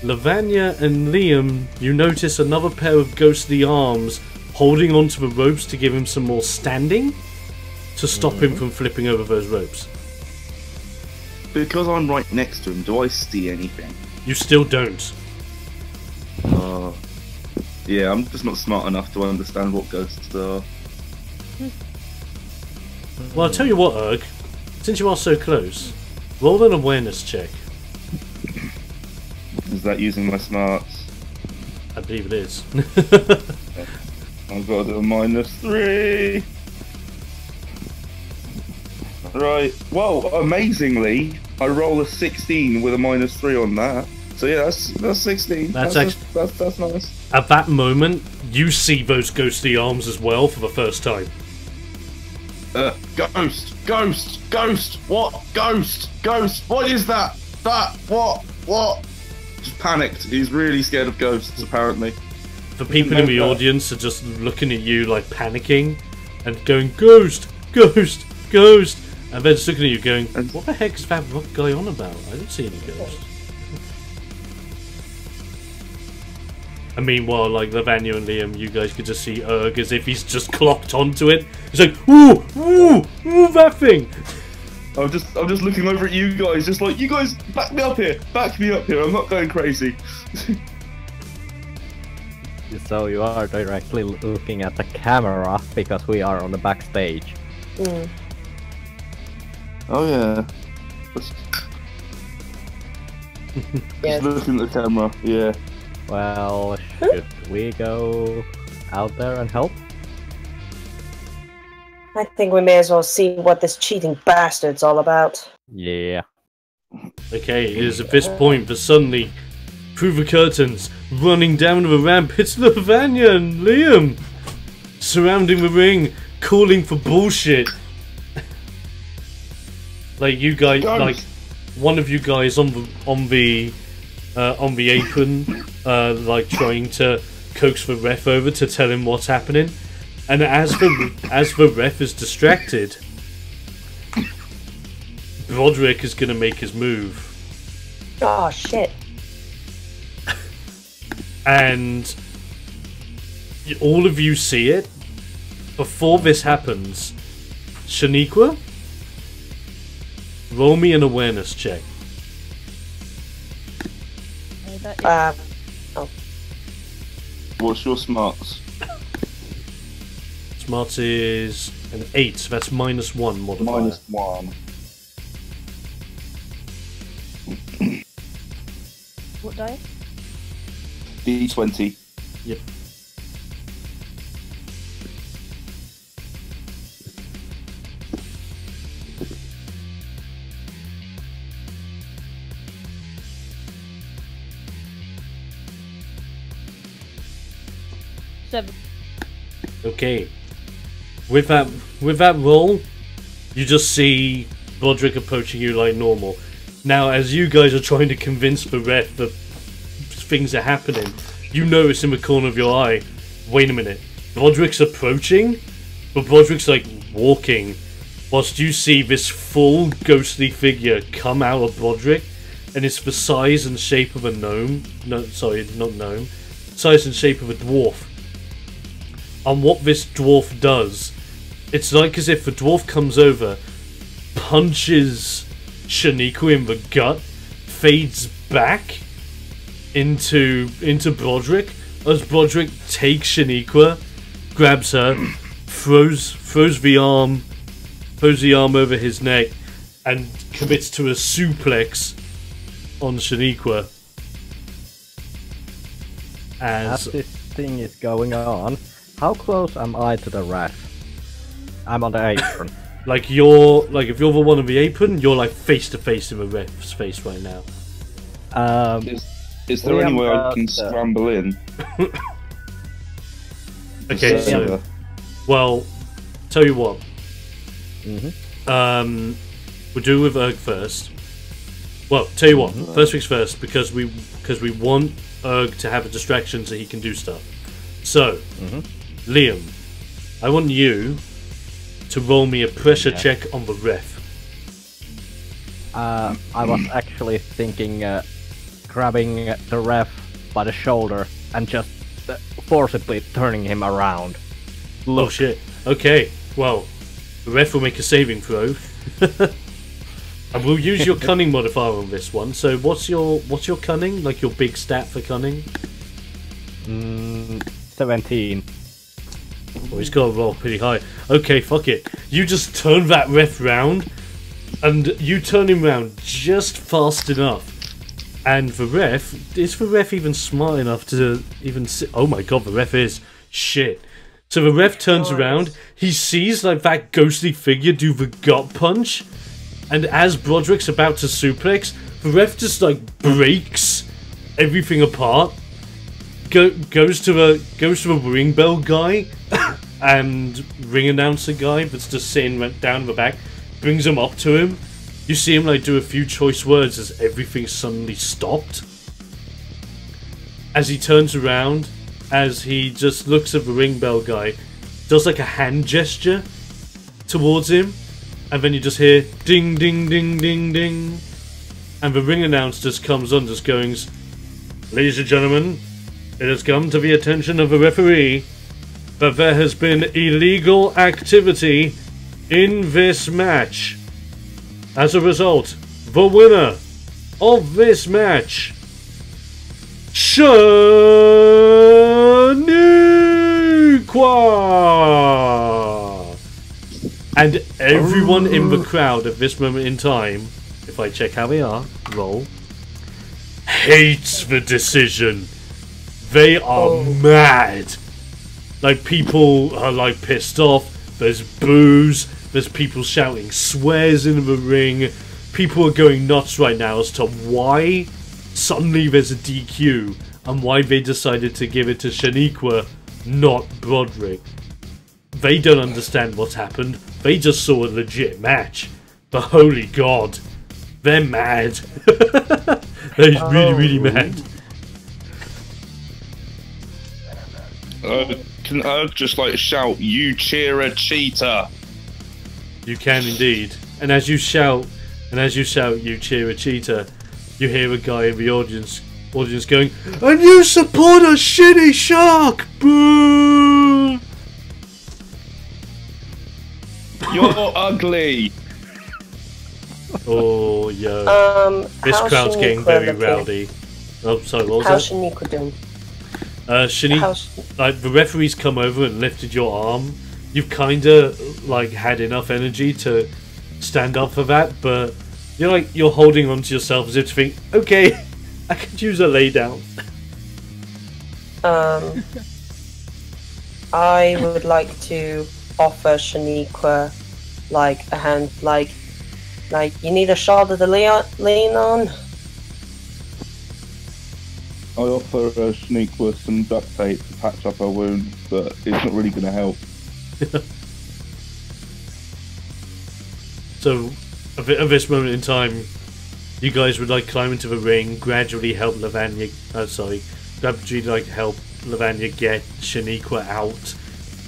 Lavanya and Liam, you notice another pair of ghostly arms holding onto the ropes to give him some more standing to stop him from flipping over those ropes. Because I'm right next to him, do I see anything? You still don't. Yeah, I'm just not smart enough to understand what ghosts are. Well, I'll tell you what, Erg. Since you are so close, roll an awareness check. Is that using my smarts? I believe it is. I've got to do a -3. Right. Well, amazingly, I roll a 16 with a -3 on that. So yeah, that's 16. That's that's nice. At that moment, you see those ghostly arms as well for the first time. Ghost, what? Ghost, what is that? What? Just panicked. He's really scared of ghosts, apparently. the people in the audience are just looking at you like panicking and going, "Ghost! Ghost! Ghost!" And they're just looking at you going, "What the heck is that rock guy on about? I don't see any ghosts." And meanwhile, like Lavanya and Liam, you guys could just see Erg as if he's just clocked onto it. He's like, "Ooh, ooh, ooh, that thing!" I'm just looking over at you guys, just like, you guys, back me up here, I'm not going crazy. So you are directly looking at the camera because we are on the backstage. Mm. Oh yeah. Yeah. Just looking at the camera, yeah. Well, should we go out there and help? I think we may as well see what this cheating bastard's all about. Yeah. Okay, it is at this point that suddenly, through the curtains, running down the ramp, it's Lavanya and Liam, surrounding the ring, calling for bullshit. Like you guys, like one of you guys on the apron, like trying to coax the ref over to tell him what's happening, and as the ref is distracted, Broderick is gonna make his move. Oh shit. And all of you see it. Before this happens, Shaniqua, roll me an awareness check. What's your smarts? Smarts is an 8, so that's -1 modifier. -1. What die? D20. Yep. Seven. Okay. With that roll, you just see Broderick approaching you like normal. Now, as you guys are trying to convince the ref that things are happening, you notice in the corner of your eye, wait a minute, Broderick's approaching, but Broderick's like walking, whilst you see this full ghostly figure come out of Broderick, and it's the size and shape of a gnome. No, sorry, not gnome. Size and shape of a dwarf. And what this dwarf does, it's like as if the dwarf comes over, punches Shaniqua in the gut, fades back into Broderick, as Broderick takes Shaniqua, grabs her, throws the arm over his neck, and commits to a suplex on Shaniqua. As this thing is going on, how close am I to the ref? I'm on the apron. Like if you're the one on the apron, you're like face to face in the ref's face right now. Is there any way I can scramble in? Okay, so well, tell you what. We'll do with Erg first. Well, tell you what. First things first, because we want Erg to have a distraction so he can do stuff. So, Liam, I want you to roll me a pressure check on the ref. I was actually thinking grabbing the ref by the shoulder and just forcibly turning him around. Look. Oh shit. Okay, well, the ref will make a saving throw. And we'll use your cunning modifier on this one. So what's your cunning? Like your big stat for cunning? 17. Oh, he's got to roll pretty high. Okay, fuck it. You just turn that ref round, and you turn him round just fast enough. And the ref, is the ref even smart enough to even see? Oh my god, the ref is shit. So the ref turns around, he sees like that ghostly figure do the gut punch, and as Broderick's about to suplex, the ref just like breaks everything apart. Goes to a ring bell guy and ring announcer guy that's just sitting down in the back, brings him up to him. You see him like do a few choice words as everything suddenly stopped. As he turns around, as he just looks at the ring bell guy, does like a hand gesture towards him, and then you just hear ding ding ding ding ding, and the ring announcer just comes on, just going, "Ladies and gentlemen, it has come to the attention of the referee that there has been illegal activity in this match. As a result, the winner of this match, Shaniqua!" And everyone in the crowd at this moment in time, if I check how they are, roll, hates the decision. They are mad. Like, people are like pissed off. There's boos. There's people shouting swears in the ring. People are going nuts right now as to why suddenly there's a DQ and why they decided to give it to Shaniqua, not Broderick. They don't understand what's happened. They just saw a legit match. But holy god, they're mad. They're really mad. Can I just like shout, "You cheer a cheater"? You can indeed. And as you shout, "You cheer a cheater," you hear a guy in the audience going, "And you support a shitty shark! Boo!" You're ugly. Oh, yo. This how's crowd's getting Shaniqua very looking? rowdy. Oh, sorry, what was How's that? Shaniqua doing? Like, the referee's come over and lifted your arm. You've kinda, like, had enough energy to stand up for that, but you're holding on to yourself as if to think, okay, I could use a lay down. I would like to offer Shaniqua, like, a hand, like, you need a shoulder to lean on? I offer Shaniqua some duct tape to patch up her wound, but it's not really going to help. So, at this moment in time, you guys would like climb into the ring, gradually help Lavanya. Gradually help Lavanya get Shaniqua out.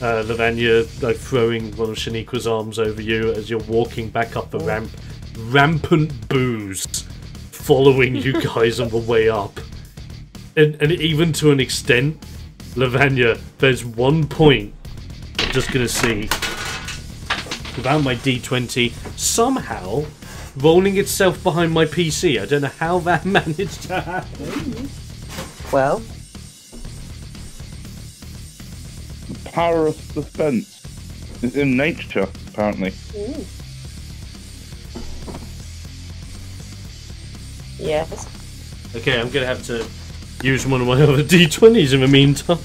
Lavanya like throwing one of Shaniqua's arms over you as you're walking back up the ramp. Rampant boos following you guys on the way up, and even to an extent, Lavanya, there's one point I'm just gonna see. Without my D20 somehow rolling itself behind my PC. I don't know how that managed to happen. Well, The power of suspense is in nature, apparently. yes. Okay, I'm gonna have to use one of my other D20s in the meantime.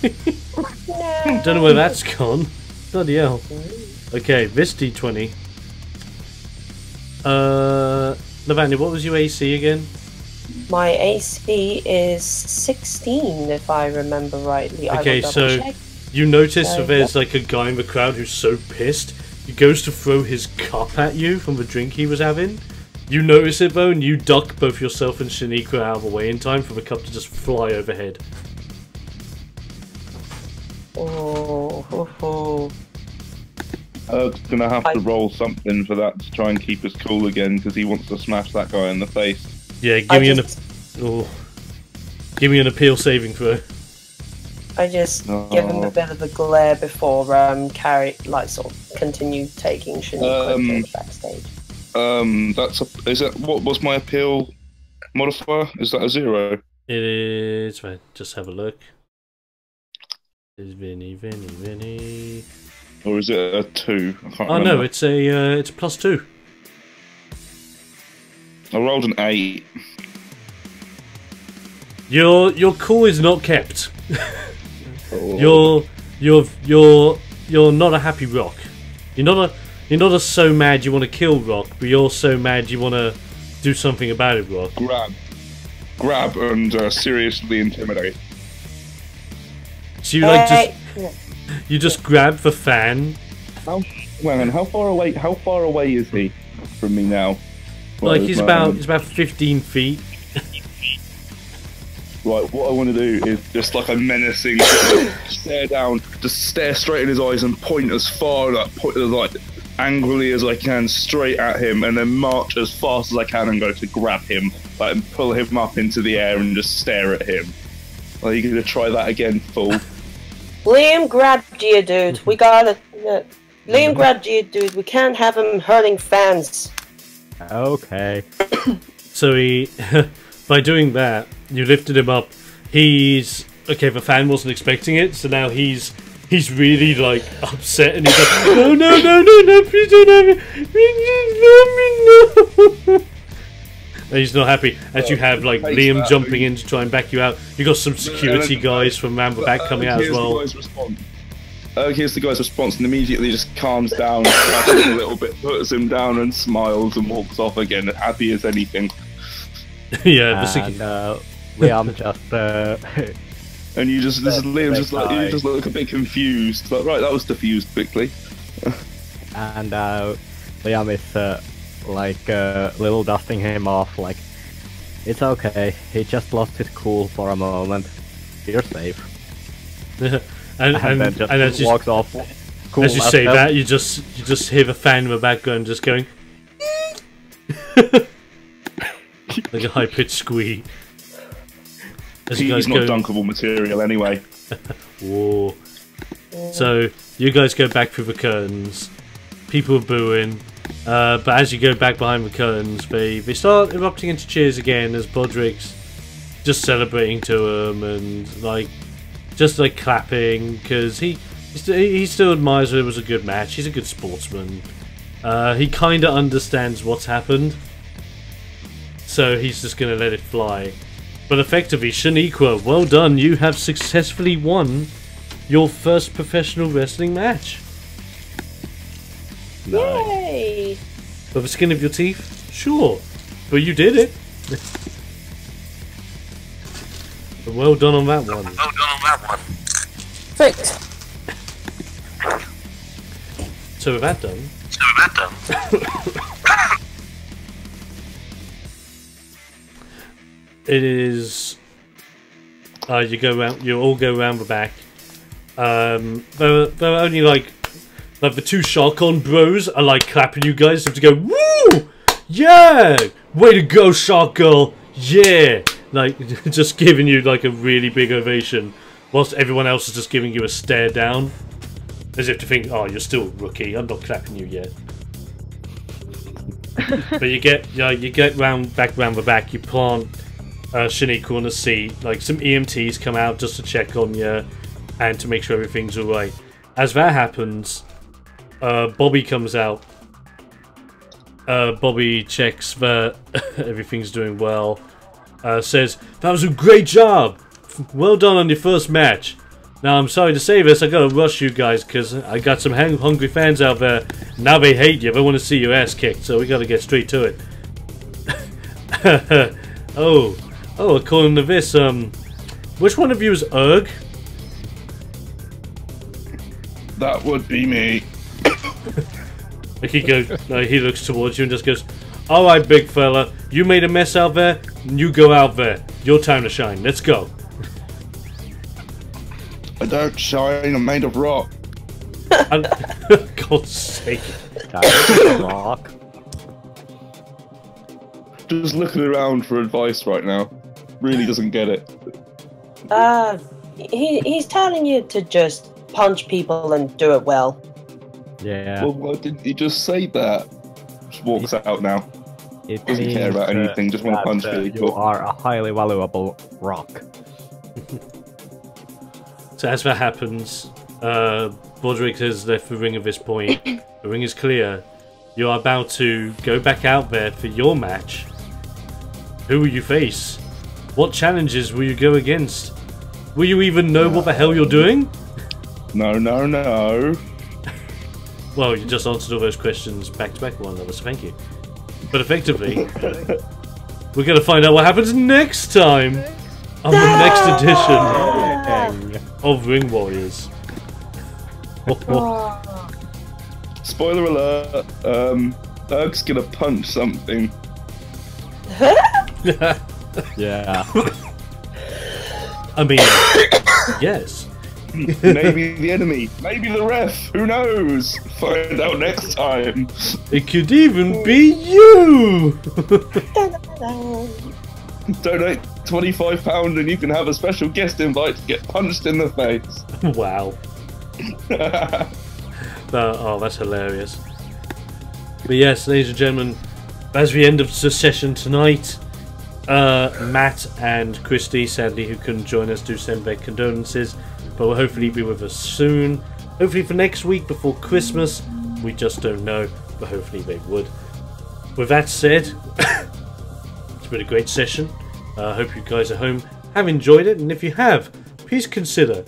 No. Don't know where that's gone. Bloody hell. Okay, this D20. Lavanya, what was your AC again? My AC is 16, if I remember rightly. Okay, I will so double check. you notice that there's like a guy in the crowd who's so pissed, he goes to throw his cup at you from the drink he was having. You notice it though, and you duck both yourself and Shaniqua out of the way in time for the cup to just fly overhead. Oh. Gonna have to roll something for that to try and keep us cool again, because he wants to smash that guy in the face. Yeah, give me an appeal saving throw. I just give him a bit of a glare before continue taking Shaniqua to the backstage. What was my appeal modifier? Is that a 0? It is. Right, just have a look. Is Vinny. Or is it a 2? I can't Oh remember. no, it's a +2. I rolled an 8. Your call is not kept. Oh. You're not a happy Rock. You're not a so mad you want to kill Rock, but you're so mad you want to do something about it, Rock. Grab and seriously intimidate. So you just grab the fan. How far away is he from me now? Like he's about 15 feet. Right, what I want to do is just like a menacing stare down, just stare straight in his eyes and point as far, point as like angrily as I can straight at him, and then march as fast as I can and go to grab him, like, and pull him up into the air and just stare at him. Are you going to try that again, fool? Liam grabbed you, dude. We gotta. Liam grabbed you, dude. We can't have him hurting fans. Okay. So he, by doing that, you lifted him up. He's okay. The fan wasn't expecting it, so now he's really like upset, and he's like, no, please don't have me, please no. And he's not happy. As you have like Liam jumping in to try and back you out. You got some security guys from round the back coming out as well. Here's the guy's response, and immediately just calms down, scratches a little bit, puts him down, and smiles and walks off again, happy as anything. Yeah, And Liam just and you just, this is Liam just like, you just look a bit confused. Like, right, that was diffused quickly. and Liam is like little dusting him off, like, it's okay, he just lost his cool for a moment, you're safe. and then just walks off. Cool, as you say that, you just hear the fan in the background just going like a high pitched squeak. As you guys He's not dunkable material anyway. Whoa. So you guys go back through the curtains. People are booing. But as you go back behind the curtains, they start erupting into cheers again as Bodrick's just celebrating to him and just clapping because he still admires that it was a good match. He's a good sportsman. He kind of understands what's happened, so he's just gonna let it fly. But effectively, Shaniqua, well done. You have successfully won your first professional wrestling match. Yay! By the skin of your teeth? Sure. But you did it. But well done on that one. Thanks. So with that done... it is... you all go around the back. There are only like the two Sharkon bros are like clapping you guys. You have to go, woo! Yeah! Way to go, Shark Girl! Yeah! Like, just giving you like a really big ovation, whilst everyone else is just giving you a stare down. As if to think, oh, you're still a rookie, I'm not clapping you yet. But you get back round the back, you plant Shaniqua on the seat, like some EMTs come out just to check on you and to make sure everything's alright. As that happens, Bobby comes out. Bobby checks that everything's doing well. Says, that was a great job! Well done on your first match. Now, I'm sorry to say this, I gotta rush you guys, because I got some hungry fans out there. Now they hate you, they want to see your ass kicked, so we gotta get straight to it. Oh, according to this, which one of you is Erg? That would be me. Like he looks towards you and just goes, alright, big fella, you made a mess out there, you go out there. Your time to shine, let's go. I don't shine, I'm made of rock. God's sake. Rock. Just looking around for advice right now. Really doesn't get it. He's telling you to just punch people and do it well. Yeah. Well, why didn't he just say that? Just walks out now. It Doesn't care about anything, just want to punch people. You are a highly valuable rock. So as that happens, Bodrick has left the ring at this point. The ring is clear. You are about to go back out there for your match. Who will you face? What challenges will you go against? Will you even know what the hell you're doing? No. Well, you just answered all those questions back to back with one another, so thank you. But effectively, we're going to find out what happens next time on the next edition of Ring Warriors. Spoiler alert, Erg's gonna punch something. Yeah. I mean, yes. Maybe the enemy, maybe the ref, who knows? Find out next time. It could even be you! Donate £25 and you can have a special guest invite to get punched in the face. Wow. Oh, that's hilarious. But yes, ladies and gentlemen, as we end of the session tonight, Matt and Christy, sadly, who couldn't join us, do send their condolences, but will hopefully be with us soon. Hopefully for next week before Christmas. We just don't know, but hopefully they would. With that said, it's been a great session. I hope you guys at home have enjoyed it, and if you have, please consider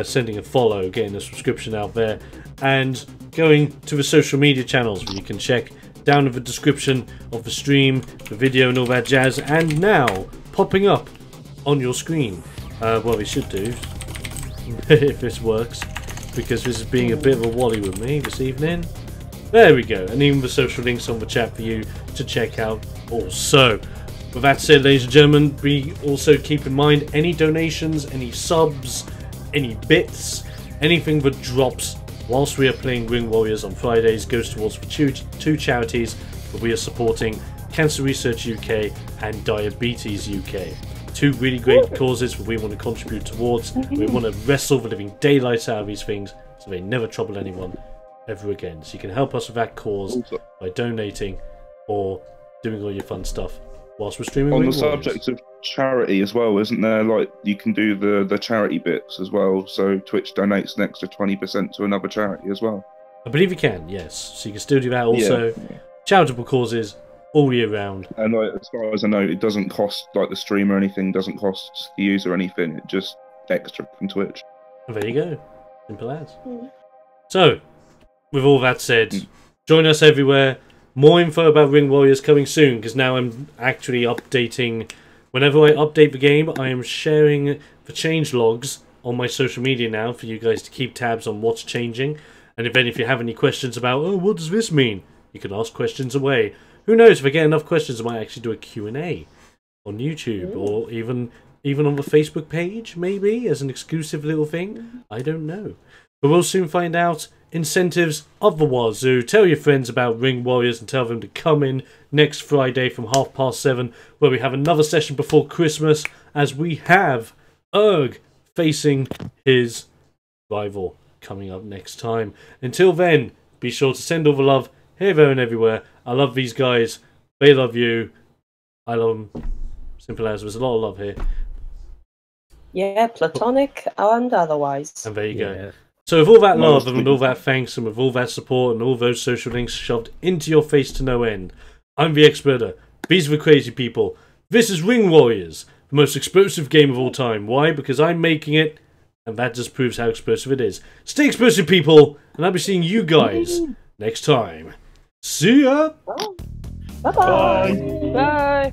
sending a follow, getting a subscription out there, and going to the social media channels where you can check down in the description of the stream, the video and all that jazz, and now popping up on your screen. Well, we should do, if this works, because this is being a bit of a wally with me this evening. There we go, and even the social links on the chat for you to check out also. With that said, ladies and gentlemen, we also keep in mind any donations, any subs, any bits, anything that drops whilst we are playing Ring Warriors on Fridays goes towards the two charities that we are supporting, Cancer Research UK and Diabetes UK. Two really great causes that we want to contribute towards. We want to wrestle the living daylights out of these things so they never trouble anyone ever again. So you can help us with that cause by donating or doing all your fun stuff whilst we're streaming. On the subject of charity as well, isn't there, like, you can do the charity bits as well, so Twitch donates an extra 20% to another charity as well? I believe you can, yes. So you can still do that also. Yeah. Charitable causes all year round. And like, as far as I know, it doesn't cost, like, the stream or anything, doesn't cost the user anything, it just extra from Twitch. And there you go. Simple as. So, with all that said, join us everywhere. More info about Ring Warriors coming soon, because now I'm actually updating. Whenever I update the game, I am sharing the change logs on my social media now for you guys to keep tabs on what's changing. And if you have any questions about, oh, what does this mean? You can ask questions away. Who knows, if I get enough questions, I might actually do a Q&A on YouTube, or even on the Facebook page, maybe, as an exclusive little thing. I don't know. But we'll soon find out. Incentives of the wazoo. Tell your friends about Ring Warriors and tell them to come in next Friday from 7:30, where we have another session before Christmas, as we have Erg facing his rival coming up next time. Until then, be sure to send all the love here, there and everywhere. I love these guys. They love you. I love them. Simple as. There's a lot of love here. Yeah, platonic and otherwise. And there you go. So with all that love and with all that thanks and with all that support and all those social links shoved into your face to no end, I'm the Experter. These are the crazy people. This is Ring Warriors, the most explosive game of all time. Why? Because I'm making it, and that just proves how explosive it is. Stay explosive, people, and I'll be seeing you guys next time. See ya! Bye-bye! Bye!